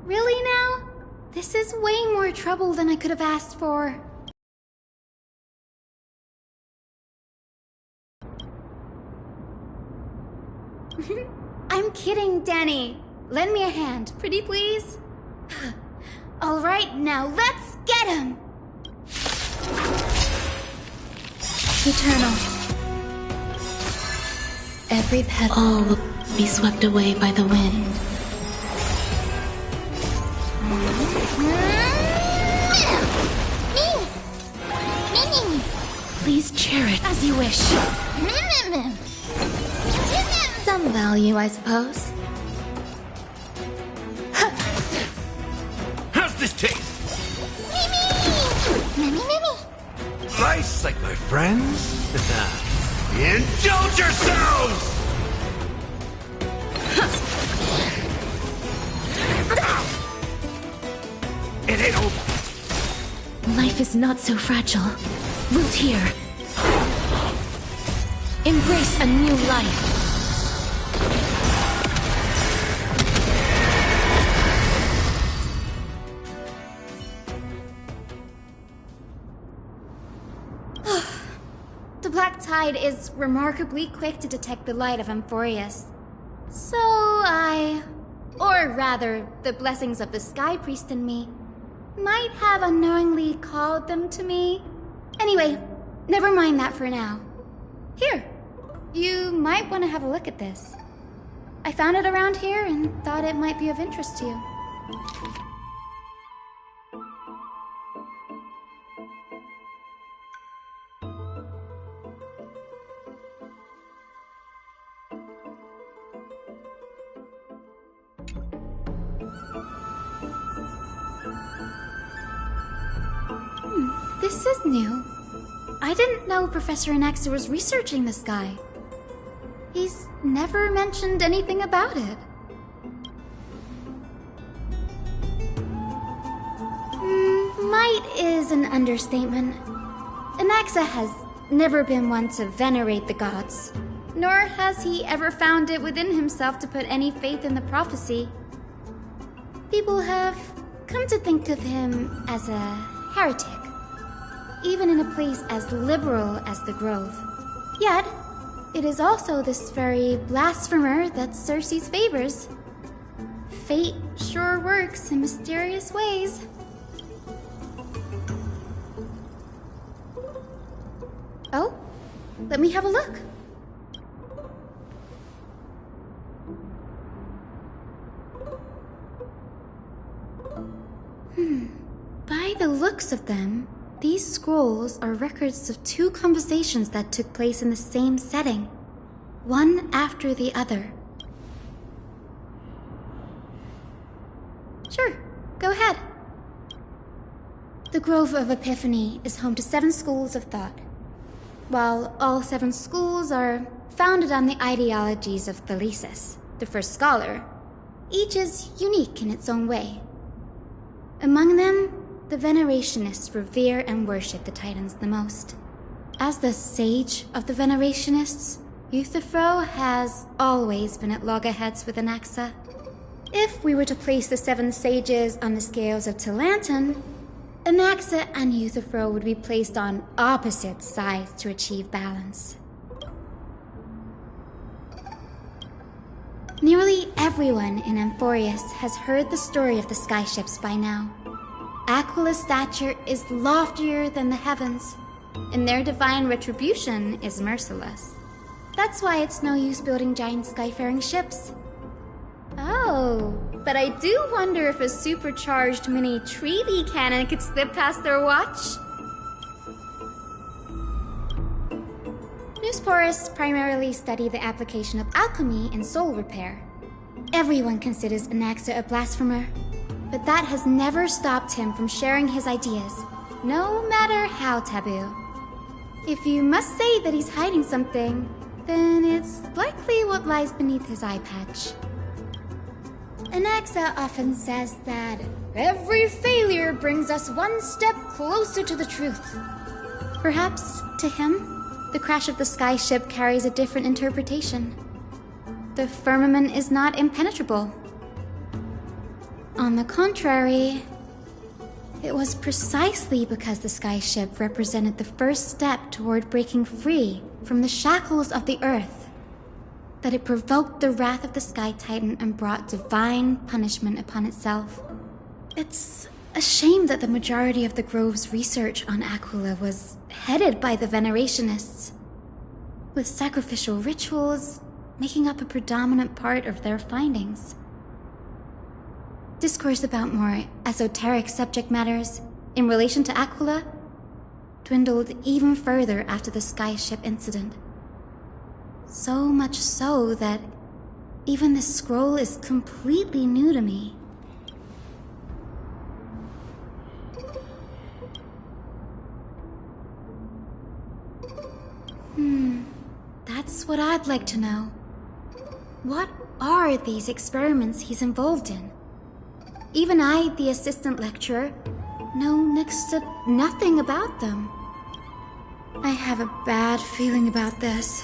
Really now? This is way more trouble than I could have asked for. I'm kidding, Danny. Lend me a hand, pretty please? Alright, now let's get him! Eternal. Every petal all will be swept away by the wind. Please chair it as you wish. Some value, I suppose. How's this taste? Nice like my friends? Indulge yourselves! It ain't over. Life is not so fragile. Root here. Embrace a new life. The Black Tide is remarkably quick to detect the light of Amphorius. So or rather, the blessings of the Sky Priest in me, might have unknowingly called them to me. Anyway, never mind that for now. Here, you might want to have a look at this. I found it around here and thought it might be of interest to you. This is new. I didn't know Professor Anaxa was researching the sky. He's never mentioned anything about it. Might is an understatement. Anaxa has never been one to venerate the gods, nor has he ever found it within himself to put any faith in the prophecy. People have come to think of him as a heretic, even in a place as liberal as the Grove. Yet, it is also this very blasphemer that Cersei's favors. Fate sure works in mysterious ways. Oh, let me have a look. By the looks of them, these scrolls are records of two conversations that took place in the same setting, one after the other. Sure, go ahead. The Grove of Epiphany is home to 7 schools of thought. While all 7 schools are founded on the ideologies of Thalesis, the first scholar, each is unique in its own way. Among them, the Venerationists revere and worship the Titans the most. As the sage of the Venerationists, Euthyphro has always been at loggerheads with Anaxa. If we were to place the 7 sages on the scales of Talanton, Anaxa and Euthyphro would be placed on opposite sides to achieve balance. Nearly everyone in Amphorius has heard the story of the skyships by now. Aquila's stature is loftier than the heavens, and their divine retribution is merciless. That's why it's no use building giant skyfaring ships. Oh, but I do wonder if a supercharged mini treaty cannon could slip past their watch. Newsporists primarily study the application of alchemy in soul repair. Everyone considers Anaxa a blasphemer, but that has never stopped him from sharing his ideas, no matter how taboo. If you must say that he's hiding something, then it's likely what lies beneath his eye patch. Anaxa often says that every failure brings us one step closer to the truth. Perhaps, to him, the crash of the skyship carries a different interpretation. The firmament is not impenetrable. On the contrary, it was precisely because the skyship represented the first step toward breaking free from the shackles of the Earth that it provoked the wrath of the Sky Titan and brought divine punishment upon itself. It's a shame that the majority of the Grove's research on Aquila was headed by the Venerationists, with sacrificial rituals making up a predominant part of their findings. Discourse about more esoteric subject matters in relation to Aquila dwindled even further after the skyship incident. So much so that even this scroll is completely new to me. That's what I'd like to know. What are these experiments he's involved in? Even I, the assistant lecturer, know next to nothing about them. I have a bad feeling about this.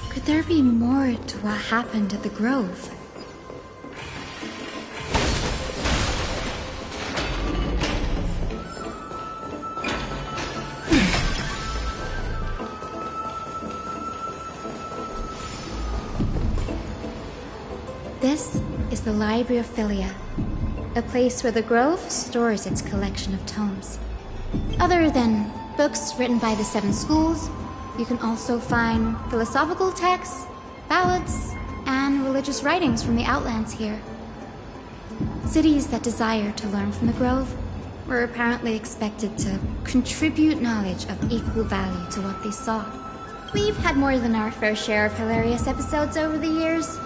Could there be more to what happened at the Grove? This is the Library of Philia, a place where the Grove stores its collection of tomes. Other than books written by the 7 schools, you can also find philosophical texts, ballads, and religious writings from the Outlands here. Cities that desire to learn from the Grove were apparently expected to contribute knowledge of equal value to what they saw. We've had more than our fair share of hilarious episodes over the years.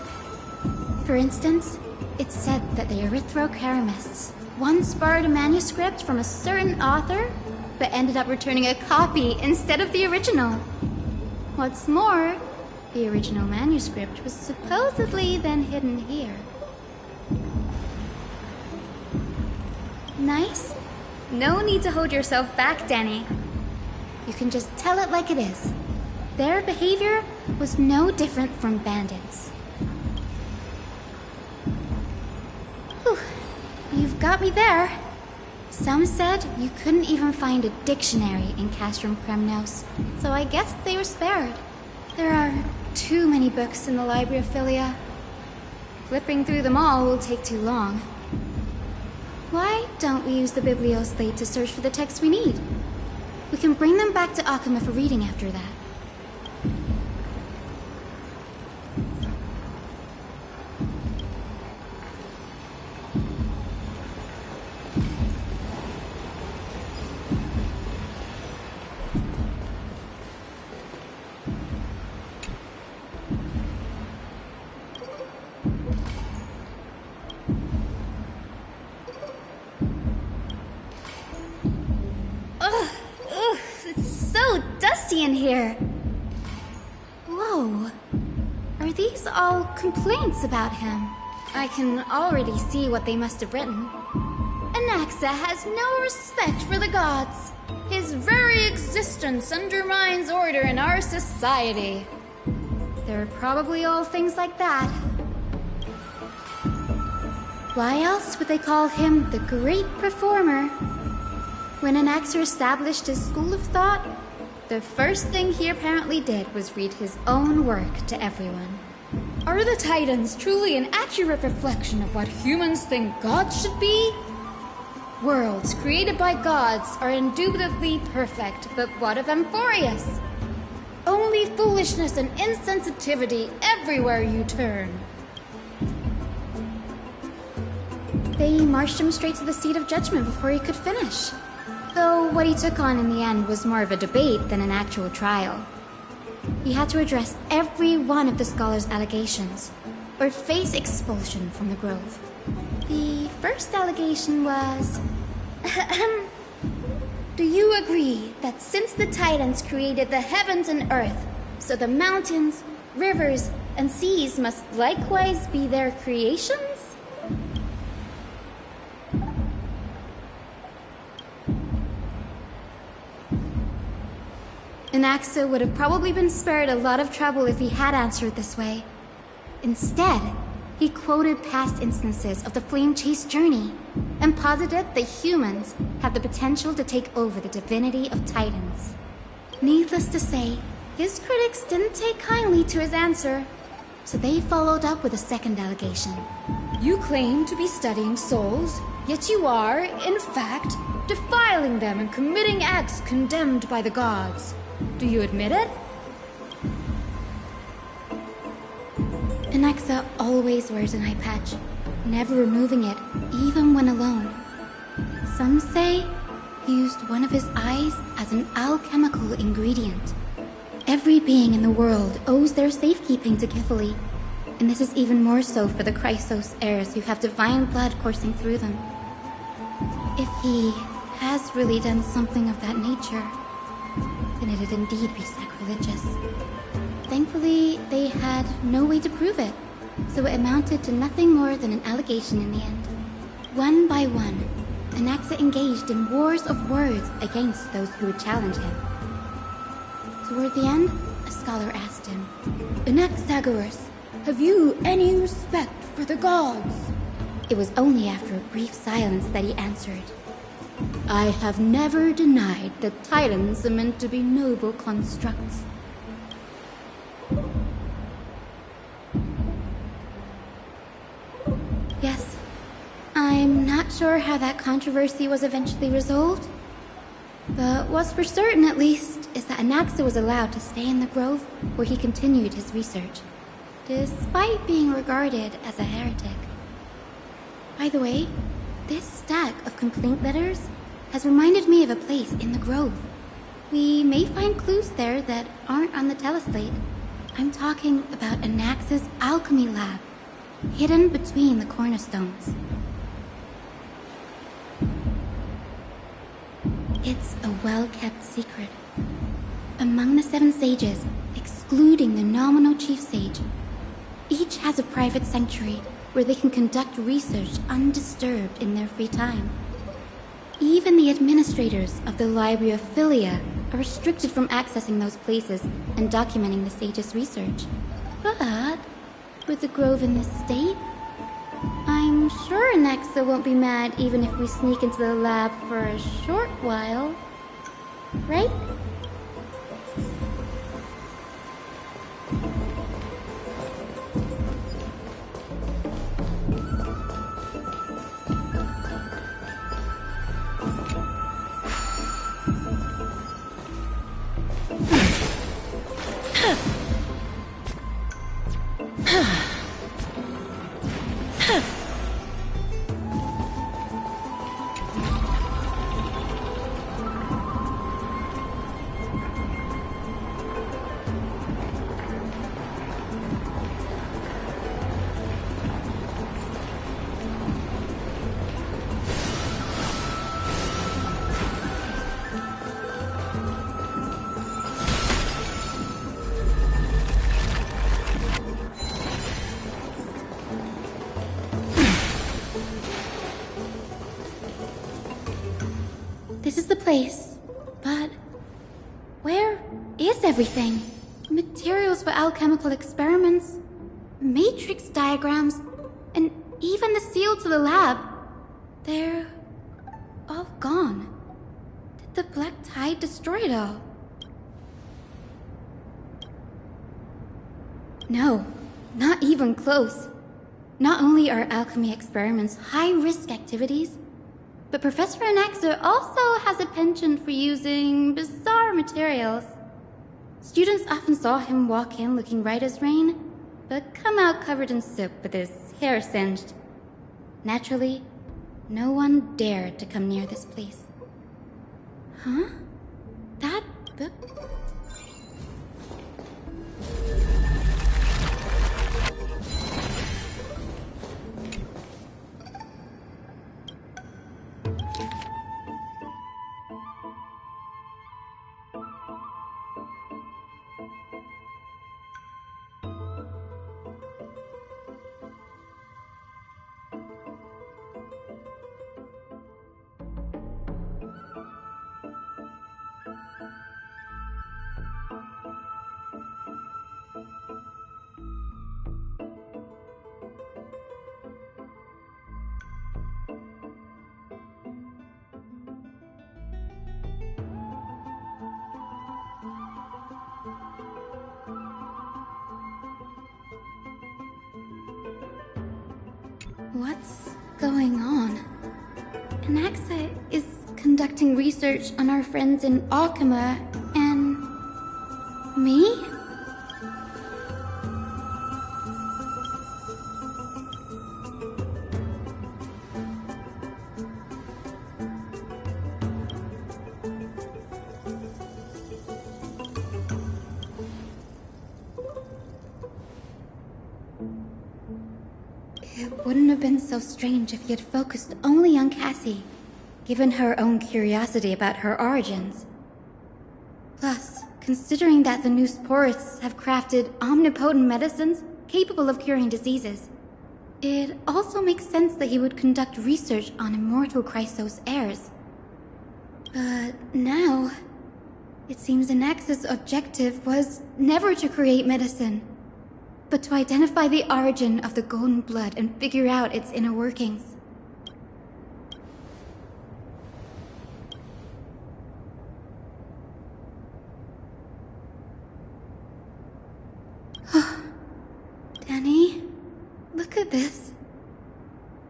For instance, it's said that the Erythrocheramists once borrowed a manuscript from a certain author, but ended up returning a copy instead of the original. What's more, the original manuscript was supposedly then hidden here. Nice? No need to hold yourself back, Danny. You can just tell it like it is. Their behavior was no different from bandits. Whew. You've got me there. Some said you couldn't even find a dictionary in Castrum Kremnos, so I guess they were spared. There are too many books in the Library of Philia. Flipping through them all will take too long. Why don't we use the Biblioslate to search for the texts we need? We can bring them back to Akuma for reading after that. In here. Whoa. Are these all complaints about him? I can already see what they must have written. Anaxa has no respect for the gods. His very existence undermines order in our society. They're probably all things like that. Why else would they call him the Great Performer? When Anaxa established his school of thought, the first thing he apparently did was read his own work to everyone. Are the Titans truly an accurate reflection of what humans think gods should be? Worlds created by gods are indubitably perfect, but what of Amphorius? Only foolishness and insensitivity everywhere you turn. They marched him straight to the seat of judgment before he could finish. Though what he took on in the end was more of a debate than an actual trial. He had to address every one of the scholar's allegations, or face expulsion from the Grove. The first allegation was... Do you agree that since the Titans created the heavens and earth, so the mountains, rivers, and seas must likewise be their creations? Anaxa would have probably been spared a lot of trouble if he had answered this way. Instead, He quoted past instances of the Flame Chase journey, and posited that humans have the potential to take over the divinity of Titans. Needless to say, his critics didn't take kindly to his answer, so they followed up with a second allegation. You claim to be studying souls, yet you are, in fact, defiling them and committing acts condemned by the gods. Do you admit it? Anaxa always wears an eye patch, never removing it, even when alone. Some say he used one of his eyes as an alchemical ingredient. Every being in the world owes their safekeeping to Kithily, and this is even more so for the Chrysos heirs who have divine blood coursing through them. If he has really done something of that nature, then it'd indeed be sacrilegious. Thankfully, they had no way to prove it, so it amounted to nothing more than an allegation in the end. One by one, Anaxa engaged in wars of words against those who would challenge him. Toward the end, a scholar asked him, Anaxagoras, have you any respect for the gods? It was only after a brief silence that he answered, I have never denied that Titans are meant to be noble constructs. Yes, I'm not sure how that controversy was eventually resolved, but what's for certain at least is that Anaxa was allowed to stay in the grove where he continued his research, despite being regarded as a heretic. By the way, this stack of complaint letters has reminded me of a place in the grove. We may find clues there that aren't on the teleslate. I'm talking about Anaxa's alchemy lab, hidden between the cornerstones. It's a well-kept secret. Among the 7 sages, excluding the nominal chief sage, each has a private sanctuary where they can conduct research undisturbed in their free time. Even the administrators of the Library of Philia are restricted from accessing those places and documenting the sage's research. But with the grove in this state, I'm sure Anaxa won't be mad even if we sneak into the lab for a short while. Right? This is the place, but where is everything? Materials for alchemical experiments, matrix diagrams, and even the seal to the lab. They're all gone. Did the Black Tide destroy it all? No, not even close. Not only are alchemy experiments high-risk activities, but Professor Anaxa also has a penchant for using bizarre materials. Students often saw him walk in looking right as rain, but come out covered in soot with his hair singed. Naturally, no one dared to come near this place. Huh? That book? What's going on? Anaxa is conducting research on our friends in Alchema and... me? It wouldn't have been so strange if he had focused only on Cassie, given her own curiosity about her origins. Plus, considering that the new sporists have crafted omnipotent medicines capable of curing diseases, it also makes sense that he would conduct research on immortal Chrysos heirs. But now, it seems Anaxa's objective was never to create medicine, but to identify the origin of the golden blood and figure out its inner workings. Danny, look at this.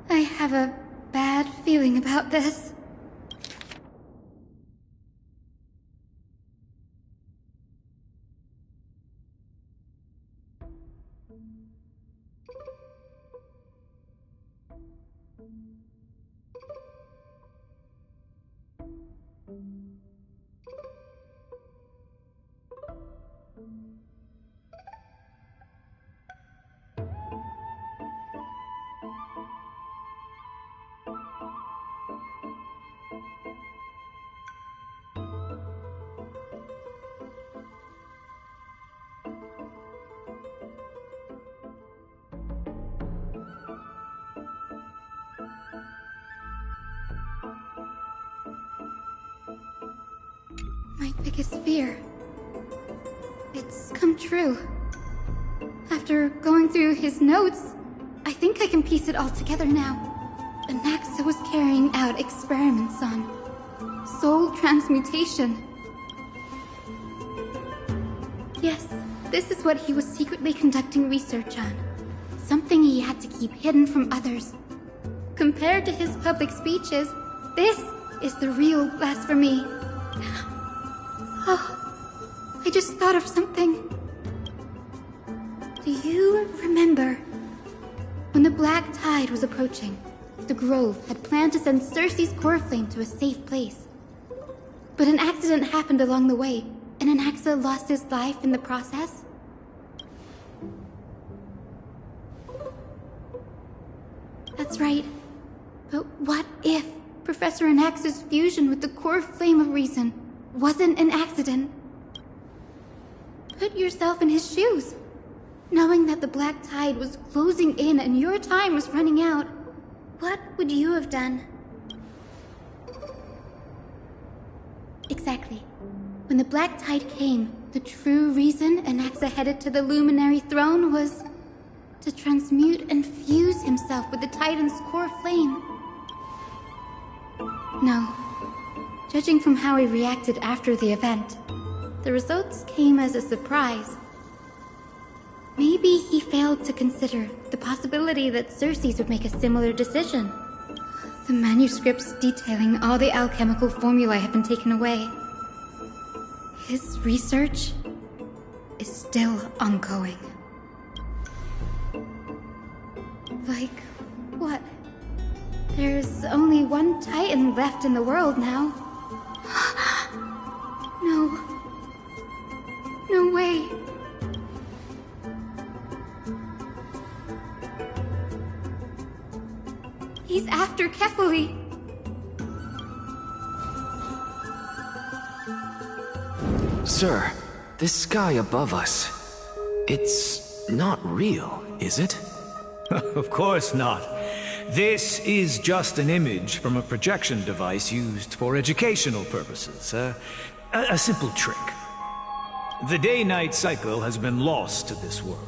I have a bad feeling about this. My biggest fear. It's come true. After going through his notes, I think I can piece it all together now. Anaxa was carrying out experiments on soul transmutation. Yes, this is what he was secretly conducting research on. Something he had to keep hidden from others. Compared to his public speeches, this is the real blasphemy. Oh, I just thought of something. Do you remember? When the Black Tide was approaching, the Grove had planned to send Circe's core flame to a safe place. But an accident happened along the way, and Anaxa lost his life in the process? That's right. But what if Professor Anaxa's fusion with the core flame of reason wasn't an accident? Put yourself in his shoes. Knowing that the Black Tide was closing in and your time was running out, what would you have done? Exactly. When the Black Tide came, the true reason Anaxa headed to the Luminary Throne was to transmute and fuse himself with the Titan's core flame. No. Judging from how he reacted after the event, the results came as a surprise. Maybe he failed to consider the possibility that Circe's would make a similar decision. The manuscripts detailing all the alchemical formulae have been taken away. His research is still ongoing. Like, what? There's only one Titan left in the world now. No. No way. He's after Kefali. Sir, this sky above us, it's not real, is it? Of course not. This is just an image from a projection device used for educational purposes. A simple trick. The day-night cycle has been lost to this world.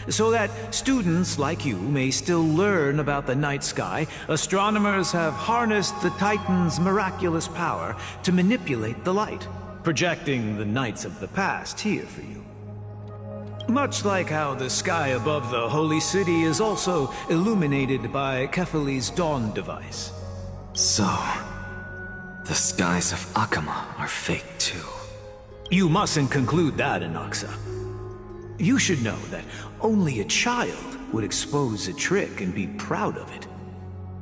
So that students like you may still learn about the night sky, astronomers have harnessed the Titan's miraculous power to manipulate the light, projecting the nights of the past here for you. Much like how the sky above the holy city is also illuminated by Kefali's dawn device. So, the skies of Akama are fake too. You mustn't conclude that, Anaxa. You should know that only a child would expose a trick and be proud of it.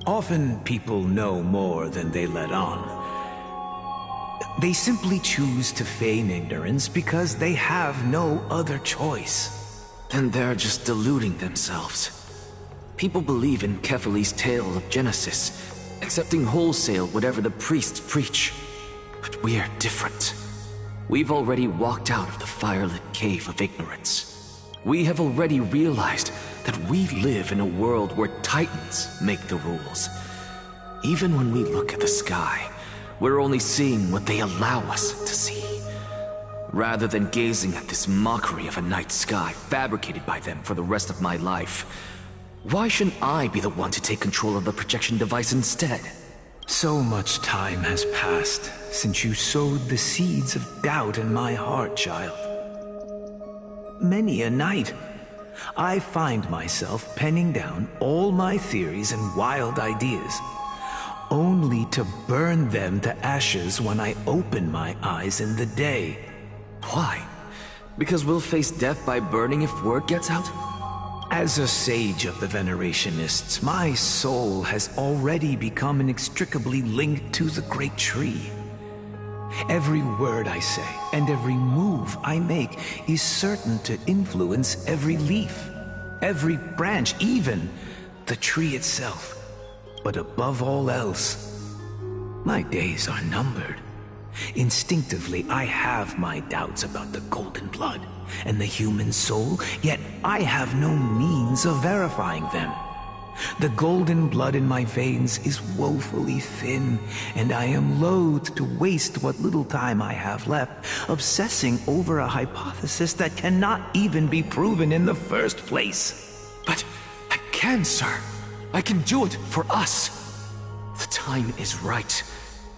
Often people know more than they let on. They simply choose to feign ignorance because they have no other choice. Then they're just deluding themselves. People believe in Kefali's tale of Genesis, accepting wholesale whatever the priests preach. But we're different. We've already walked out of the firelit cave of ignorance. We have already realized that we live in a world where Titans make the rules. Even when we look at the sky, we're only seeing what they allow us to see. Rather than gazing at this mockery of a night sky fabricated by them for the rest of my life, why shouldn't I be the one to take control of the projection device instead? So much time has passed since you sowed the seeds of doubt in my heart, child. Many a night, I find myself penning down all my theories and wild ideas, only to burn them to ashes when I open my eyes in the day. Why? Because we'll face death by burning if word gets out? As a sage of the Venerationists, my soul has already become inextricably linked to the great tree. Every word I say and every move I make is certain to influence every leaf, every branch, even the tree itself. But above all else, my days are numbered. Instinctively, I have my doubts about the golden blood and the human soul, yet I have no means of verifying them. The golden blood in my veins is woefully thin, and I am loath to waste what little time I have left obsessing over a hypothesis that cannot even be proven in the first place. But I can, sir. I can do it for us. The time is right.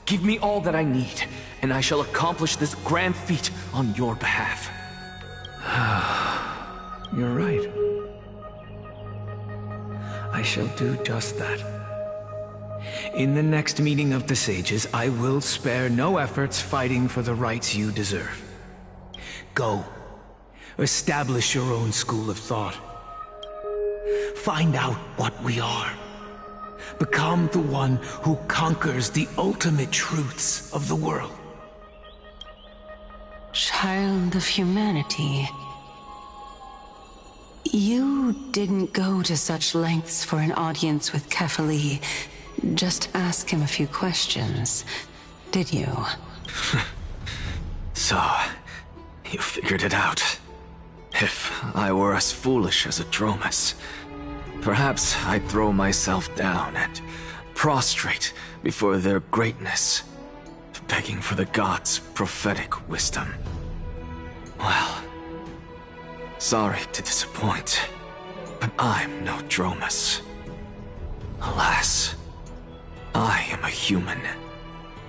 Give me all that I need, and I shall accomplish this grand feat on your behalf. You're right. I shall do just that. In the next meeting of the sages, I will spare no efforts fighting for the rights you deserve. Go. Establish your own school of thought. Find out what we are. Become the one who conquers the ultimate truths of the world. Child of humanity. You didn't go to such lengths for an audience with Kefali. Just ask him a few questions, did you? So, you figured it out. If I were as foolish as a Dromus, perhaps I'd throw myself down and prostrate before their greatness, begging for the gods' prophetic wisdom. Well, sorry to disappoint, but I'm no Dromus. Alas, I am a human,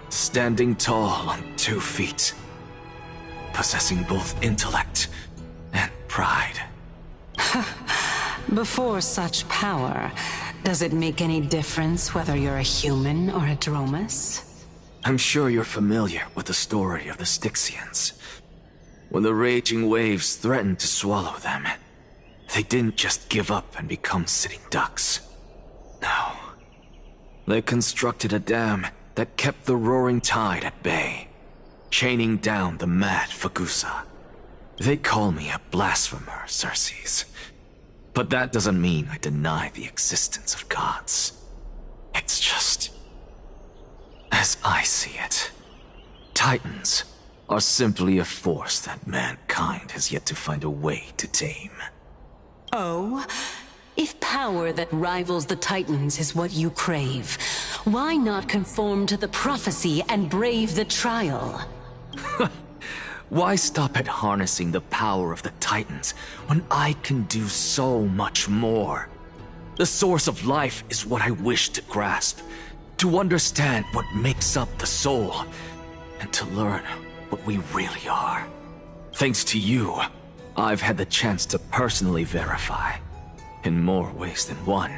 standing tall on 2 feet, possessing both intellect and pride. Before such power, does it make any difference whether you're a human or a Dromus? I'm sure you're familiar with the story of the Styxians. When the raging waves threatened to swallow them, they didn't just give up and become sitting ducks. No. They constructed a dam that kept the roaring tide at bay, chaining down the mad Fagusa. They call me a blasphemer, Circes. But that doesn't mean I deny the existence of gods. It's just... as I see it, Titans are simply a force that mankind has yet to find a way to tame. Oh? If power that rivals the Titans is what you crave, why not conform to the prophecy and brave the trial? Why stop at harnessing the power of the Titans when I can do so much more? The source of life is what I wish to grasp, to understand what makes up the soul, and to learn what we really are. Thanks to you, I've had the chance to personally verify, in more ways than one,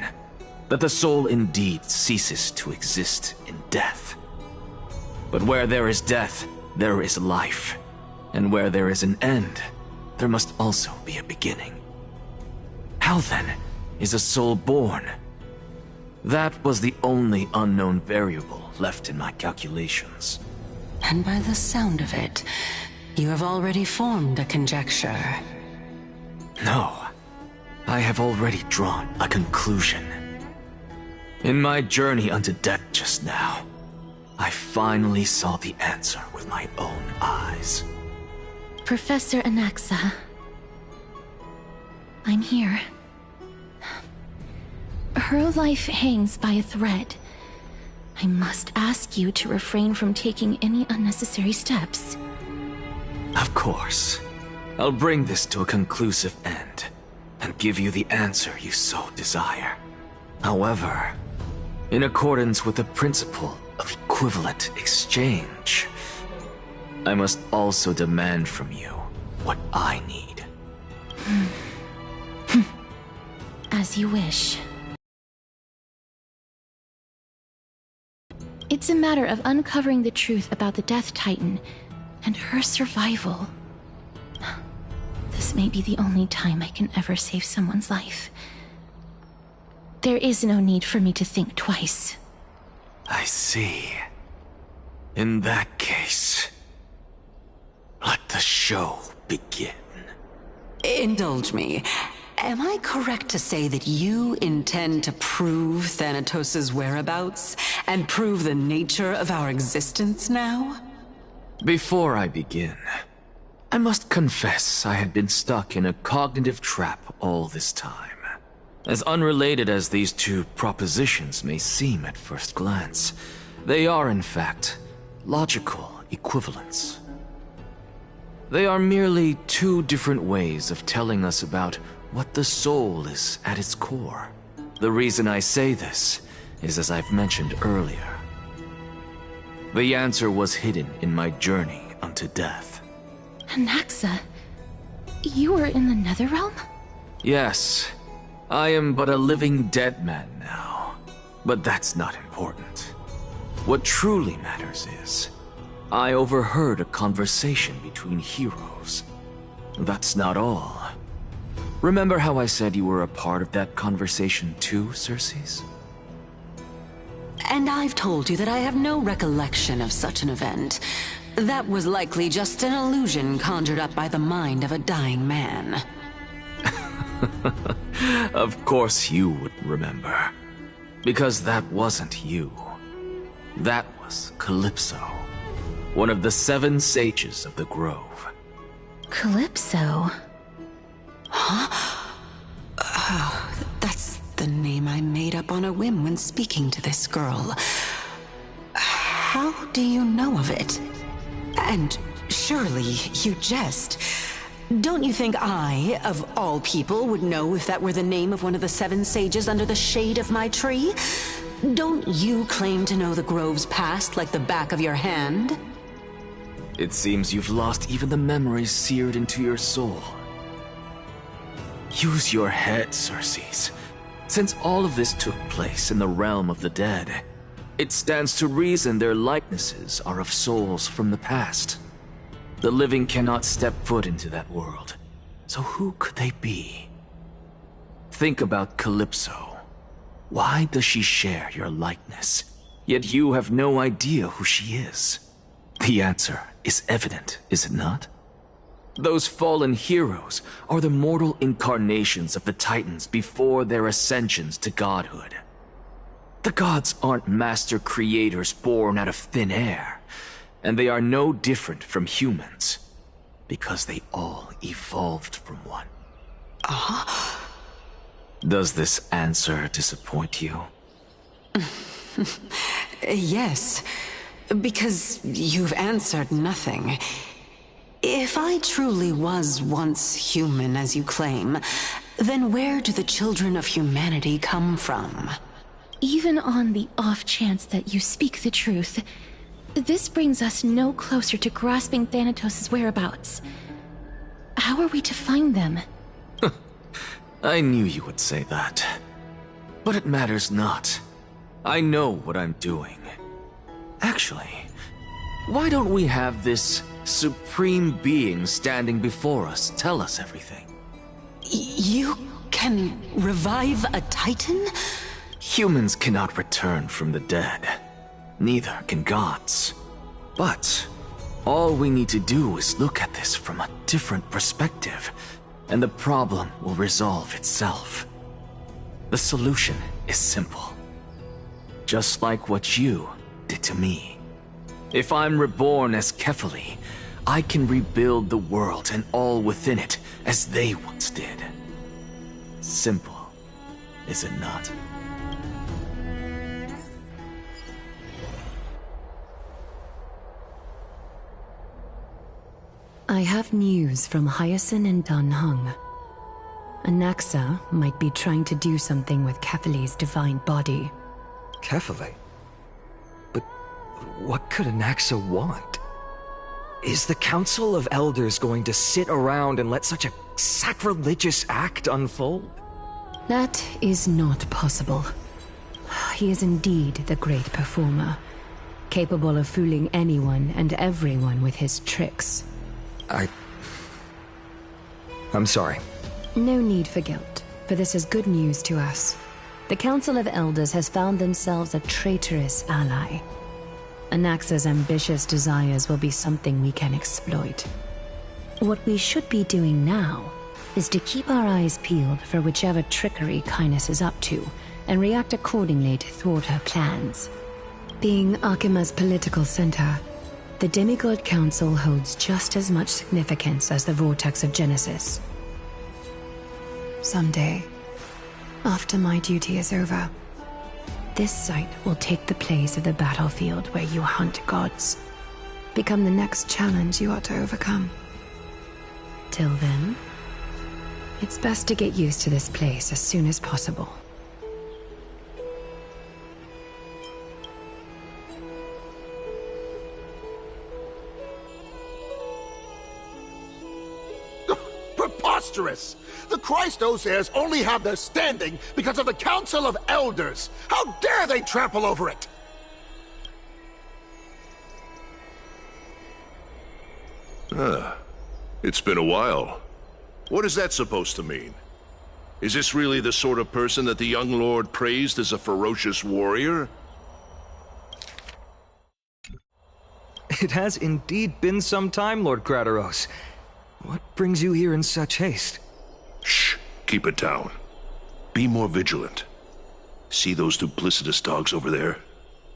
that the soul indeed ceases to exist in death. But where there is death, there is life. And where there is an end, there must also be a beginning. How then is a soul born? That was the only unknown variable left in my calculations. And by the sound of it, you have already formed a conjecture. No, I have already drawn a conclusion. In my journey unto death just now, I finally saw the answer with my own eyes. Professor Anaxa, I'm here. Her life hangs by a thread. I must ask you to refrain from taking any unnecessary steps. Of course. I'll bring this to a conclusive end, and give you the answer you so desire. However, in accordance with the principle of equivalent exchange, I must also demand from you what I need. As you wish. It's a matter of uncovering the truth about the Death Titan and her survival. This may be the only time I can ever save someone's life. There is no need for me to think twice. I see. In that case, let the show begin. Indulge me. Am I correct to say that you intend to prove Thanatos' whereabouts and prove the nature of our existence now? Before I begin, I must confess I had been stuck in a cognitive trap all this time. As unrelated as these two propositions may seem at first glance, they are in fact logical equivalents. They are merely two different ways of telling us about what the soul is at its core. The reason I say this is, as I've mentioned earlier, the answer was hidden in my journey unto death. Anaxa, you were in the Netherrealm? Yes, I am but a living dead man now, but that's not important. What truly matters is, I overheard a conversation between heroes. That's not all. Remember how I said you were a part of that conversation too, Circes? And I've told you that I have no recollection of such an event. That was likely just an illusion conjured up by the mind of a dying man. Of course you wouldn't remember. Because that wasn't you. That was Calypso, one of the 7 sages of the Grove. Calypso? Huh? Oh, that's the name I made up on a whim when speaking to this girl. How do you know of it? And surely you jest. Don't you think I, of all people, would know if that were the name of one of the 7 sages under the shade of my tree? Don't you claim to know the Grove's past like the back of your hand? It seems you've lost even the memories seared into your soul. Use your head, Circes. Since all of this took place in the realm of the dead, it stands to reason their likenesses are of souls from the past. The living cannot step foot into that world, so who could they be? Think about Calypso. Why does she share your likeness, yet you have no idea who she is? The answer is evident, is it not? Those fallen heroes are the mortal incarnations of the Titans before their ascensions to godhood. The gods aren't master creators born out of thin air, and they are no different from humans, because they all evolved from one. Does this answer disappoint you? Yes, because you've answered nothing. If I truly was once human, as you claim, then where do the children of humanity come from? Even on the off chance that you speak the truth, this brings us no closer to grasping Thanatos' whereabouts. How are we to find them? I knew you would say that. But it matters not. I know what I'm doing. Actually, why don't we have this supreme being standing before us tell us everything? You can revive a Titan? Humans cannot return from the dead. Neither can gods. But all we need to do is look at this from a different perspective, and the problem will resolve itself. The solution is simple. Just like what you did to me. If I'm reborn as Kefali, I can rebuild the world and all within it as they once did. Simple, is it not? I have news from Hyacinth and Danheng. Anaxa might be trying to do something with Kefali's divine body. Kefali? But what could Anaxa want? Is the Council of Elders going to sit around and let such a sacrilegious act unfold? That is not possible. He is indeed the great performer, capable of fooling anyone and everyone with his tricks. I'm sorry. No need for guilt, for this is good news to us. The Council of Elders has found themselves a traitorous ally. Anaxa's ambitious desires will be something we can exploit. What we should be doing now is to keep our eyes peeled for whichever trickery Kynus is up to, and react accordingly to thwart her plans. Being Akima's political center, the Demigod Council holds just as much significance as the Vortex of Genesis. Someday, after my duty is over, this site will take the place of the battlefield where you hunt gods. Become the next challenge you are to overcome. Till then, it's best to get used to this place as soon as possible. Preposterous! The Christos heirs only have their standing because of the Council of Elders! How dare they trample over it! It's been a while. What is that supposed to mean? Is this really the sort of person that the young lord praised as a ferocious warrior? It has indeed been some time, Lord Crateros. What brings you here in such haste? Shh, keep it down. Be more vigilant. See those duplicitous dogs over there?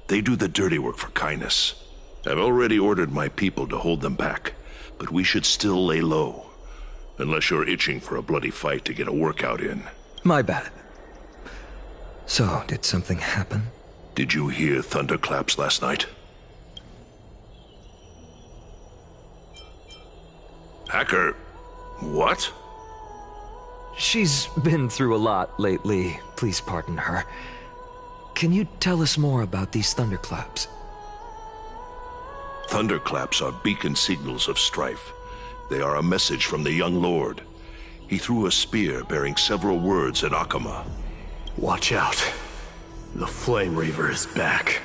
They do the dirty work for Kynus. I've already ordered my people to hold them back, but we should still lay low. Unless you're itching for a bloody fight to get a workout in. My bad. So, did something happen? Did you hear thunderclaps last night? Hacker, what? She's been through a lot lately. Please pardon her. Can you tell us more about these thunderclaps? Thunderclaps are beacon signals of strife. They are a message from the young lord. He threw a spear bearing several words at Akama. Watch out. The Flame Reaver is back.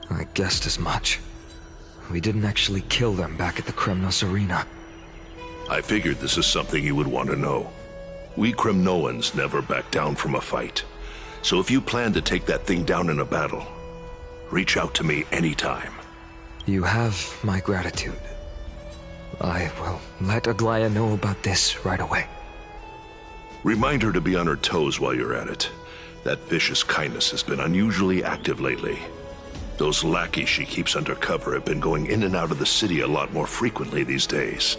I guessed as much. We didn't actually kill them back at the Kremnos Arena. I figured this is something you would want to know. We Kremnoans never back down from a fight. So if you plan to take that thing down in a battle, reach out to me anytime. You have my gratitude. I will let Aglaya know about this right away. Remind her to be on her toes while you're at it. That vicious Kynus has been unusually active lately. Those lackeys she keeps under cover have been going in and out of the city a lot more frequently these days.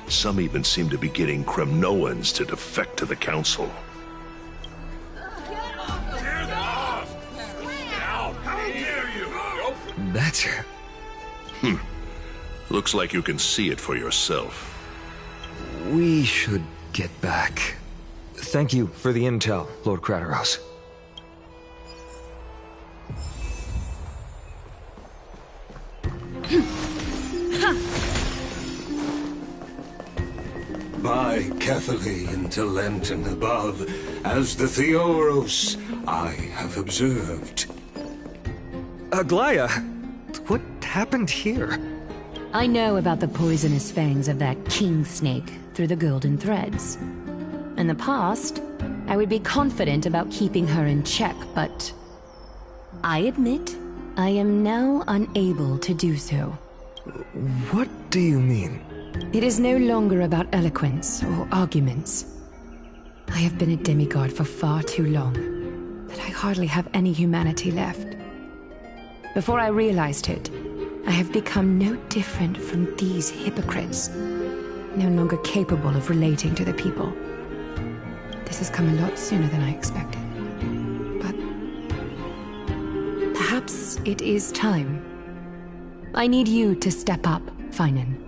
Some even seem to be getting Kremnoans to defect to the council. That's her. Looks like you can see it for yourself. We should get back. Thank you for the intel, Lord Crateros. by carefully into Lent and above, as the Theoros I have observed. Aglaya, what happened here? I know about the poisonous fangs of that king snake through the golden threads. In the past, I would be confident about keeping her in check, but I admit I am now unable to do so. What do you mean? It is no longer about eloquence or arguments. I have been a demigod for far too long that I hardly have any humanity left. Before I realized it, I have become no different from these hypocrites, no longer capable of relating to the people. This has come a lot sooner than I expected. But perhaps it is time. I need you to step up, Finan,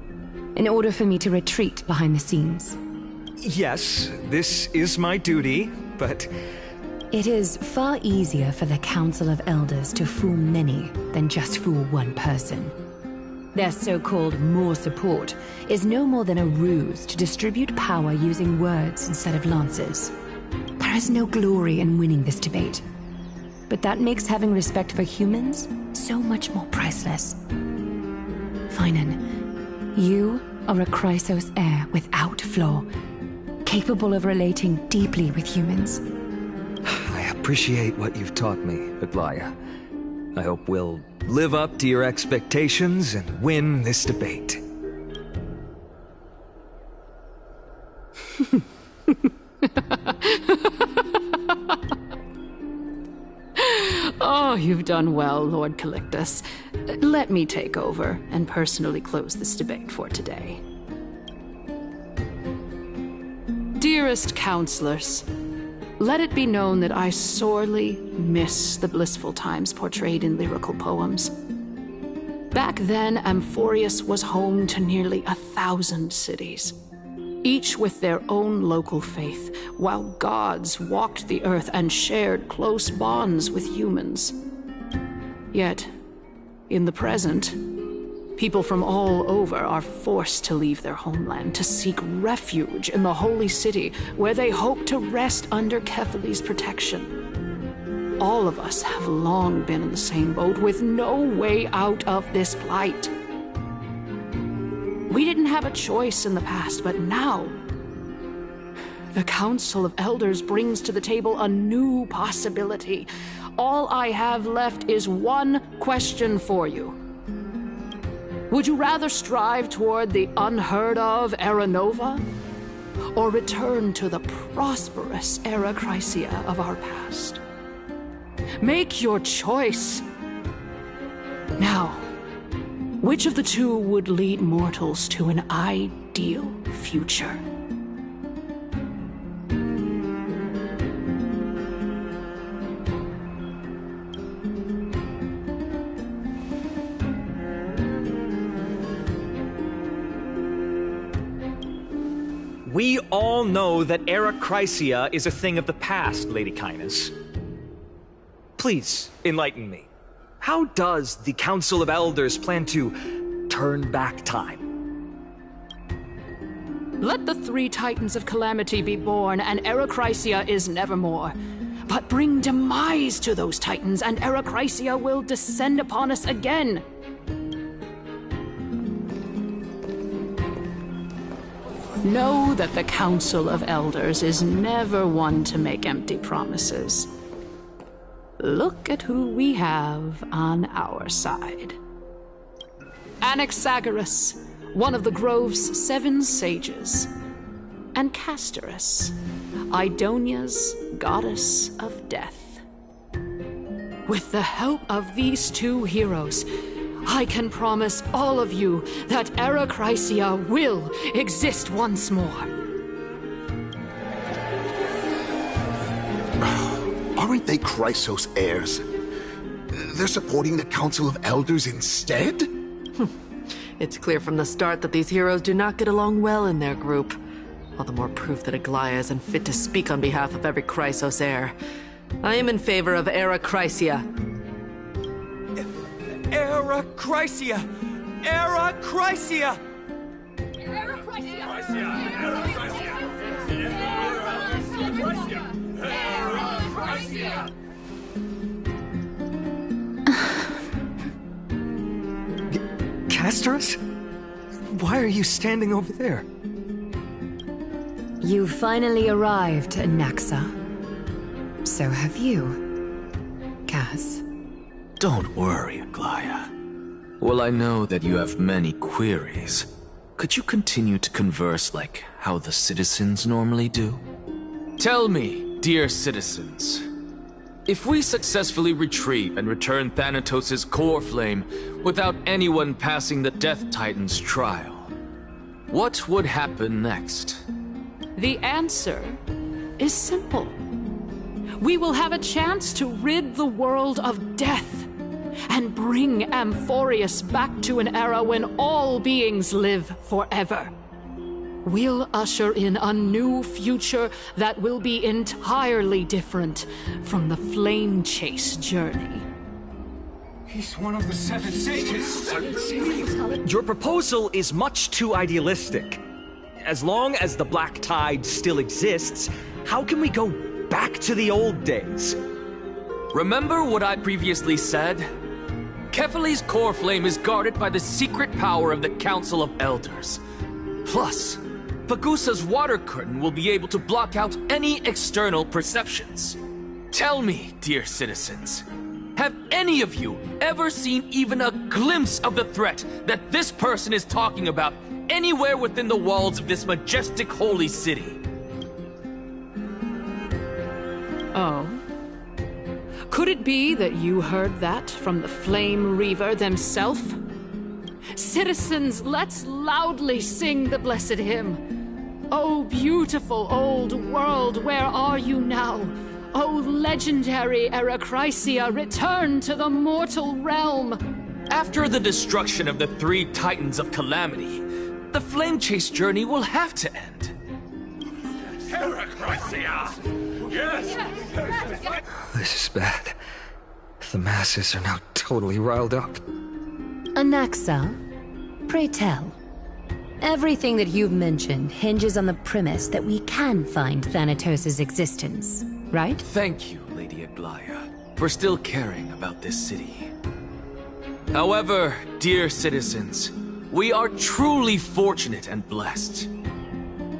in order for me to retreat behind the scenes. Yes, this is my duty, but... It is far easier for the Council of Elders to fool many than just fool one person. Their so-called more support is no more than a ruse to distribute power using words instead of lances. There is no glory in winning this debate, but that makes having respect for humans so much more priceless. Finan, you are a Chrysos heir without flaw, capable of relating deeply with humans. I appreciate what you've taught me, Aglaya. I hope we'll live up to your expectations and win this debate. Oh, you've done well, Lord Calictus. Let me take over and personally close this debate for today. Dearest counselors, let it be known that I sorely miss the blissful times portrayed in lyrical poems. Back then, Amphorius was home to nearly 1,000 cities, each with their own local faith, while gods walked the earth and shared close bonds with humans. Yet, in the present, people from all over are forced to leave their homeland to seek refuge in the holy city, where they hope to rest under Kethali's protection. All of us have long been in the same boat, with no way out of this plight. We didn't have a choice in the past, but now, the Council of Elders brings to the table a new possibility. All I have left is one question for you. Would you rather strive toward the unheard of Era Nova, or return to the prosperous Era Chrysia of our past? Make your choice. Now, which of the two would lead mortals to an ideal future? We all know that Era Chrysia is a thing of the past, Lady Kainas. Please, enlighten me. How does the Council of Elders plan to turn back time? Let the 3 Titans of Calamity be born, and Era Chrysia is nevermore. But bring demise to those Titans, and Era Chrysia will descend upon us again. Know that the Council of Elders is never one to make empty promises. Look at who we have on our side. Anaxagoras, one of the Grove's 7 sages, and Castorice, Idonia's goddess of death. With the help of these 2 heroes, I can promise all of you that Era Chrysia will exist once more. Aren't they Chrysos heirs? They're supporting the Council of Elders instead? It's clear from the start that these heroes do not get along well in their group. All the more proof that Aglaya isn't fit to speak on behalf of every Chrysos heir. I am in favor of Era Chrysia. Era Chrysia! Era Chrysia! Era Chrysia! Castorice? Why are you standing over there? You finally arrived, Anaxa. So have you, Cass. Don't worry, Aglaya. Well, I know that you have many queries. Could you continue to converse like how the citizens normally do? Tell me, dear citizens, if we successfully retrieve and return Thanatos' core flame without anyone passing the Death Titan's trial, what would happen next? The answer is simple. We will have a chance to rid the world of death and bring Amphorius back to an era when all beings live forever. We'll usher in a new future that will be entirely different from the Flame Chase journey. He's one of the 7 sages. Your proposal is much too idealistic. As long as the Black Tide still exists, how can we go back to the old days? Remember what I previously said? Kefali's core flame is guarded by the secret power of the Council of Elders. Plus, Pagusa's water curtain will be able to block out any external perceptions. Tell me, dear citizens, have any of you ever seen even a glimpse of the threat that this person is talking about anywhere within the walls of this majestic holy city? Oh? Could it be that you heard that from the Flame Reaver themselves? Citizens, let's loudly sing the blessed hymn. Oh, beautiful old world, where are you now? Oh, legendary Erechrysia, return to the mortal realm. After the destruction of the 3 Titans of Calamity, the Flame Chase journey will have to end. Erechrysia! Yes! This is bad. The masses are now totally riled up. Anaxa, pray tell. Everything that you've mentioned hinges on the premise that we can find Thanatos' existence, right? Thank you, Lady Aglaya, for still caring about this city. However, dear citizens, we are truly fortunate and blessed.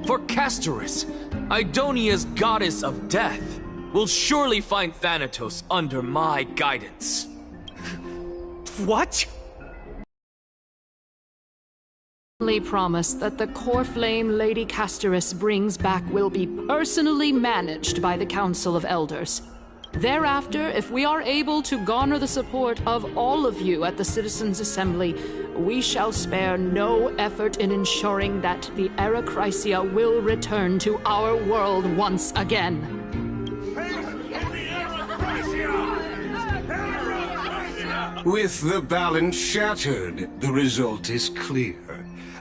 For Castorice, Idonia's goddess of death, will surely find Thanatos under my guidance. What? Promise that the core flame Lady Castorice brings back will be personally managed by the Council of Elders. Thereafter, if we are able to garner the support of all of you at the Citizens' Assembly, we shall spare no effort in ensuring that the Erechrysia will return to our world once again. With the balance shattered, the result is clear.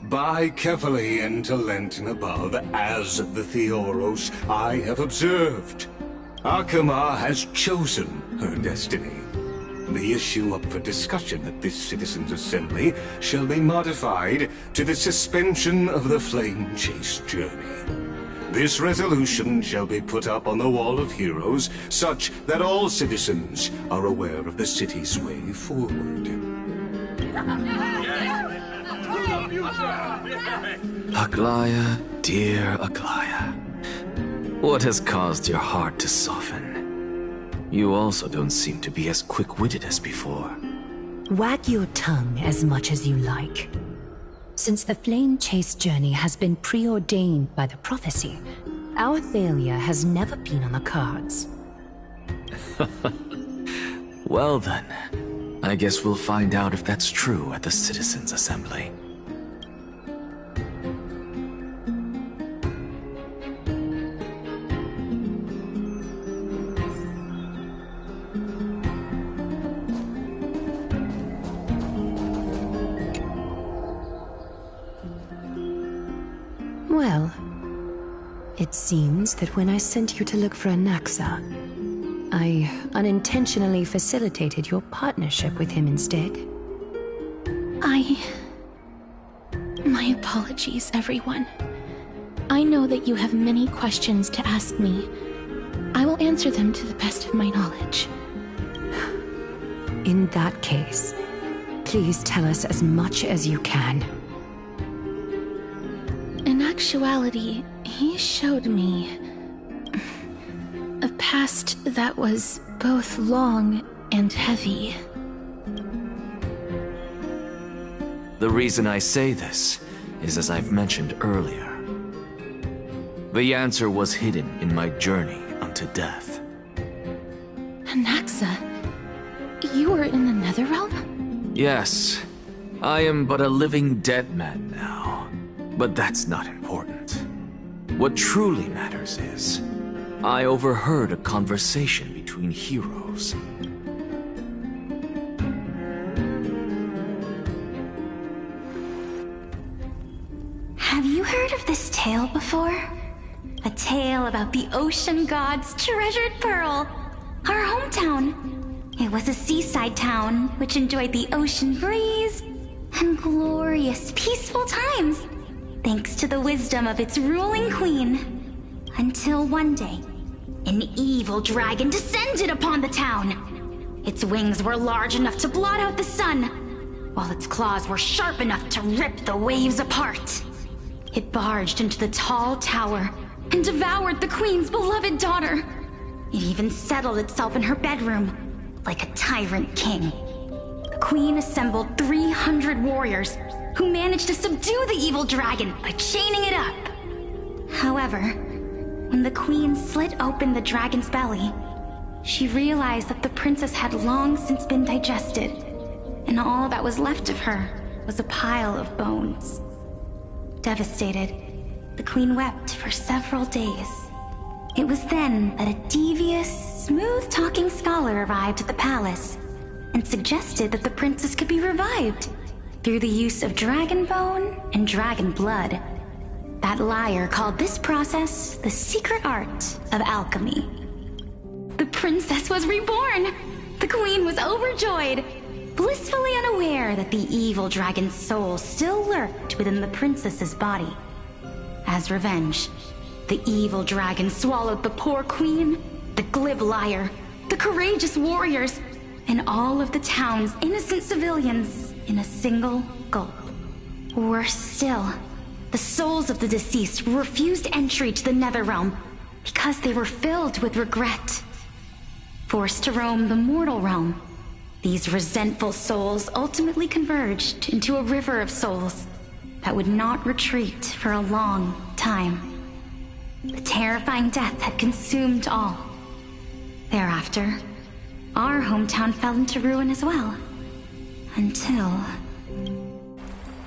By Kefali and Talent above, as the Theoros I have observed, Akama has chosen her destiny. The issue up for discussion at this Citizens' Assembly shall be modified to the suspension of the Flame Chase journey. This resolution shall be put up on the Wall of Heroes, such that all citizens are aware of the city's way forward. Aglaya, dear Aglaya, what has caused your heart to soften? You also don't seem to be as quick-witted as before. Wag your tongue as much as you like. Since the Flame Chase journey has been preordained by the prophecy, our failure has never been on the cards. Well then, I guess we'll find out if that's true at the Citizens' Assembly. Well, it seems that when I sent you to look for Anaxa, I unintentionally facilitated your partnership with him instead. My apologies, everyone. I know that you have many questions to ask me, I will answer them to the best of my knowledge. In that case, please tell us as much as you can. In actuality, he showed me a past that was both long and heavy. The reason I say this is as I've mentioned earlier. The answer was hidden in my journey unto death. Anaxa, you were in the Netherrealm? Yes, I am but a living dead man now. But that's not important. What truly matters is, I overheard a conversation between heroes. Have you heard of this tale before? A tale about the ocean god's treasured pearl, our hometown. It was a seaside town which enjoyed the ocean breeze and glorious, peaceful times, thanks to the wisdom of its ruling queen. Until one day, an evil dragon descended upon the town. Its wings were large enough to blot out the sun, while its claws were sharp enough to rip the waves apart. It barged into the tall tower and devoured the queen's beloved daughter. It even settled itself in her bedroom, like a tyrant king. The queen assembled 300 warriors who managed to subdue the evil dragon by chaining it up. However, when the queen slit open the dragon's belly, she realized that the princess had long since been digested, and all that was left of her was a pile of bones. Devastated, the queen wept for several days. It was then that a devious, smooth-talking scholar arrived at the palace and suggested that the princess could be revived through the use of dragon bone and dragon blood. That liar called this process the secret art of alchemy. The princess was reborn! The queen was overjoyed, blissfully unaware that the evil dragon's soul still lurked within the princess's body. As revenge, the evil dragon swallowed the poor queen, the glib liar, the courageous warriors, and all of the town's innocent civilians in a single gulp. Worse still, the souls of the deceased were refused entry to the Netherrealm because they were filled with regret. Forced to roam the mortal realm, these resentful souls ultimately converged into a river of souls that would not retreat for a long time. The terrifying death had consumed all. Thereafter, our hometown fell into ruin as well. Until...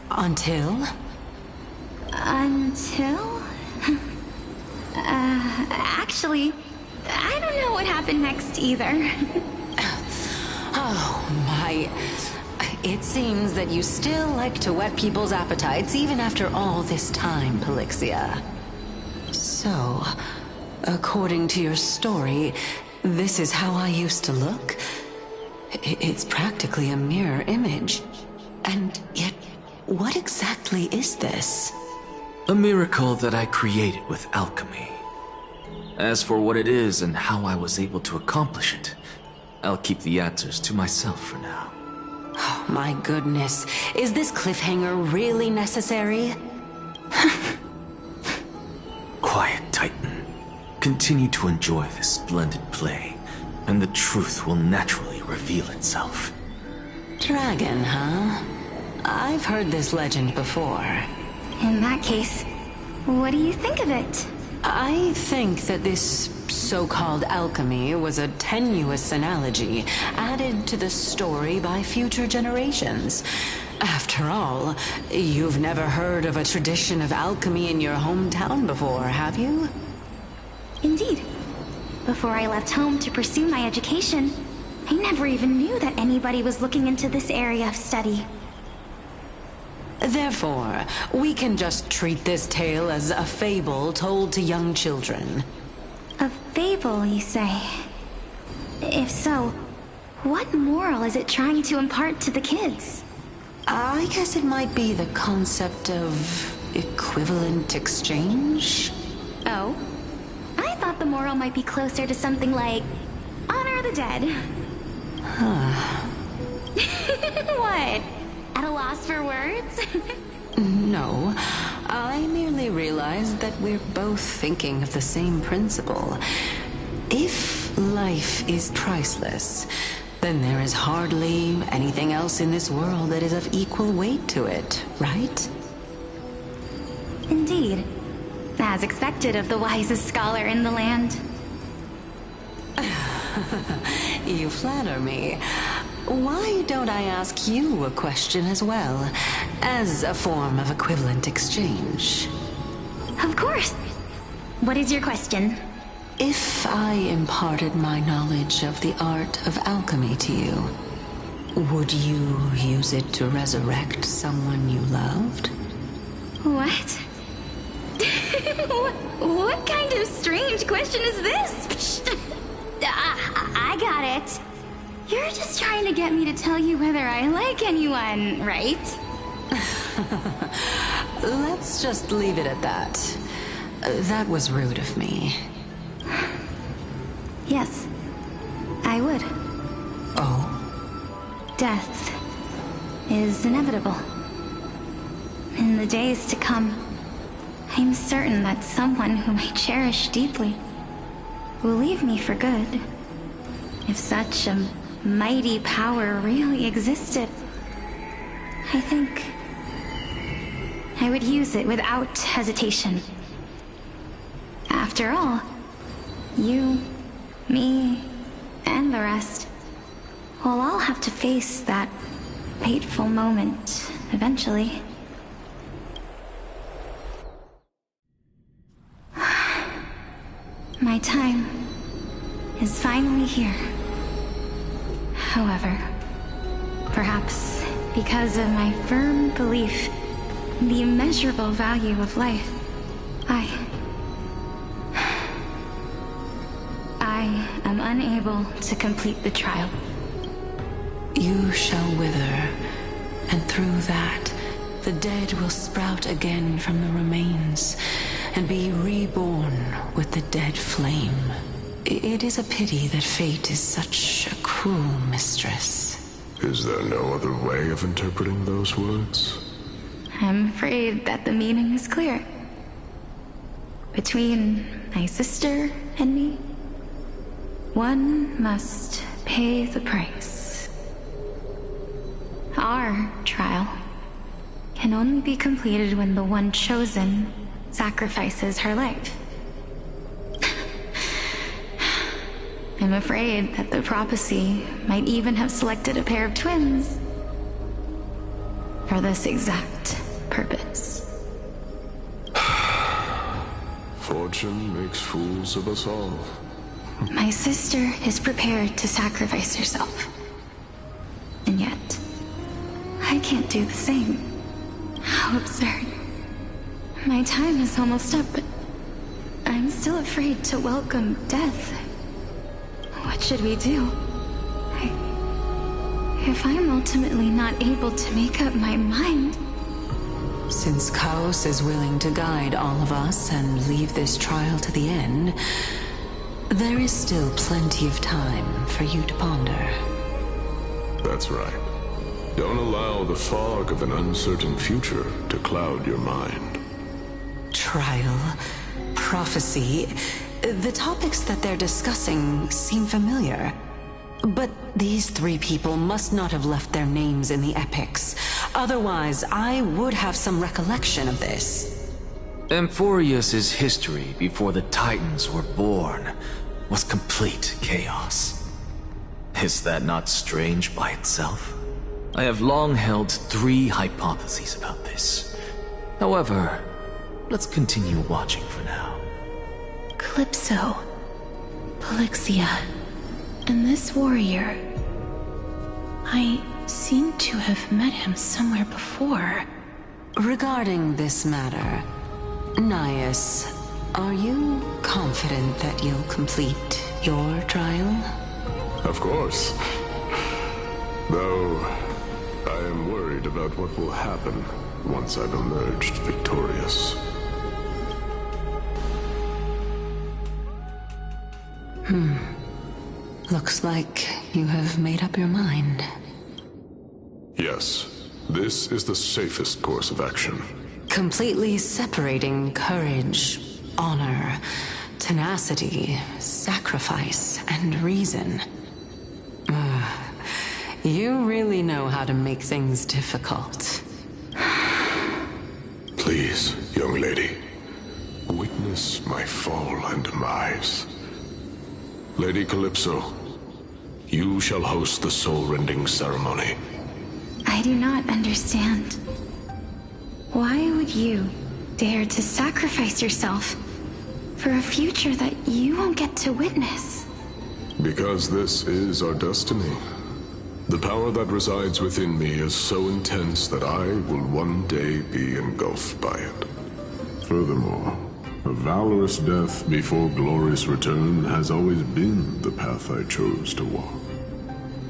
Until? Actually, I don't know what happened next either. Oh my... It seems that you still like to whet people's appetites even after all this time, Pelixia. So, according to your story, this is how I used to look? It's practically a mirror image. And yet, what exactly is this? A miracle that I created with alchemy. As for what it is and how I was able to accomplish it, I'll keep the answers to myself for now. Oh, my goodness. Is this cliffhanger really necessary? Quiet, Titan. Continue to enjoy this splendid play, and the truth will naturally reveal itself. Dragon, huh? I've heard this legend before. In that case, what do you think of it? I think that this so-called alchemy was a tenuous analogy added to the story by future generations. After all, you've never heard of a tradition of alchemy in your hometown before, have you? Indeed. Before I left home to pursue my education, I never even knew that anybody was looking into this area of study. Therefore, we can just treat this tale as a fable told to young children. A fable, you say? If so, what moral is it trying to impart to the kids? I guess it might be the concept of equivalent exchange? Oh? I thought the moral might be closer to something like honor the dead. What? At a loss for words? No, I merely realized that we're both thinking of the same principle. If life is priceless, then there is hardly anything else in this world that is of equal weight to it, right? Indeed. As expected of the wisest scholar in the land. You flatter me. Why don't I ask you a question as well, as a form of equivalent exchange? Of course. What is your question? If I imparted my knowledge of the art of alchemy to you, would you use it to resurrect someone you loved? What? What kind of strange question is this? I got it. You're just trying to get me to tell you whether I like anyone, right? Let's just leave it at that. That was rude of me. Yes, I would. Oh? Death is inevitable. In the days to come, I'm certain that someone whom I cherish deeply will leave me for good. If such a mighty power really existed, I think I would use it without hesitation. After all, you, me, and the rest will all have to face that fateful moment eventually. My time is finally here. However, perhaps because of my firm belief in the immeasurable value of life, I am unable to complete the trial. You shall wither, and through that, the dead will sprout again from the remains, and be reborn with the dead flame. It is a pity that fate is such a cruel mistress. Is there no other way of interpreting those words? I'm afraid that the meaning is clear. Between my sister and me, one must pay the price. Our trial can only be completed when the one chosen sacrifices her life. I'm afraid that the prophecy might even have selected a pair of twins for this exact purpose. Fortune makes fools of us all. My sister is prepared to sacrifice herself. And yet, I can't do the same. How absurd. My time is almost up, but I'm still afraid to welcome death. What should we do? If I'm ultimately not able to make up my mind... Since Chaos is willing to guide all of us and leave this trial to the end, there is still plenty of time for you to ponder. That's right. Don't allow the fog of an uncertain future to cloud your mind. Trial, prophecy, the topics that they're discussing seem familiar. But these three people must not have left their names in the epics. Otherwise, I would have some recollection of this. Amphorius's history before the Titans were born was complete chaos. Is that not strange by itself? I have long held 3 hypotheses about this. However, let's continue watching for now. Calypso, Polixia, and this warrior. I seem to have met him somewhere before. Regarding this matter, Nias, are you confident that you'll complete your trial? Of course. Though, I am worried about what will happen once I've emerged victorious. Looks like you have made up your mind. Yes, this is the safest course of action. Completely separating courage, honor, tenacity, sacrifice, and reason. You really know how to make things difficult. Please, young lady, witness my fall and demise. Lady Calypso, you shall host the soul-rending ceremony. I do not understand. Why would you dare to sacrifice yourself for a future that you won't get to witness? Because this is our destiny. The power that resides within me is so intense that I will one day be engulfed by it. Furthermore, a valorous death before glorious return has always been the path I chose to walk.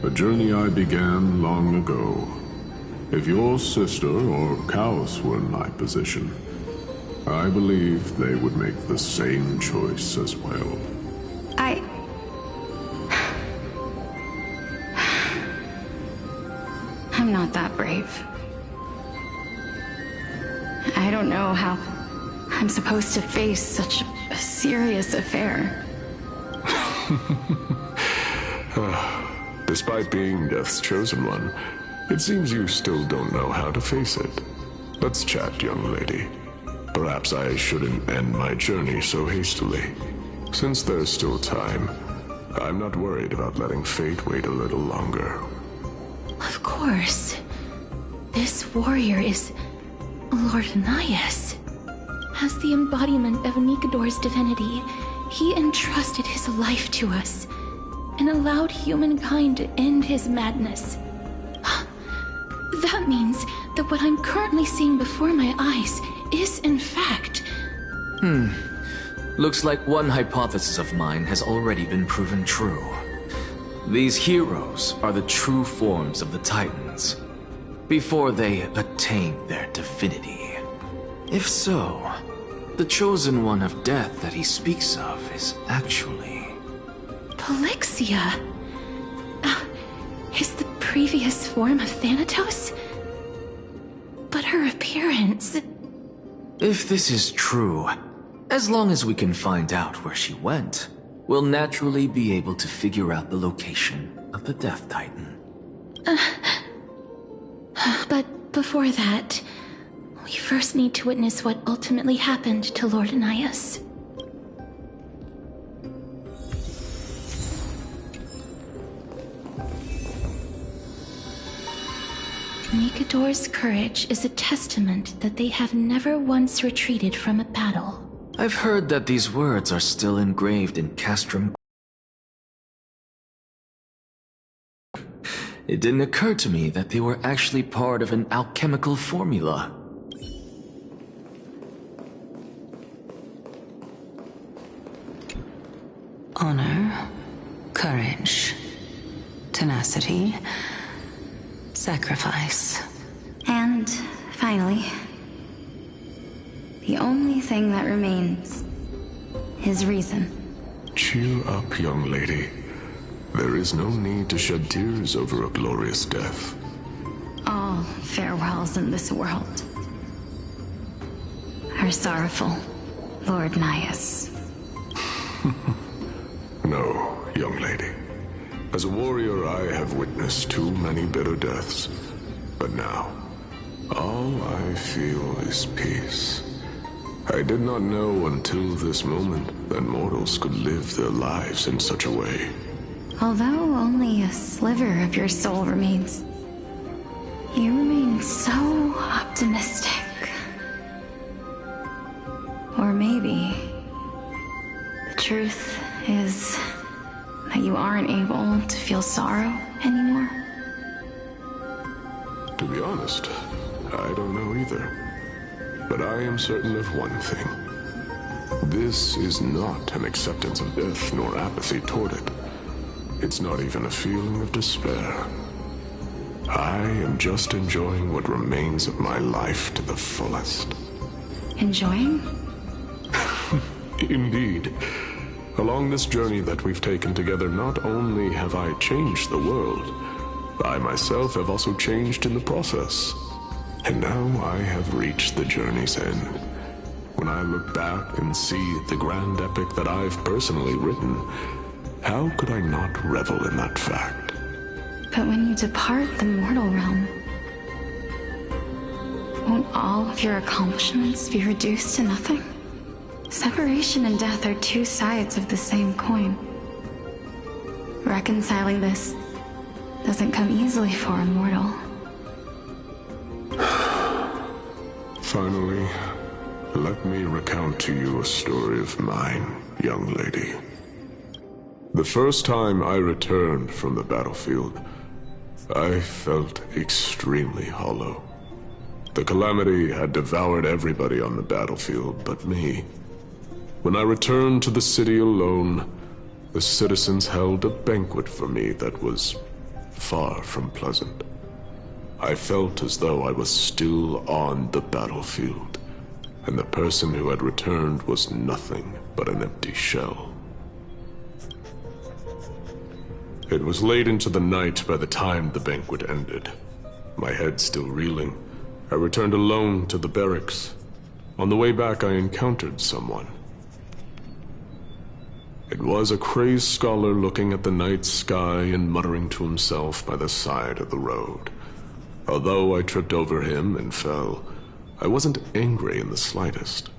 A journey I began long ago. If your sister or Chaos were in my position, I believe they would make the same choice as well. I'm not that brave. I don't know how I'm supposed to face such a serious affair. Despite being Death's chosen one, it seems you still don't know how to face it. Let's chat, young lady. Perhaps I shouldn't end my journey so hastily. Since there's still time, I'm not worried about letting fate wait a little longer. Of course. This warrior is Lord Nias. As the embodiment of Nikador's divinity, he entrusted his life to us and allowed humankind to end his madness. That means that what I'm currently seeing before my eyes is in fact... Looks like one hypothesis of mine has already been proven true. These heroes are the true forms of the Titans, before they attain their divinity. If so, the chosen one of death that he speaks of is actually... Polixia? Is the previous form of Thanatos? But her appearance... If this is true, as long as we can find out where she went, we'll naturally be able to figure out the location of the Death Titan. But before that, we first need to witness what ultimately happened to Lord Nias. Nikador's courage is a testament that they have never once retreated from a battle. I've heard that these words are still engraved in castrum. It didn't occur to me that they were actually part of an alchemical formula. Honor, courage, tenacity, sacrifice. And finally, the only thing that remains is reason. Cheer up, young lady. There is no need to shed tears over a glorious death. All farewells in this world are sorrowful, Lord Nias. No, young lady. As a warrior, I have witnessed too many bitter deaths. But now, all I feel is peace. I did not know until this moment that mortals could live their lives in such a way. Although only a sliver of your soul remains, you remain so optimistic. Or maybe the truth is that you aren't able to feel sorrow anymore. To be honest, I don't know either. But I am certain of one thing. This is not an acceptance of death nor apathy toward it. It's not even a feeling of despair. I am just enjoying what remains of my life to the fullest. Enjoying? Indeed. Along this journey that we've taken together, not only have I changed the world, I myself have also changed in the process. And now I have reached the journey's end. When I look back and see the grand epic that I've personally written, how could I not revel in that fact? But when you depart the mortal realm, won't all of your accomplishments be reduced to nothing? Separation and death are two sides of the same coin. Reconciling this doesn't come easily for a mortal. Finally, let me recount to you a story of mine, young lady. The first time I returned from the battlefield, I felt extremely hollow. The calamity had devoured everybody on the battlefield but me. When I returned to the city alone, the citizens held a banquet for me that was far from pleasant. I felt as though I was still on the battlefield, and the person who had returned was nothing but an empty shell. It was late into the night by the time the banquet ended. My head still reeling, I returned alone to the barracks. On the way back, I encountered someone. It was a crazed scholar looking at the night sky and muttering to himself by the side of the road. Although I tripped over him and fell, I wasn't angry in the slightest.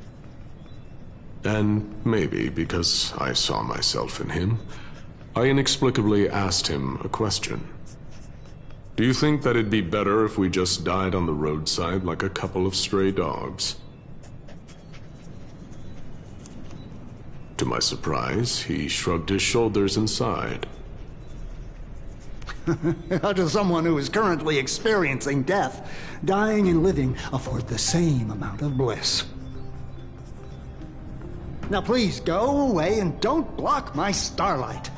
And maybe because I saw myself in him, I inexplicably asked him a question. Do you think that it'd be better if we just died on the roadside like a couple of stray dogs? To my surprise, he shrugged his shoulders and sighed. How does someone who is currently experiencing death, dying and living, afford the same amount of bliss? Now please, go away and don't block my starlight.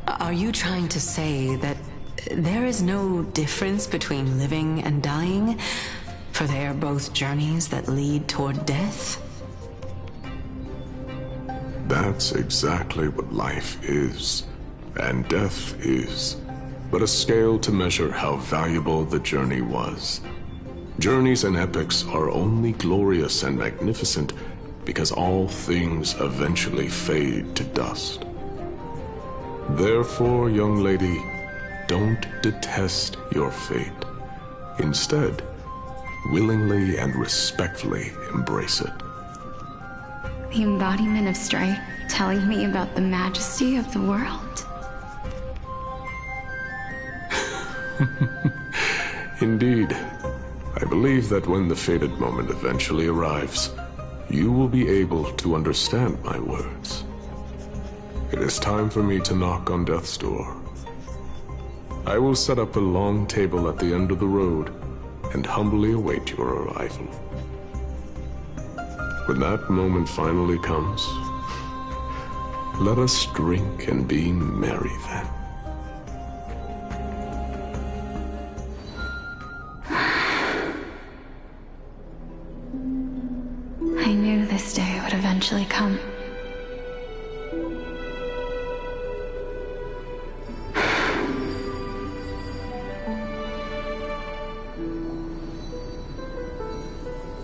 Are you trying to say that there is no difference between living and dying? For they are both journeys that lead toward death? That's exactly what life is, and death is, but a scale to measure how valuable the journey was. Journeys and epics are only glorious and magnificent because all things eventually fade to dust. Therefore, young lady, don't detest your fate. Instead, willingly and respectfully embrace it. The embodiment of strife telling me about the majesty of the world. Indeed. I believe that when the fated moment eventually arrives, you will be able to understand my words. It is time for me to knock on death's door. I will set up a long table at the end of the road and humbly await your arrival. When that moment finally comes, let us drink and be merry then. I knew this day would eventually come.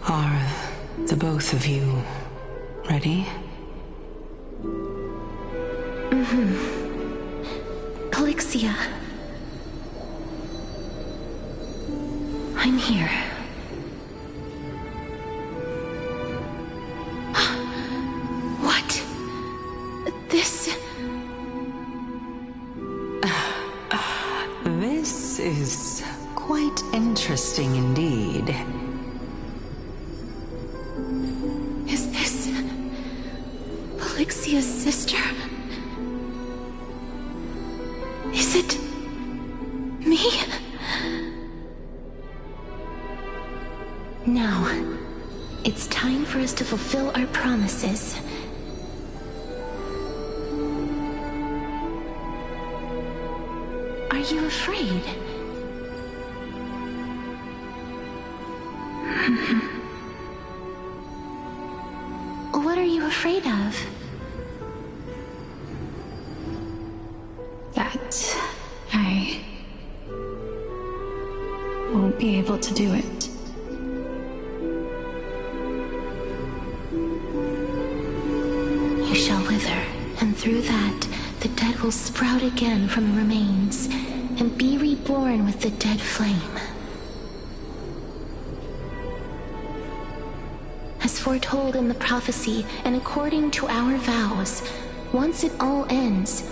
Are the both of you ready? Calixia. I'm here. What? This... This is quite interesting indeed. Is this... Calixia's sister? Is it... me? Now, it's time for us to fulfill our promises. Are you afraid? What are you afraid of? be able to do it. You shall wither, and through that, the dead will sprout again from the remains, and be reborn with the dead flame. As foretold in the prophecy, and according to our vows, once it all ends,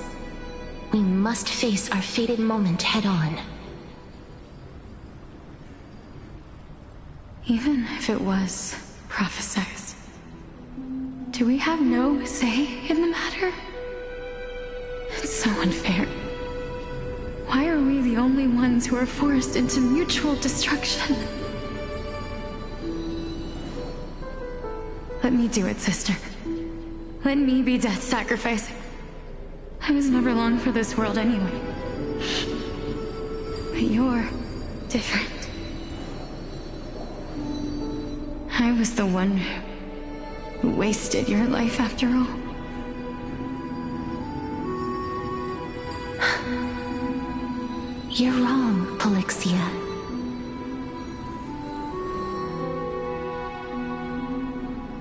we must face our fated moment head-on. Even if it was prophesied, do we have no say in the matter? It's so unfair. Why are we the only ones who are forced into mutual destruction? Let me do it, sister. Let me be death's sacrifice. I was never long for this world anyway. But you're different. I was the one who wasted your life after all. You're wrong, Polixia.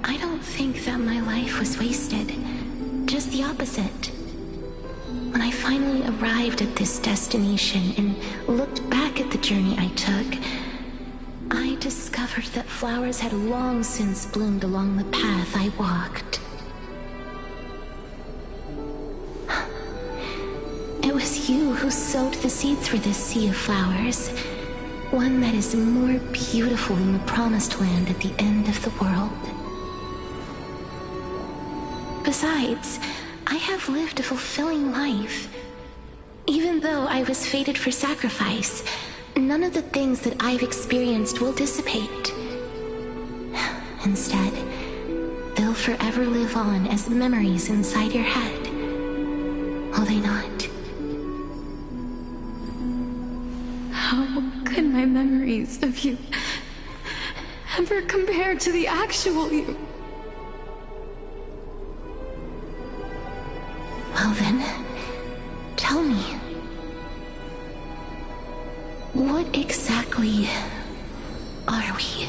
I don't think that my life was wasted. Just the opposite. When I finally arrived at this destination and looked back at the journey I took, I discovered that flowers had long since bloomed along the path I walked. It was you who sowed the seeds for this sea of flowers, one that is more beautiful than the promised land at the end of the world. Besides, I have lived a fulfilling life. Even though I was fated for sacrifice, none of the things that I've experienced will dissipate. Instead, they'll forever live on as memories inside your head. Will they not? How could my memories of you ever compare to the actual you? Well then, tell me. What exactly are we?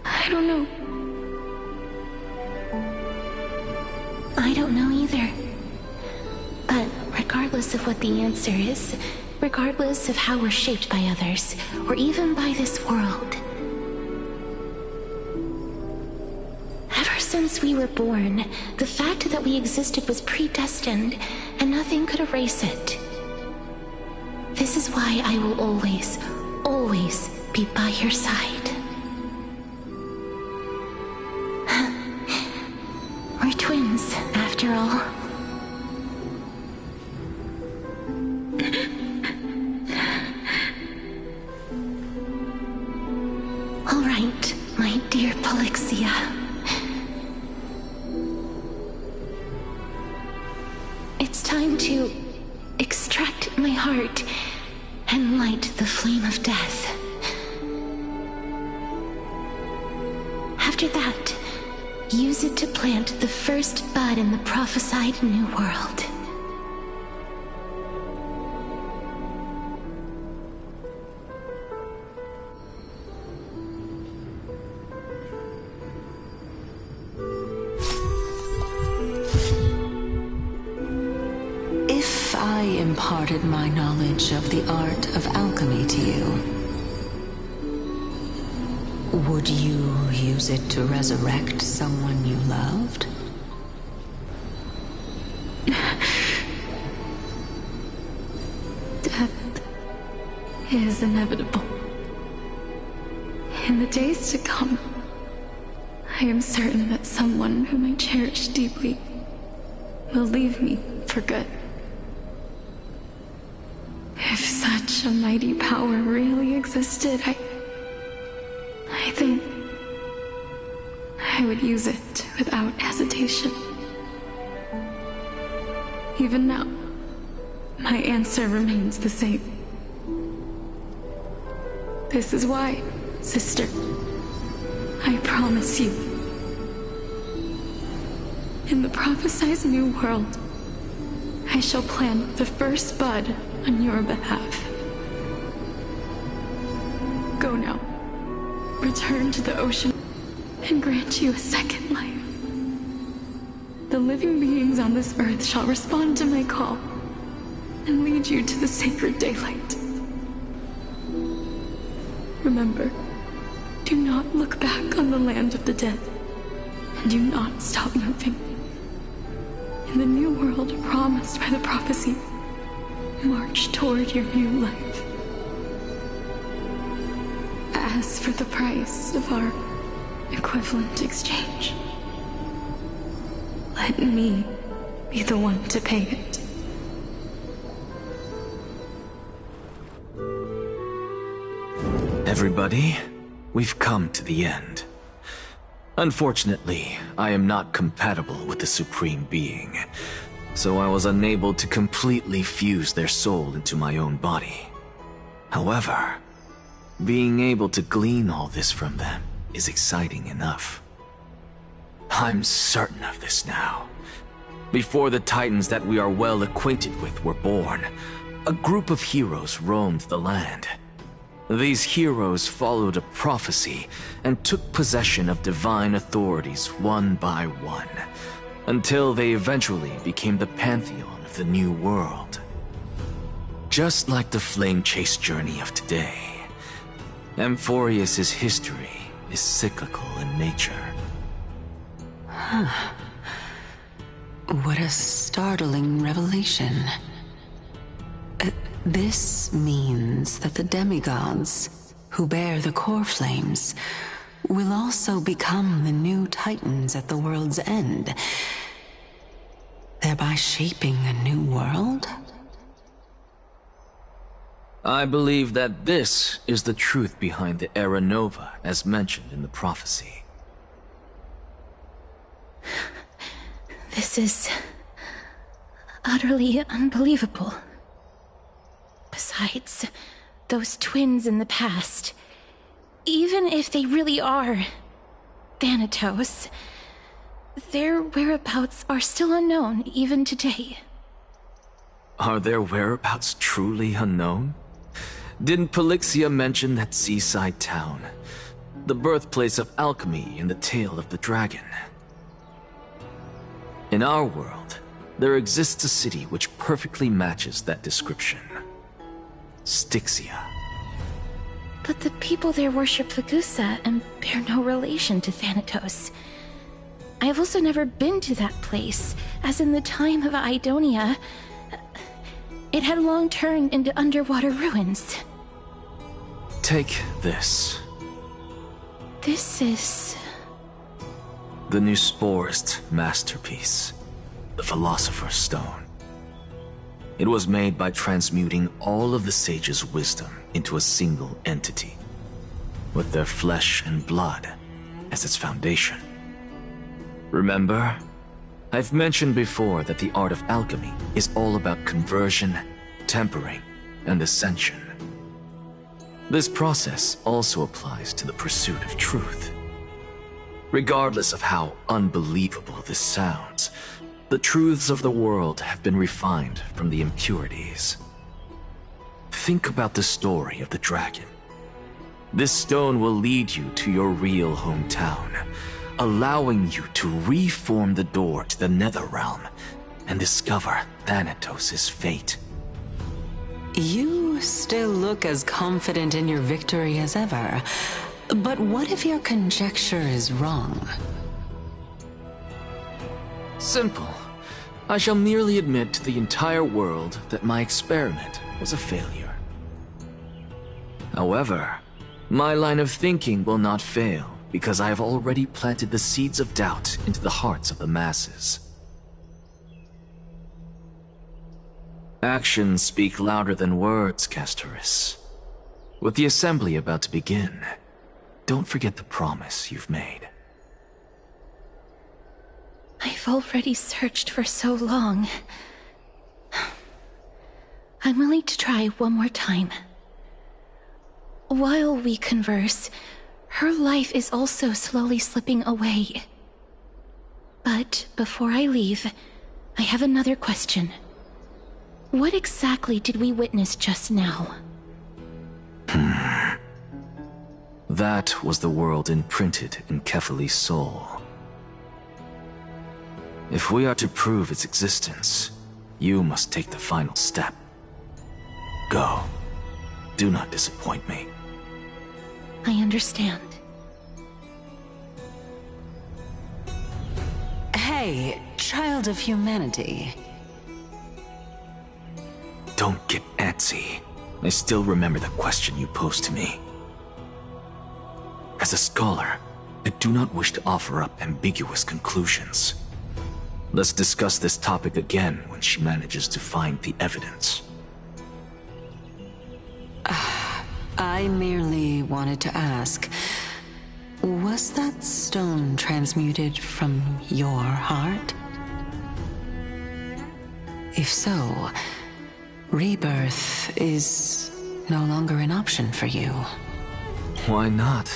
I don't know. I don't know either. But regardless of what the answer is, regardless of how we're shaped by others, or even by this world, ever since we were born, the fact that we existed was predestined, and nothing could erase it. This is why I will always, always be by your side. We're twins, after all. All right, my dear Polixia. It's time to extract my heart and light the flame of death. After that, use it to plant the first bud in the prophesied new world. If I imparted my knowledge of the art of alchemy to you, would you use it to resurrect someone you loved? Death is inevitable. In the days to come, I am certain that someone whom I cherish deeply will leave me for good. If such a mighty power really existed, I think I would use it without hesitation. Even now, my answer remains the same. This is why, sister, I promise you, in the prophesized new world, I shall plant the first bud on your behalf. Go now. Return to the ocean and grant you a second life. The living beings on this earth shall respond to my call and lead you to the sacred daylight. Remember, do not look back on the land of the dead, and do not stop moving. In the new world promised by the prophecy, march toward your new life. As for the price of our equivalent exchange, let me be the one to pay it. Everybody, we've come to the end. Unfortunately, I am not compatible with the Supreme Being, so I was unable to completely fuse their soul into my own body. However, being able to glean all this from them is exciting enough. I'm certain of this now. Before the Titans that we are well acquainted with were born, a group of heroes roamed the land. These heroes followed a prophecy and took possession of divine authorities one by one, until they eventually became the pantheon of the new world. Just like the flame chase journey of today, Amphorius' history is cyclical in nature. Huh. What a startling revelation. This means that the demigods, who bear the core flames, will also become the new Titans at the world's end, thereby shaping a new world? I believe that this is the truth behind the Era Nova as mentioned in the prophecy. This is utterly unbelievable. Besides, those twins in the past, even if they really are Thanatos, their whereabouts are still unknown even today. Are their whereabouts truly unknown? Didn't Polixia mention that seaside town, the birthplace of alchemy in the Tale of the Dragon? In our world, there exists a city which perfectly matches that description. Styxia. But the people there worship Fagusa and bear no relation to Thanatos. I have also never been to that place, as in the time of Idonia, it had long turned into underwater ruins. Take this. This is... the Nusporist masterpiece, the Philosopher's Stone. It was made by transmuting all of the sages' wisdom into a single entity, with their flesh and blood as its foundation. Remember, I've mentioned before that the art of alchemy is all about conversion, tempering, and ascension. This process also applies to the pursuit of truth. Regardless of how unbelievable this sounds, the truths of the world have been refined from the impurities. Think about the story of the dragon. This stone will lead you to your real hometown, allowing you to reform the door to the Netherrealm and discover Thanatos' fate. You still look as confident in your victory as ever, but what if your conjecture is wrong? Simple. I shall merely admit to the entire world that my experiment was a failure. However, my line of thinking will not fail because I have already planted the seeds of doubt into the hearts of the masses. Actions speak louder than words, Castorice. With the assembly about to begin, don't forget the promise you've made. I've already searched for so long. I'm willing to try one more time. While we converse, Her life is also slowly slipping away. But before I leave, I have another question. What exactly did we witness just now? That was the world imprinted in Kefali's soul. If we are to prove its existence, you must take the final step. Go. Do not disappoint me. I understand. Hey, child of humanity. Don't get antsy. I still remember the question you posed to me. As a scholar, I do not wish to offer up ambiguous conclusions. Let's discuss this topic again when she manages to find the evidence. I merely wanted to ask, was that stone transmuted from your heart? If so, rebirth is no longer an option for you. Why not?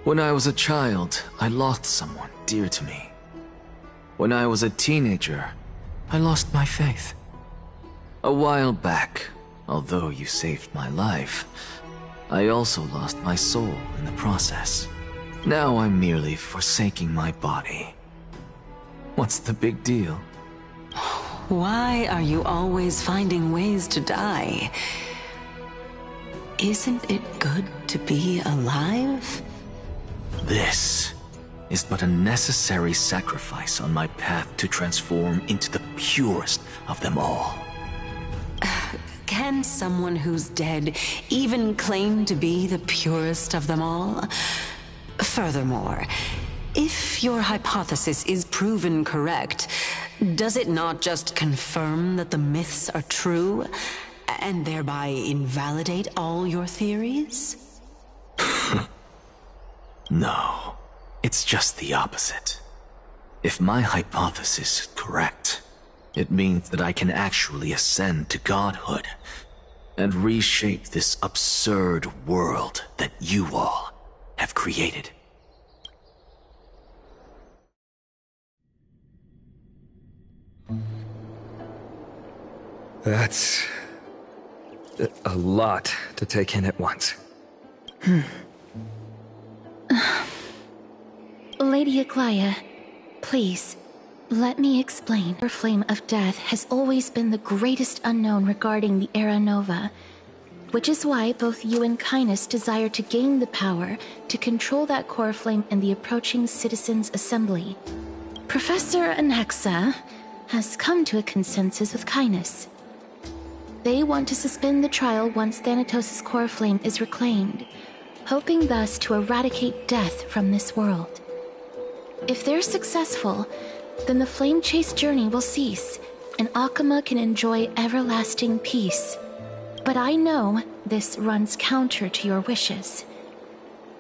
When I was a child, I lost someone dear to me. When I was a teenager, I lost my faith. A while back, although you saved my life, I also lost my soul in the process. Now I'm merely forsaking my body. What's the big deal? Why are you always finding ways to die? Isn't it good to be alive? This is but a necessary sacrifice on my path to transform into the purest of them all. Can someone who's dead even claim to be the purest of them all? Furthermore, if your hypothesis is proven correct, does it not just confirm that the myths are true, and thereby invalidate all your theories? No, it's just the opposite. If my hypothesis is correct, it means that I can actually ascend to godhood and reshape this absurd world that you all have created. That's a lot to take in at once. Lady Aglaya, please, let me explain. Her flame of death has always been the greatest unknown regarding the Era Nova, which is why both you and Kindness desire to gain the power to control that core flame in the approaching Citizens' Assembly. Professor Anaxa has come to a consensus with Kindness. They want to suspend the trial once Thanatos' core flame is reclaimed, hoping thus to eradicate death from this world. If they're successful, then the flame chase journey will cease, and Akama can enjoy everlasting peace. But I know this runs counter to your wishes.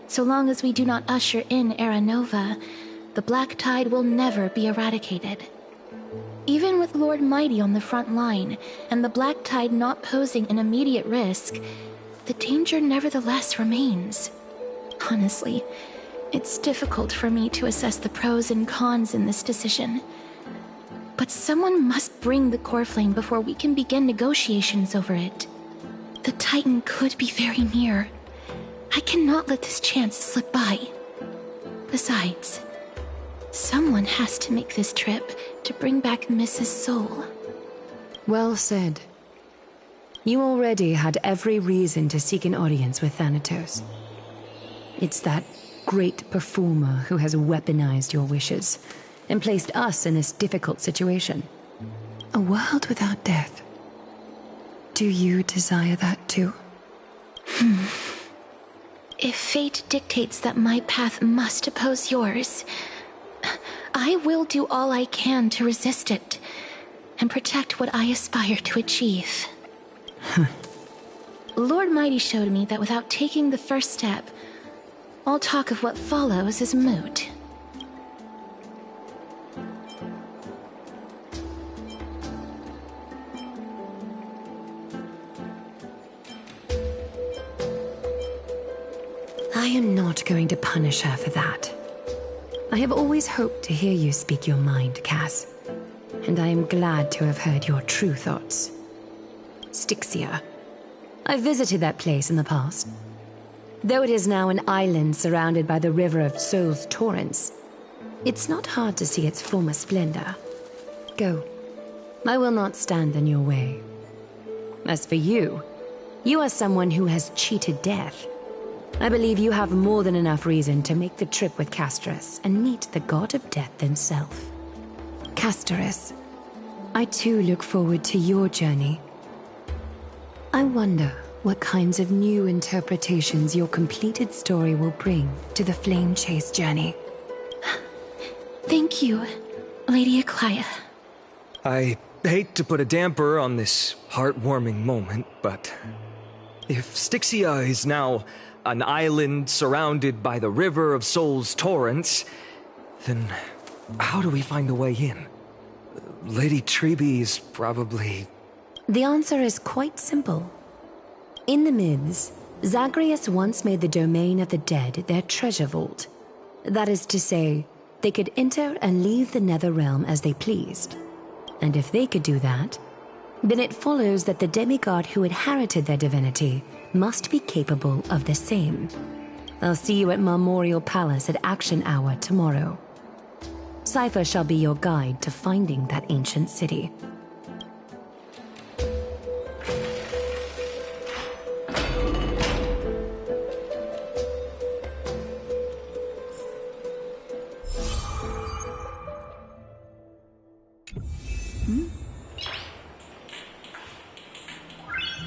So long as we do not usher in Era Nova, the Black Tide will never be eradicated. Even with Lord Mighty on the front line, and the Black Tide not posing an immediate risk, the danger nevertheless remains. Honestly, it's difficult for me to assess the pros and cons in this decision. But someone must bring the core flame before we can begin negotiations over it. The Titan could be very near. I cannot let this chance slip by. Besides, someone has to make this trip to bring back Mrs. Soul. Well said. You already had every reason to seek an audience with Thanatos. It's that great performer who has weaponized your wishes and placed us in this difficult situation. A world without death. Do you desire that too? If fate dictates that my path must oppose yours, I will do all I can to resist it and protect what I aspire to achieve. Lord Mighty showed me that without taking the first step, all talk of what follows is moot. I am not going to punish her for that. I have always hoped to hear you speak your mind, Cass. And I am glad to have heard your true thoughts. Styxia. I visited that place in the past. Though it is now an island surrounded by the river of Soul's torrents, it's not hard to see its former splendor. Go. I will not stand in your way. As for you, you are someone who has cheated death. I believe you have more than enough reason to make the trip with Castorice and meet the god of death himself. Castorice, I too look forward to your journey. I wonder what kinds of new interpretations your completed story will bring to the Flame Chase journey. Thank you, Lady Eclia. I hate to put a damper on this heartwarming moment, but if Styxia is now an island surrounded by the river of Soul's torrents, then how do we find a way in? Lady Treby is probably... The answer is quite simple. In the myths, Zagreus once made the domain of the dead their treasure vault. That is to say, they could enter and leave the nether realm as they pleased. And if they could do that, then it follows that the demigod who inherited their divinity must be capable of the same. I'll see you at Marmorial Palace at Action Hour tomorrow. Cypher shall be your guide to finding that ancient city.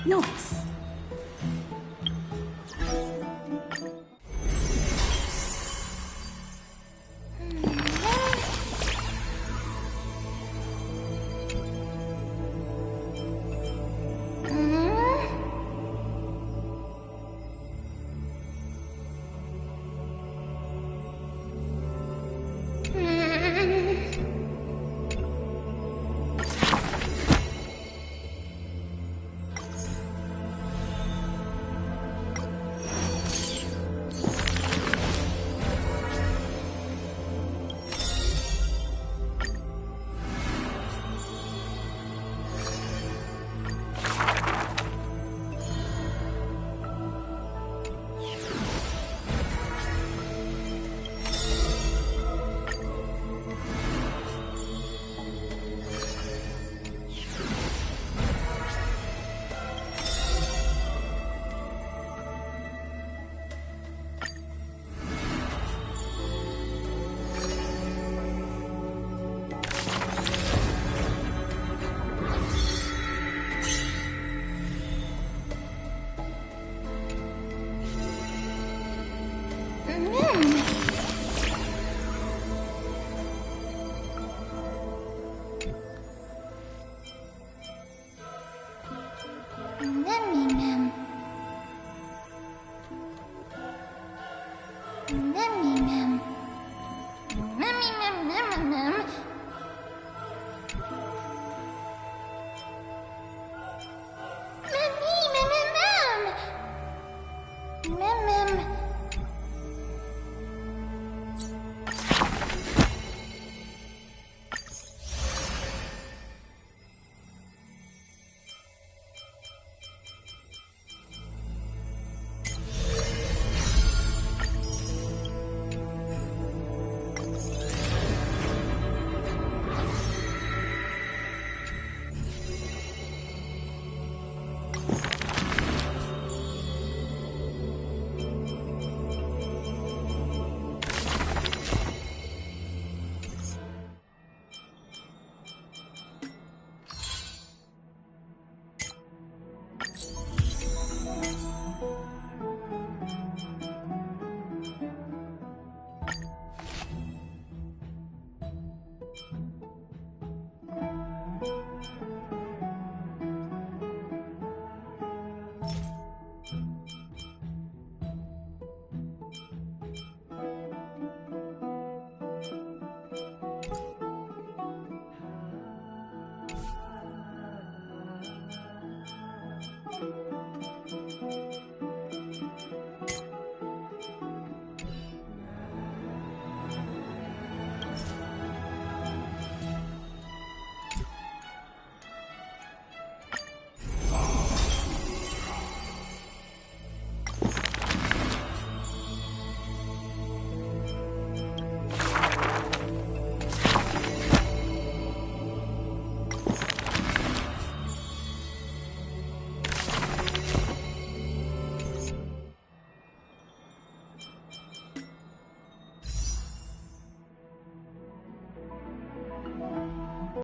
Noise. Mem.